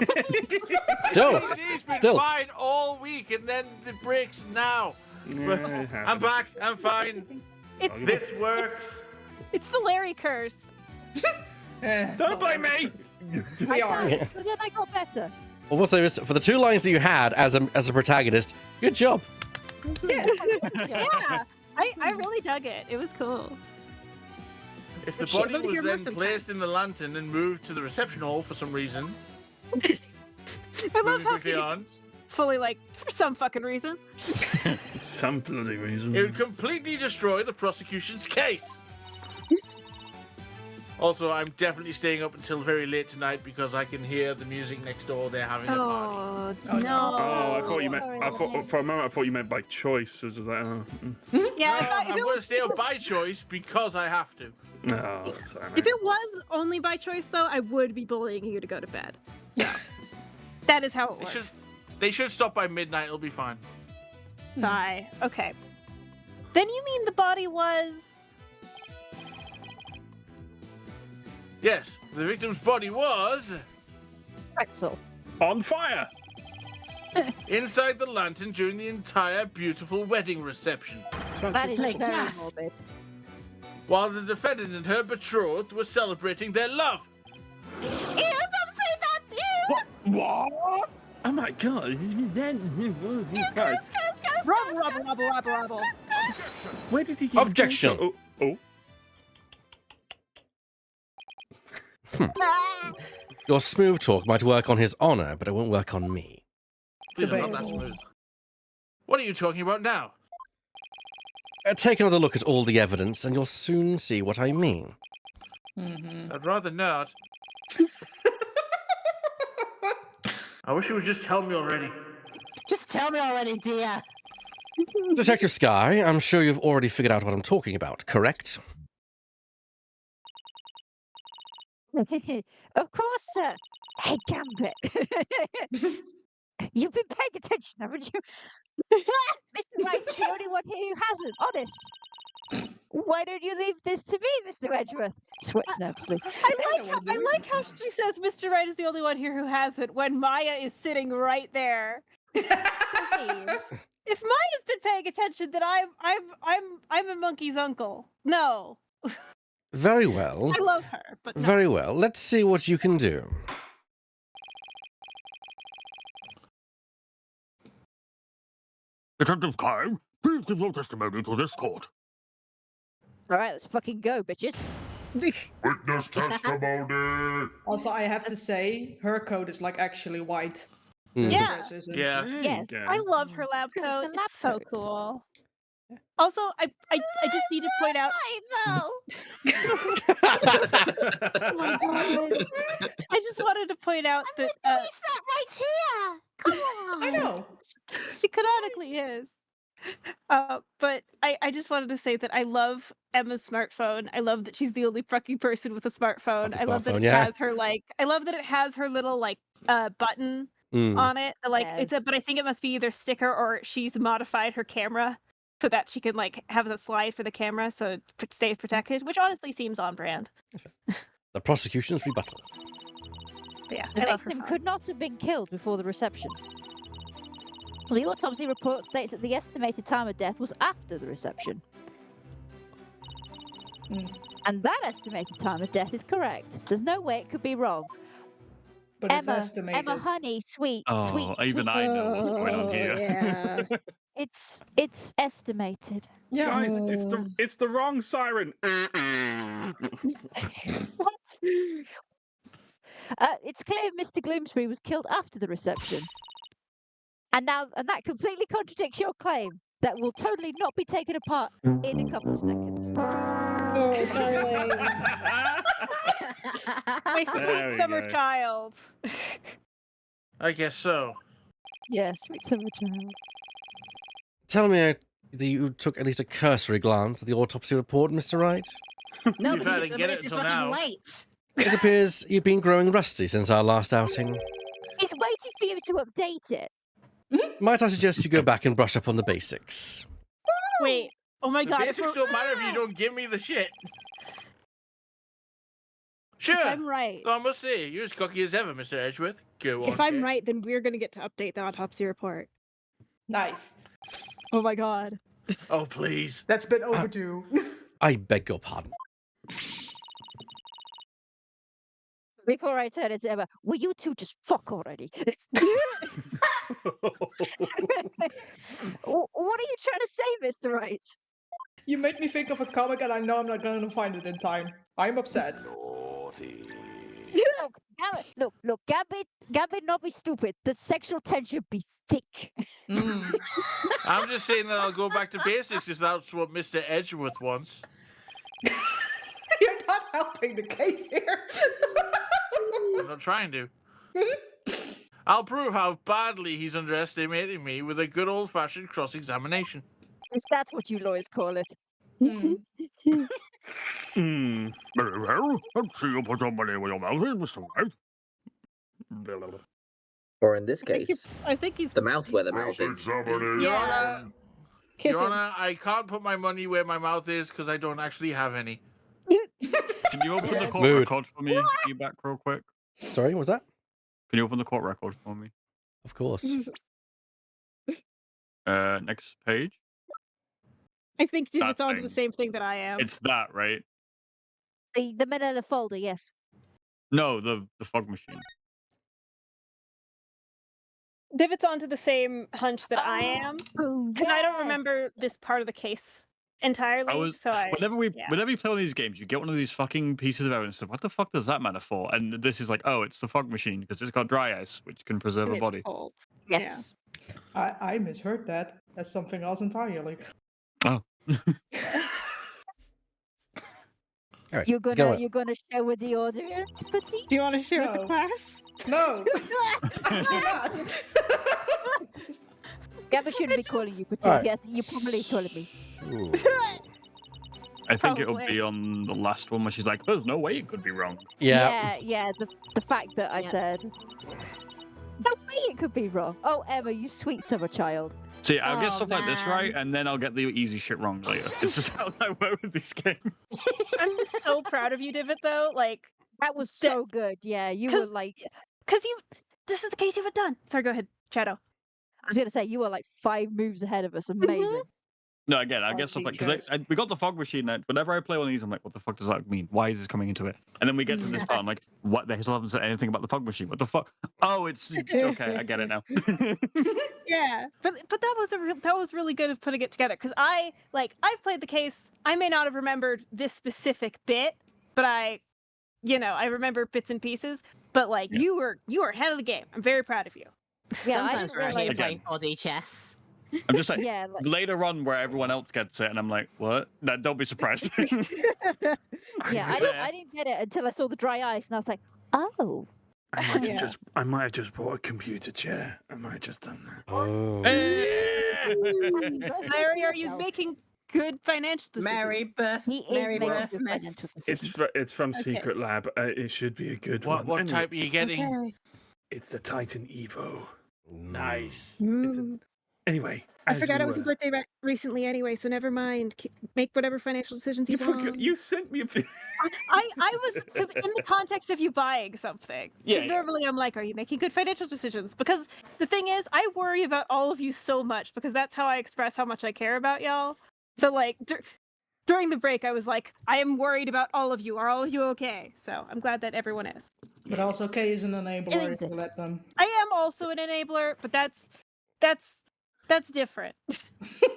been fine all week, and then it breaks now. I'm back. I'm fine. This works. It's the Larry curse. Don't blame me. We are. But then I got better. Well, we'll say this for the 2 lines that you had as a protagonist. Good job. Yeah, I really dug it. It was cool. If the Shit, body let me was hear more then sometime. placed in the lantern and moved to the reception hall for some reason, I love how quickly on. Phoenix is fully like, for some fucking reason. Some bloody reason. It would completely destroy the prosecution's case. Also, I'm definitely staying up until very late tonight because I can hear the music next door. They're having a party. Oh, no. Oh, I thought you meant. For a moment, I thought you meant by choice. I was just like, oh. Yeah, I'm going to stay up by choice because I have to. No, that's all right. If it was only by choice, though, I would be bullying you to go to bed. No. That is how it works. They should stop by midnight. It'll be fine. Sigh. Okay. Then you mean the body was... Yes, the victim's body was... Pretzel. On fire! inside the lantern during the entire beautiful wedding reception. That is very morbid. While the defendant and her betrothed were celebrating their love. Ew, don't say that! Ew! What? Oh my god, Rubble. Where does he get Objection. Your smooth talk might work on his honor, but it won't work on me. Please, I'm not that smooth. What are you talking about now? Take another look at all the evidence, and you'll soon see what I mean. I'd rather not. I wish you would just tell me already. Just tell me already, dear. Detective Sky, I'm sure you've already figured out what I'm talking about, correct? Of course, sir. Hey, Gambit. You've been paying attention, haven't you? Mr. Wright's the only one here who hasn't, honest. Why don't you leave this to me, Mr. Edgeworth? Sweats nervously. I like how she says Mr. Wright is the only one here who has it when Maya is sitting right there. If Maya's been paying attention, then I'm a monkey's uncle. No. Very well. I love her, but no. Very well. Let's see what you can do. Detective Kime, please give your testimony to this court. All right, let's fucking go, bitches. Witness testimony. Also, I have to say, her coat is like actually white. Yeah. Yours isn't. Yeah. Yes. I love her lab Because it's coat. the lab It's so coat. cool. Also, I just need to point out. Oh my God. I just wanted to point out that He sat right here. Come on. I know. she canonically is. But I just wanted to say that I love Emma's smartphone. I love that she's the only fucking person with a smartphone. Fuck I love that smartphone, it yeah. has her I love that it has her little button Mm. on it. But I think it must be either sticker or she's modified her camera so that she can have a slide for the camera so it stays protected, which honestly seems on brand. The prosecution's rebuttal. But yeah, The I love her victim phone. could not have been killed before the reception. The autopsy report states that the estimated time of death was after the reception. And that estimated time of death is correct. There's no way it could be wrong. But it's estimated. Emma, honey, sweet, Oh, sweet. even sweet. I know what's going on here. Yeah. It's estimated. Guys, it's the wrong siren. What? It's clear Mr. Gloomsbury was killed after the reception. And that completely contradicts your claim that will totally not be taken apart in a couple of seconds. Oh, darling. My There sweet we summer go. child. I guess so. Yeah, sweet summer child. Tell me that you took at least a cursory glance at the autopsy report, Mr. Wright. No, You've had because to get it it's until fucking now. late. It appears you've been growing rusty since our last outing. He's waiting for you to update it. Might I suggest you go back and brush up on the basics? Wait. Oh my The God. basics don't matter if you don't give me the shit. Sure. If I'm right. So I must say, you're as cocky as ever, Mr. Edgeworth. Go on. If I'm right, then we're gonna get to update the autopsy report. Nice. Oh my God. Oh, please. That's been overdue. I beg your pardon. Before I turn it to Emma, will you two just fuck already? What are you trying to say, Mr. Wright? You make me think of a comic and I know I'm not going to find it in time. I'm upset. Look, Gambit not be stupid. The sexual tension be thick. I'm just saying that I'll go back to basics if that's what Mr. Edgeworth wants. You're not helping the case here. I'm not trying to. I'll prove how badly he's underestimating me with a good old-fashioned cross-examination. Is that what you lawyers call it? Very well. Let's see you put your money where your mouth is, Mr. White. Or in this case, I think he's the mouth where the mouth is. Your Honor, Kiss Your him. Honor, I can't put my money where my mouth is because I don't actually have any. Can you open the court Mood. record for me? Be back real quick. Sorry, what was that? Can you open the court record for me? Of course. Next page. I think That it's onto the thing. same thing that I am. It's that, right? The manila folder, yes. No, the fog machine. Divot's onto the same hunch that I am. Oh, Because I don't remember this part of the case entirely. Whenever we play one of these games, you get one of these fucking pieces of evidence. What the fuck does that matter for? And this is like, oh, it's the fog machine because it's got dry ice, which can preserve a body. Cold. Yes. I misheard that. That's something else entirely. Oh. All right, You're let's go gonna on. you're gonna share with the audience, Petite? Do you want to share with No. the class? No. I do not. Gabba shouldn't be calling you Petite. Alright. Yeah, you're probably calling me. Ooh. I think it'll Probably. be on the last one where she's like, "There's no way it could be wrong." Yeah. The fact that I said, no way it could be wrong. Oh, Emma, you sweet summer child. See, I'll get Oh, stuff like this right, man. and then I'll get the easy shit wrong later. It's just how I work with this game. I'm so proud of you, Divot. Though, like That was so good. Yeah, you were like, because you. This is the case you've done. Sorry, go ahead, Shadow. I was gonna say you were like 5 moves ahead of us. Amazing. No, again, I get stuff like because we got the fog machine. That whenever I play one of these, I'm like, "What the fuck does that mean? Why is this coming into it?" And then we get to this part, I'm like, "What? They still haven't said anything about the fog machine. What the fuck? Oh, it's okay. I get it now." Yeah, but that was really good of putting it together because I've played the case. I may not have remembered this specific bit, but I remember bits and pieces. But like you were ahead of the game. I'm very proud of you. Yeah, I Sometimes didn't we're here realize. playing body chess. I'm just like, Yeah, like- later on where everyone else gets it, and I'm like, "What? No, don't be surprised." Yeah, I didn't get it until I saw the dry ice, and I was like, oh. I might have just bought a computer chair. I might have just done that. Oh. Larry, are you making good financial decisions? He is Mary making Beth good Miss. financial decisions. It's from Okay. Secret Lab. It should be a good one. What Anyway, type are you getting? Okay. It's the Titan Evo. Nice. Anyway, I as forgot we it was your were- birthday recently anyway, so never mind. Make whatever financial decisions you want. forgot. You sent me a. I was because in the context of you buying something. Because Yeah. normally I'm like, are you making good financial decisions? Because the thing is, I worry about all of you so much because that's how I express how much I care about y'all. So like during the break, I was like, I am worried about all of you. Are all of you okay? So I'm glad that everyone is. But also, Kay is an enabler. If you let them. I am also an enabler, but that's different.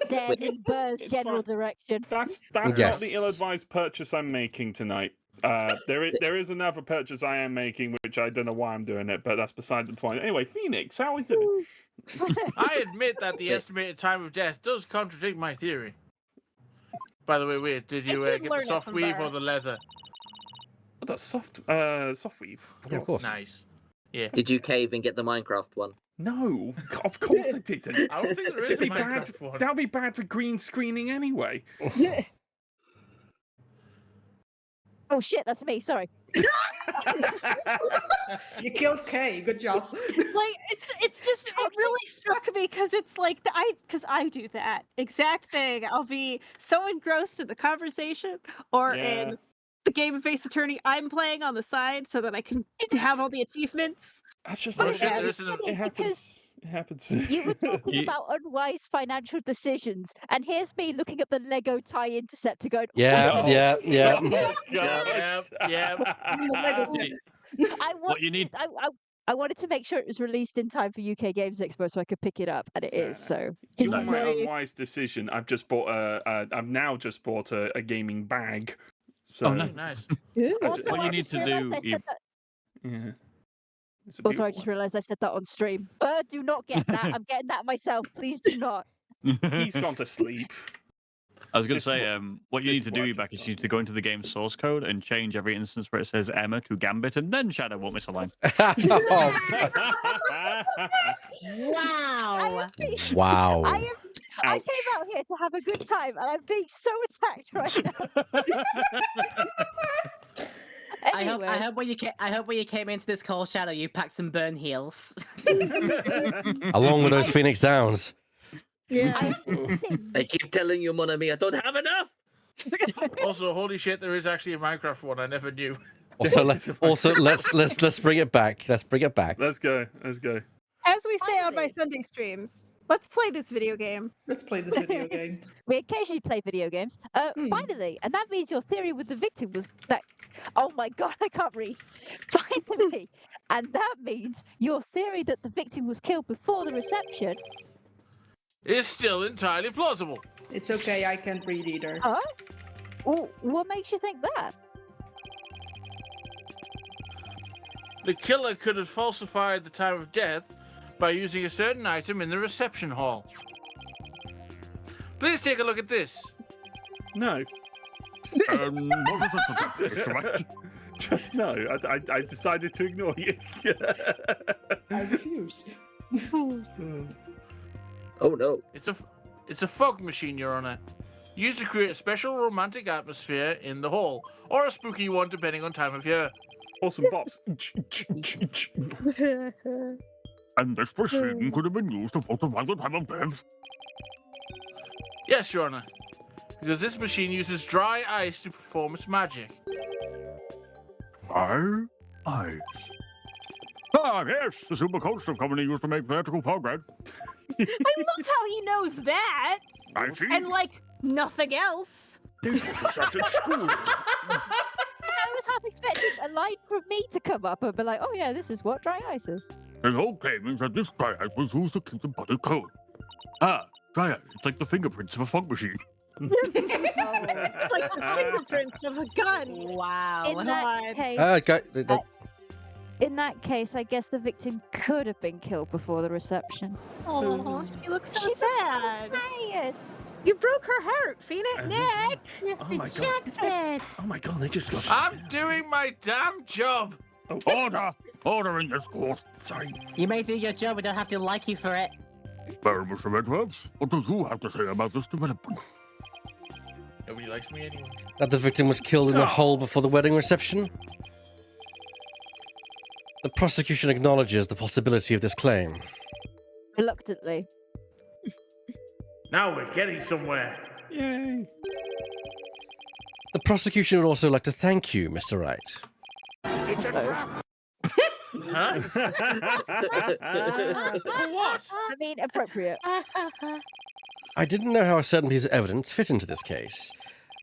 There's in Burr's It's general fine. direction. That's not Yes. the ill-advised purchase I'm making tonight. There is another purchase I am making, which I don't know why I'm doing it, but that's beside the point. Anyway, Phoenix, how are we doing? I admit that the estimated time of death does contradict my theory. By the way, weird. Did you did get learn the it soft from weave Burr. or the leather? Oh, that's soft weave. Yeah, of course. Nice. Yeah. Did you cave and get the Minecraft one? No, of course I didn't. I don't think there is a That'd be bad. Minecraft one. That'd be bad for green screening anyway. Oh shit, that's me. Sorry. You killed Kay. Good job. Like it's just it really struck me because it's like I do that exact thing. I'll be so engrossed in the conversation or in the game of Ace Attorney I'm playing on the side so that I can have all the achievements. That's just Oh, shit, there isn't a- it happens. It happens. You were talking about unwise financial decisions, and here's me looking at the Lego tie interceptor going, Yeah, Oh. yeah, yeah. Oh, God. Yeah. I What you wanted need- I wanted to make sure it was released in time for UK Games Expo so I could pick it up, and it is. So You want my Nice. unwise decision? I've now just bought a gaming bag. So Oh, nice. Nice. Also, What you I need just to realised do, I said that. yeah. It's a Also, I beautiful just realised I said that on stream. Do not get that. I'm getting that myself. Please do not. one. He's gone to sleep. I was going to This is say, what you this need is to what I do, just Beck, is you need to go into the game source code and change every instance where it says Emma to Gambit, and then Shadow won't miss a line. Oh, Wow. wow. I came out here to have a good time, and I'm being so attacked right now. Anyway, I hope when you came into this call, Shadow, you packed some burn heals. Along with those Phoenix Downs. Yeah. I keep telling you, mon ami, I don't have enough. Also, holy shit, there is actually a Minecraft one. I never knew. Let's bring it back. Let's bring it back. Let's go. Let's go. As we say on my Finally. Sunday streams, let's play this video game. Let's play this video game. we occasionally play video games. Finally, and that means your theory with the victim was that. Oh my god, I can't read. Finally, and that means your theory that the victim was killed before the reception. It's still entirely plausible. It's okay, I can't read either. Huh? Well, what makes you think that? The killer could have falsified the time of death by using a certain item in the reception hall. Please take a look at this. No. What was that supposed to be? Just no. I decided to ignore you. I refuse. Oh no. It's a fog machine, Your Honor. used to create a special romantic atmosphere in the hall, or a spooky one depending on time of year. Awesome bops. And this machine could have been used to photograph the time of death. Yes, Your Honor. Because this machine uses dry ice to perform its magic. Dry ice. Ah, yes, the super cold stuff company used to make theatrical fog red. I love how he knows that. I see. And like nothing else. This was such at school. I was half expecting a line from me to come up and be like, "Oh yeah, this is what dry ice is." The old claiming that this dry ice was used to keep the body cold. Ah, dry ice. It's like the fingerprints of a fog machine. It's like the fingerprints of a gun. Wow. In that case, in that case, I guess the victim could have been killed before the reception. Oh, she looks so She sad. looks so tired. You broke her heart, Phoenix. Nick. Oh my god. Oh my god, they just got I'm doing my damn job. Order! Order in this court. Sorry. You may do your job, we don't have to like you for it. Well, Mr. Edwards, what do you have to say about this development? Nobody likes me anyway. That the victim was killed in a hole before the wedding reception? The prosecution acknowledges the possibility of this claim. Reluctantly. Now we're getting somewhere. Yay. The prosecution would also like to thank you, Mr. Wright. It's a trap. Huh? What? I mean, appropriate. I didn't know how a certain piece of evidence fit into this case,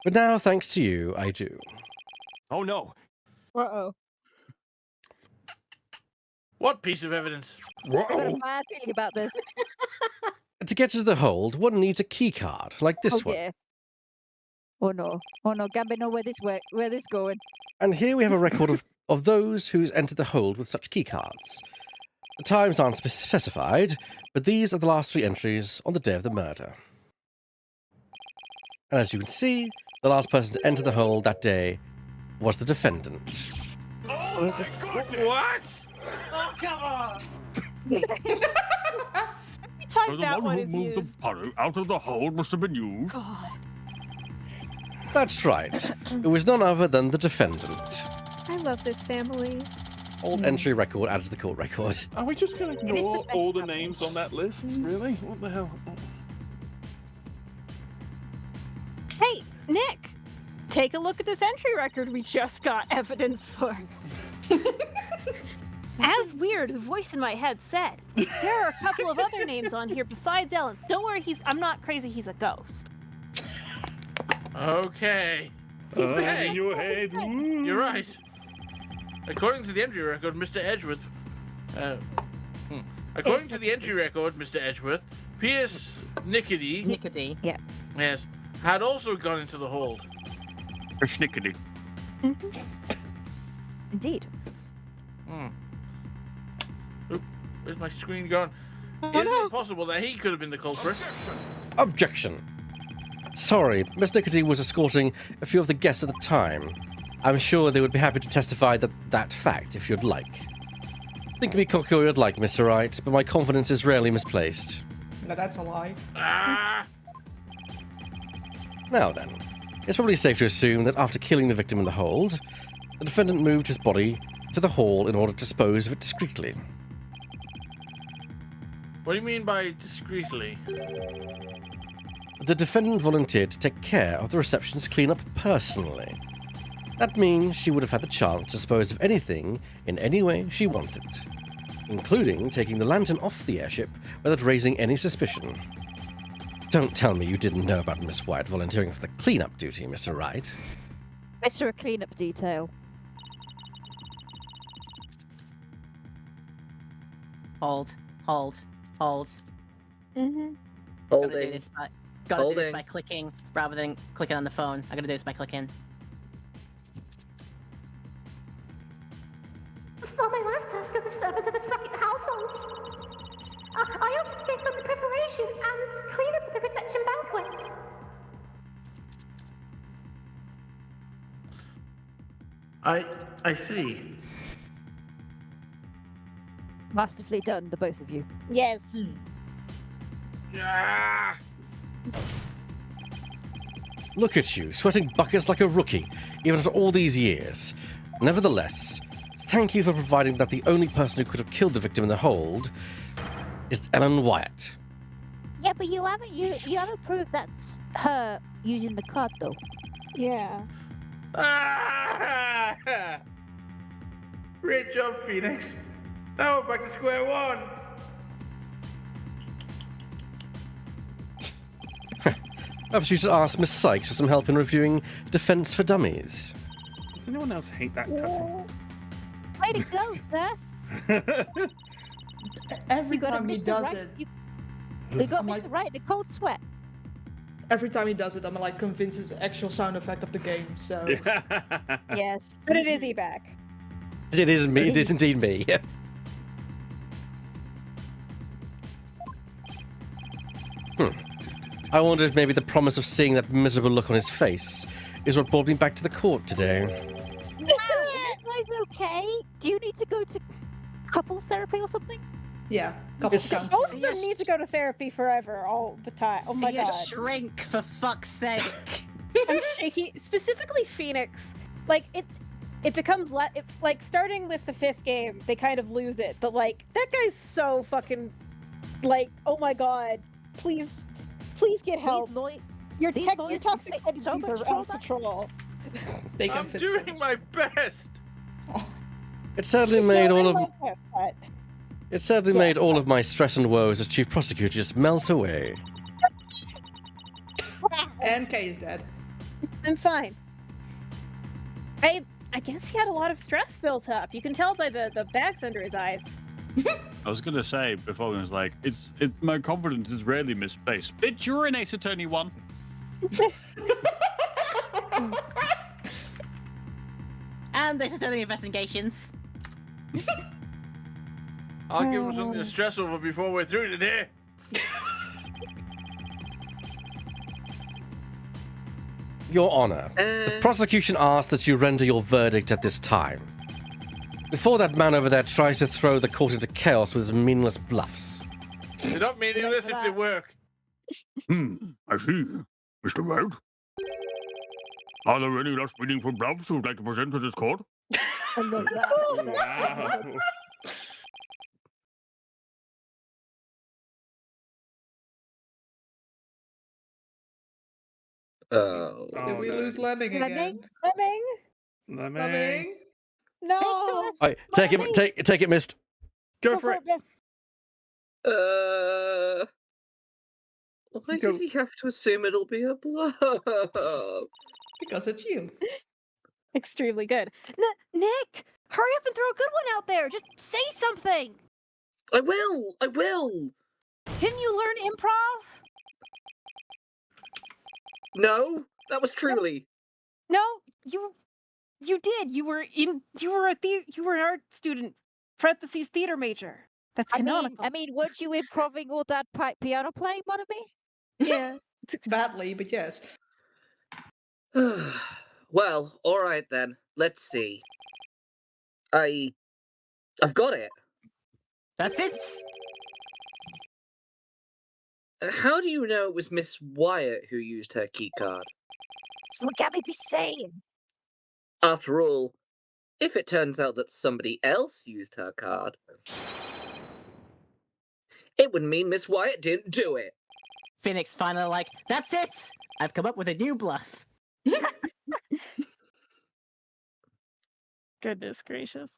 but now, thanks to you, I do. Oh no. Uh-oh. What piece of evidence? I've got a bad feeling about this. To get to the hold, one needs a key card, like this one. Yeah. Oh no. Oh no, Gambit, know where this going. And here we have a record of those who's entered the hold with such key cards. The times aren't specified, but these are the last 3 entries on the day of the murder. And as you can see, the last person to enter the hold that day was the defendant. Oh my goodness! What? Oh, come on! Type The that one one who is moved used. the body out of the hole must have been you. God. That's right. It was none other than the defendant. I love this family. Old entry record adds to the court record. Are we just going to ignore all the names on that list? Really? What the hell? Hey, Nick, take a look at this entry record we just got evidence for. As weird, the voice in my head said, there are a couple of other names on here besides Ellen's. Don't worry, I'm not crazy, he's a ghost. Okay. In your head. You're right. According to the entry record, Mr. Edgeworth. According to the entry record, Mr. Edgeworth, Pierce Nickety. Yeah. Yes, had also gone into the hold. A schnickety. Indeed. Oop, where's my screen gone? Oh, Isn't no. it possible that he could have been the culprit? Objection. Sorry, Miss Nickety was escorting a few of the guests at the time. I'm sure they would be happy to testify that fact if you'd like. Think me cocky all you'd like, Mr. Wright, but my confidence is rarely misplaced. No, that's a lie. Ah! Now then, it's probably safe to assume that after killing the victim in the hold, the defendant moved his body to the hall in order to dispose of it discreetly. What do you mean by discreetly? The defendant volunteered to take care of the reception's cleanup personally. That means she would have had the chance to dispose of anything in any way she wanted, including taking the lantern off the airship without raising any suspicion. Don't tell me you didn't know about Miss White volunteering for the cleanup duty, Mr. Wright. Mr. A cleanup detail. Hold. Holding. Gotta do this by clicking rather than clicking on the phone. I gotta do this by clicking. For my last task as a servant of the Sprocket households, I offered to take on the preparation and clean up the reception banquet. I see. Masterfully done, the both of you. Yes. Ah! Look at you, sweating buckets like a rookie, even after all these years. Nevertheless, thank you for providing that the only person who could have killed the victim in the hold is Ellen Wyatt. Yeah, but you haven't proved that's her using the card though. Yeah. Great job, Phoenix. Now we're back to square one. Perhaps you should ask Miss Sykes for some help in reviewing Defense for Dummies. Does anyone else hate that tattoo? Way to go, sir. Every You got time he Mr. does Right. it, We got I'm Mr. like- Right, the cold sweat. every time he does it, I'm like convinced it's the actual sound effect of the game. So Yes. But it is Ebac. It is me. It is indeed me. I wonder if maybe the promise of seeing that miserable look on his face is what brought me back to the court today. Wow, you guys okay? Do you need to go to couples therapy or something? yeah, couple It's- counts. Both of them need to go to therapy forever, all the time. Oh my See it god. shrink, for fuck's sake. I'm shaky. Specifically, Phoenix. Like it becomes like starting with the 5th game, they kind of lose it. But like that guy's so fucking like, oh my god, please get help. Your these your lawyers toxic can fit so tendencies much are out of trauma. control. They can I'm fit so doing much. my best. It certainly made So I all of love him, but it certainly Yeah. made all of my stress and woes as chief prosecutor just melt away. And Kay is dead. I'm fine. I guess he had a lot of stress built up. You can tell by the bags under his eyes. I was gonna say before, I was like, my confidence is rarely misplaced. Bitch, you're an Ace Attorney 1. And this is only investigations. I'll give him something to stress over before we're through today. Your Honor, the prosecution asks that you render your verdict at this time. Before that man over there tries to throw the court into chaos with his meaningless bluffs. They're not meaningless if they work. I see. Mr. Wright? Are there any less meaningful bluffs you would like to present to this court? Wow. Oh. Did we lose Lemming again? Lemming? Lemming? No. Alright, take it, Mist. Go for it. Miss. Why does he have to assume it'll be a bluff? Because it's you. Extremely good. Nick, hurry up and throw a good one out there. Just say something. I will. Didn't you learn improv? No, that was truly. No, you did. You were an art student, parentheses theater major. That's canonical. I mean, weren't you improving all that piano playing, Monomi? Yeah. Badly, but yes. Well, all right then. Let's see. I've got it. That's it. How do you know it was Miss Wyatt who used her key card? That's what Gabby be saying. After all, if it turns out that somebody else used her card, it would mean Miss Wyatt didn't do it. Phoenix finally like, that's it. I've come up with a new bluff. Goodness gracious.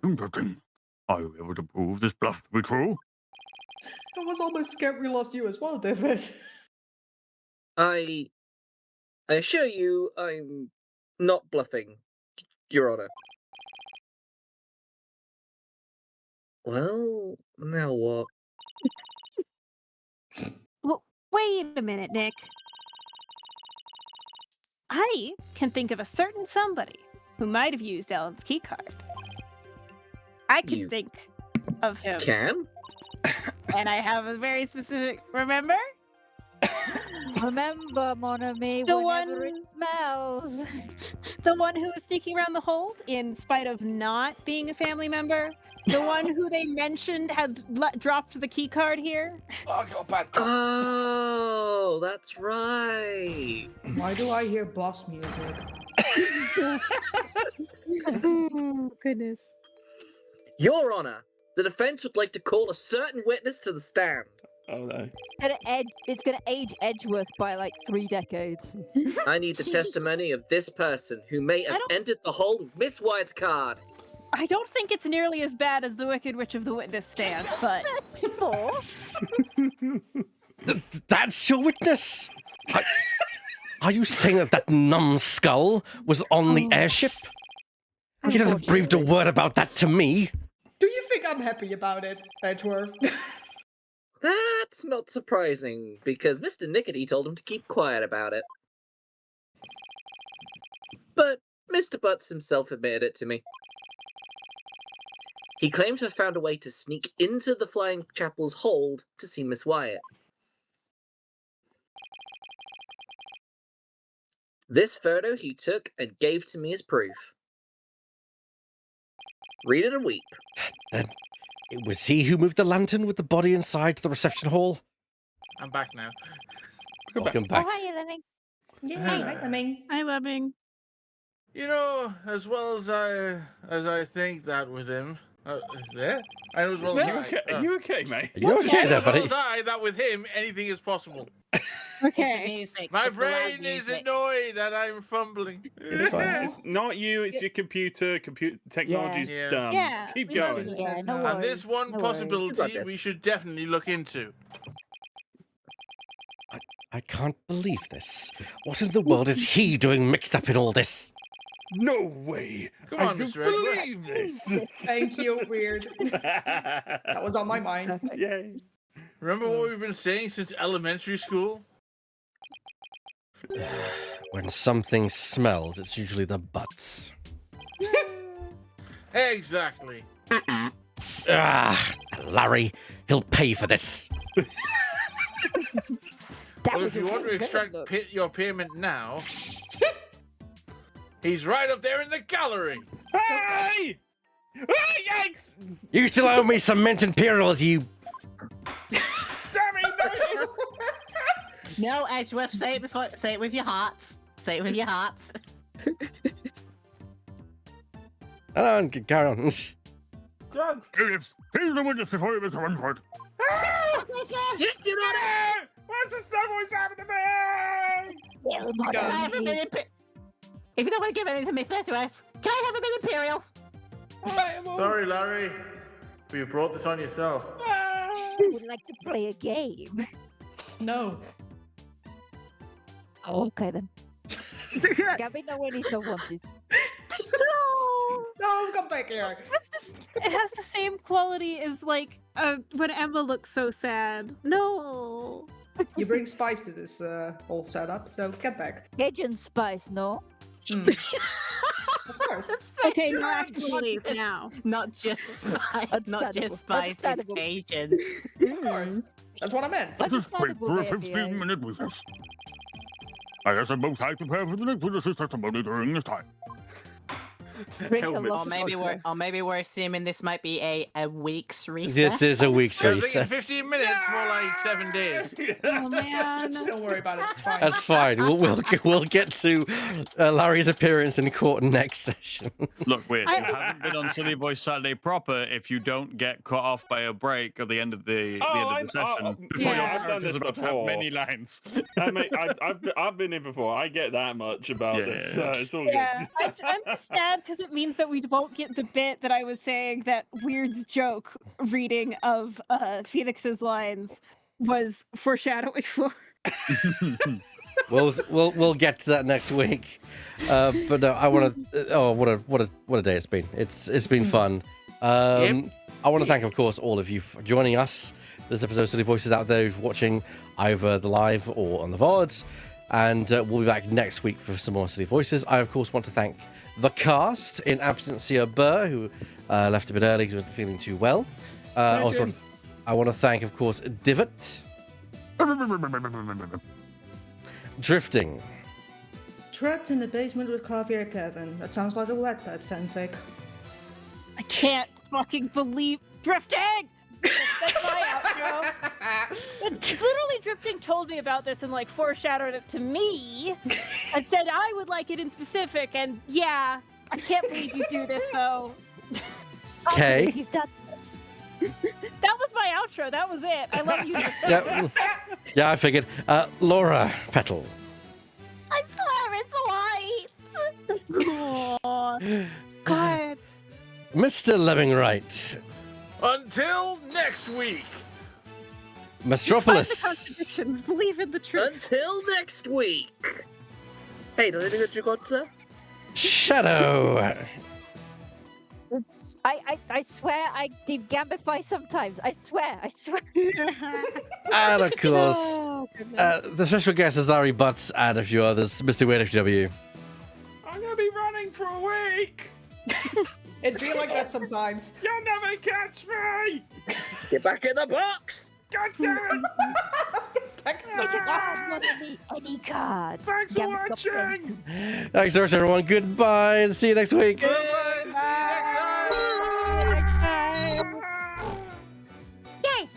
Interesting. Are you able to prove this bluff to be true? I was almost scared we lost you as well, David. I assure you, I'm not bluffing, Your Honor. Well, now what? Well, wait a minute, Nick. I can think of a certain somebody who might have used Ellen's keycard. I can You think of him. Can? And I have a very specific. Remember? Remember, mon ami, The whenever it one- smells. The one who was sneaking around the hold in spite of not being a family member. The one who they mentioned had dropped the key card here. Oh, I got a bad cough. Oh, that's right. Why do I hear boss music? Oh, goodness. Your Honor, the defense would like to call a certain witness to the stand. Oh no. It's gonna age Edgeworth by like 3 decades. I need the testimony of this person who may have entered the hold with Miss Wyatt's card. I don't think it's nearly as bad as the Wicked Witch of the Witness stand, but That's your witness? Are you saying that numbskull was on the airship? He hasn't breathed a word about that to me. Do you think I'm happy about it, Edgeworth? That's not surprising, because Mr. Nickety told him to keep quiet about it. But Mr. Butts himself admitted it to me. He claimed to have found a way to sneak into the Flying Chapel's hold to see Miss Wyatt. This photo he took and gave to me as proof. Read it and weep. Then it was he who moved the lantern with the body inside the reception hall? I'm back now. Welcome back. Oh, hi, Lemming. Yeah, Hi, Lemming. You know, as well as I think that with him, there. I know as well as Are you okay, mate? Are you okay there, as well buddy? as I that with him, anything is possible. Okay. My brain is annoyed and I'm fumbling. It's not you, it's your computer. Computer technology's Yeah. dumb. Yeah, Keep we know going. this. Yeah, no And this worries, one no worries. possibility we should definitely look into. I can't believe this. What in the world is he doing mixed up in all this? No way! Come I on, don't Mr. Edgeworth. believe this! Thank you, weird. That was on my mind. Yay. Remember what we've been saying since elementary school? When something smells, it's usually the butts. Exactly. Ah, Larry, he'll pay for this. Well, if you want to extract your payment now, he's right up there in the gallery. Hey! Ah, yikes! You still owe me some mint imperials, you... Damn it! No, Edgeworth, say it with your hearts. Say it with your hearts. Oh, carry on. Drug! Here's the witness before you become unfort. Yes, Your Honor! What's the stuff what's happened to Can I have a mini If you don't want to give anything to me, Edgeworth, can I have a mini imperial? me? Sorry, Larry, but you brought this on yourself. Would like to play a game. No. Oh, okay then. Gabby, no one is so wanted. No, come back here. It has the same quality as like when Emma looks so sad. No. You bring spice to this whole setup, so get back. Cajun spice, no? Of course. Okay, no, actually leave now. Not just spice. Not Understandable, just spice. It's understandable. Cajun. Of course. That's what I meant. Just wait for a 15-minute recess. I guess I'm both sides prepare for the next witness's testimony during this time. Drink a Helmet. lot Or maybe we're assuming this might be a week's recess. This is a week's I was thinking recess. 15 minutes, more like 7 days. Oh man. Don't worry about it. It's fine. That's fine. We'll get to Larry's appearance in court next session. Look, wait, you haven't been on Silly Voice Saturday proper if you don't get cut off by a break at the end of the session before your I've done character's this about to have before. many lines. I've been here before. I get that much about this. It's all Yeah, good. I'm just sad because it means that we won't get the bit that I was saying that Weird's joke reading of Phoenix's lines was foreshadowing for. We'll get to that next week. But no, I want to. Oh, what a day it's been. It's been fun. I want to thank, of course, all of you for joining us. This episode of Silly Voices out there who's watching either the live or on the VOD. And we'll be back next week for some more Silly Voices. I, of course, want to thank the cast in absentia Burr, who left a bit early because he wasn't feeling too well. Also, I want to thank, of course, Divot. Drifting. Trapped in the basement with Javier Kevin. That sounds like a wet pet fanfic. I can't fucking believe drifting. That's my outro. It's literally drifting told me about this and like foreshadowed it to me and said I would like it in specific. And yeah, I can't believe you do this though. Okay. You've done this. That was my outro. That was it. I love you. Yeah, I figured. Laura Petal. I swear it's white. Aw. God. Mr. Lemmingwright. Until next week. Find the Mestropolis. contradictions. Believe in the truth. Until next week. Hey, does anything that you got, sir? Shadow. It's, I swear I did Gambify sometimes. I swear. And of course, Oh, goodness. the special guest is Larry Butts and a few others. Mr. Weird FW. I'm gonna be running for a week. It'd be like that sometimes. You'll never catch me. Get back in the box. God damn it. Back in I the can box. add one of the any cards. Thanks for Gambit watching. friends. Thanks so much, everyone. Goodbye and see you next week. Yay!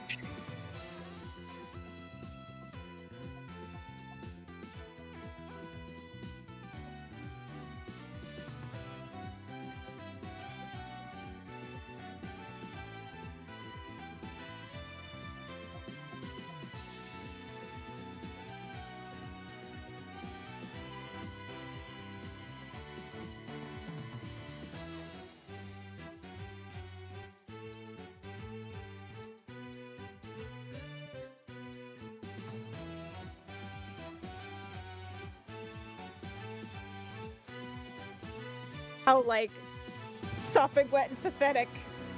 How like sopping wet and pathetic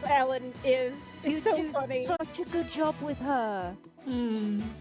Ellen is. You It's so do funny. such a good job with her. Amazing.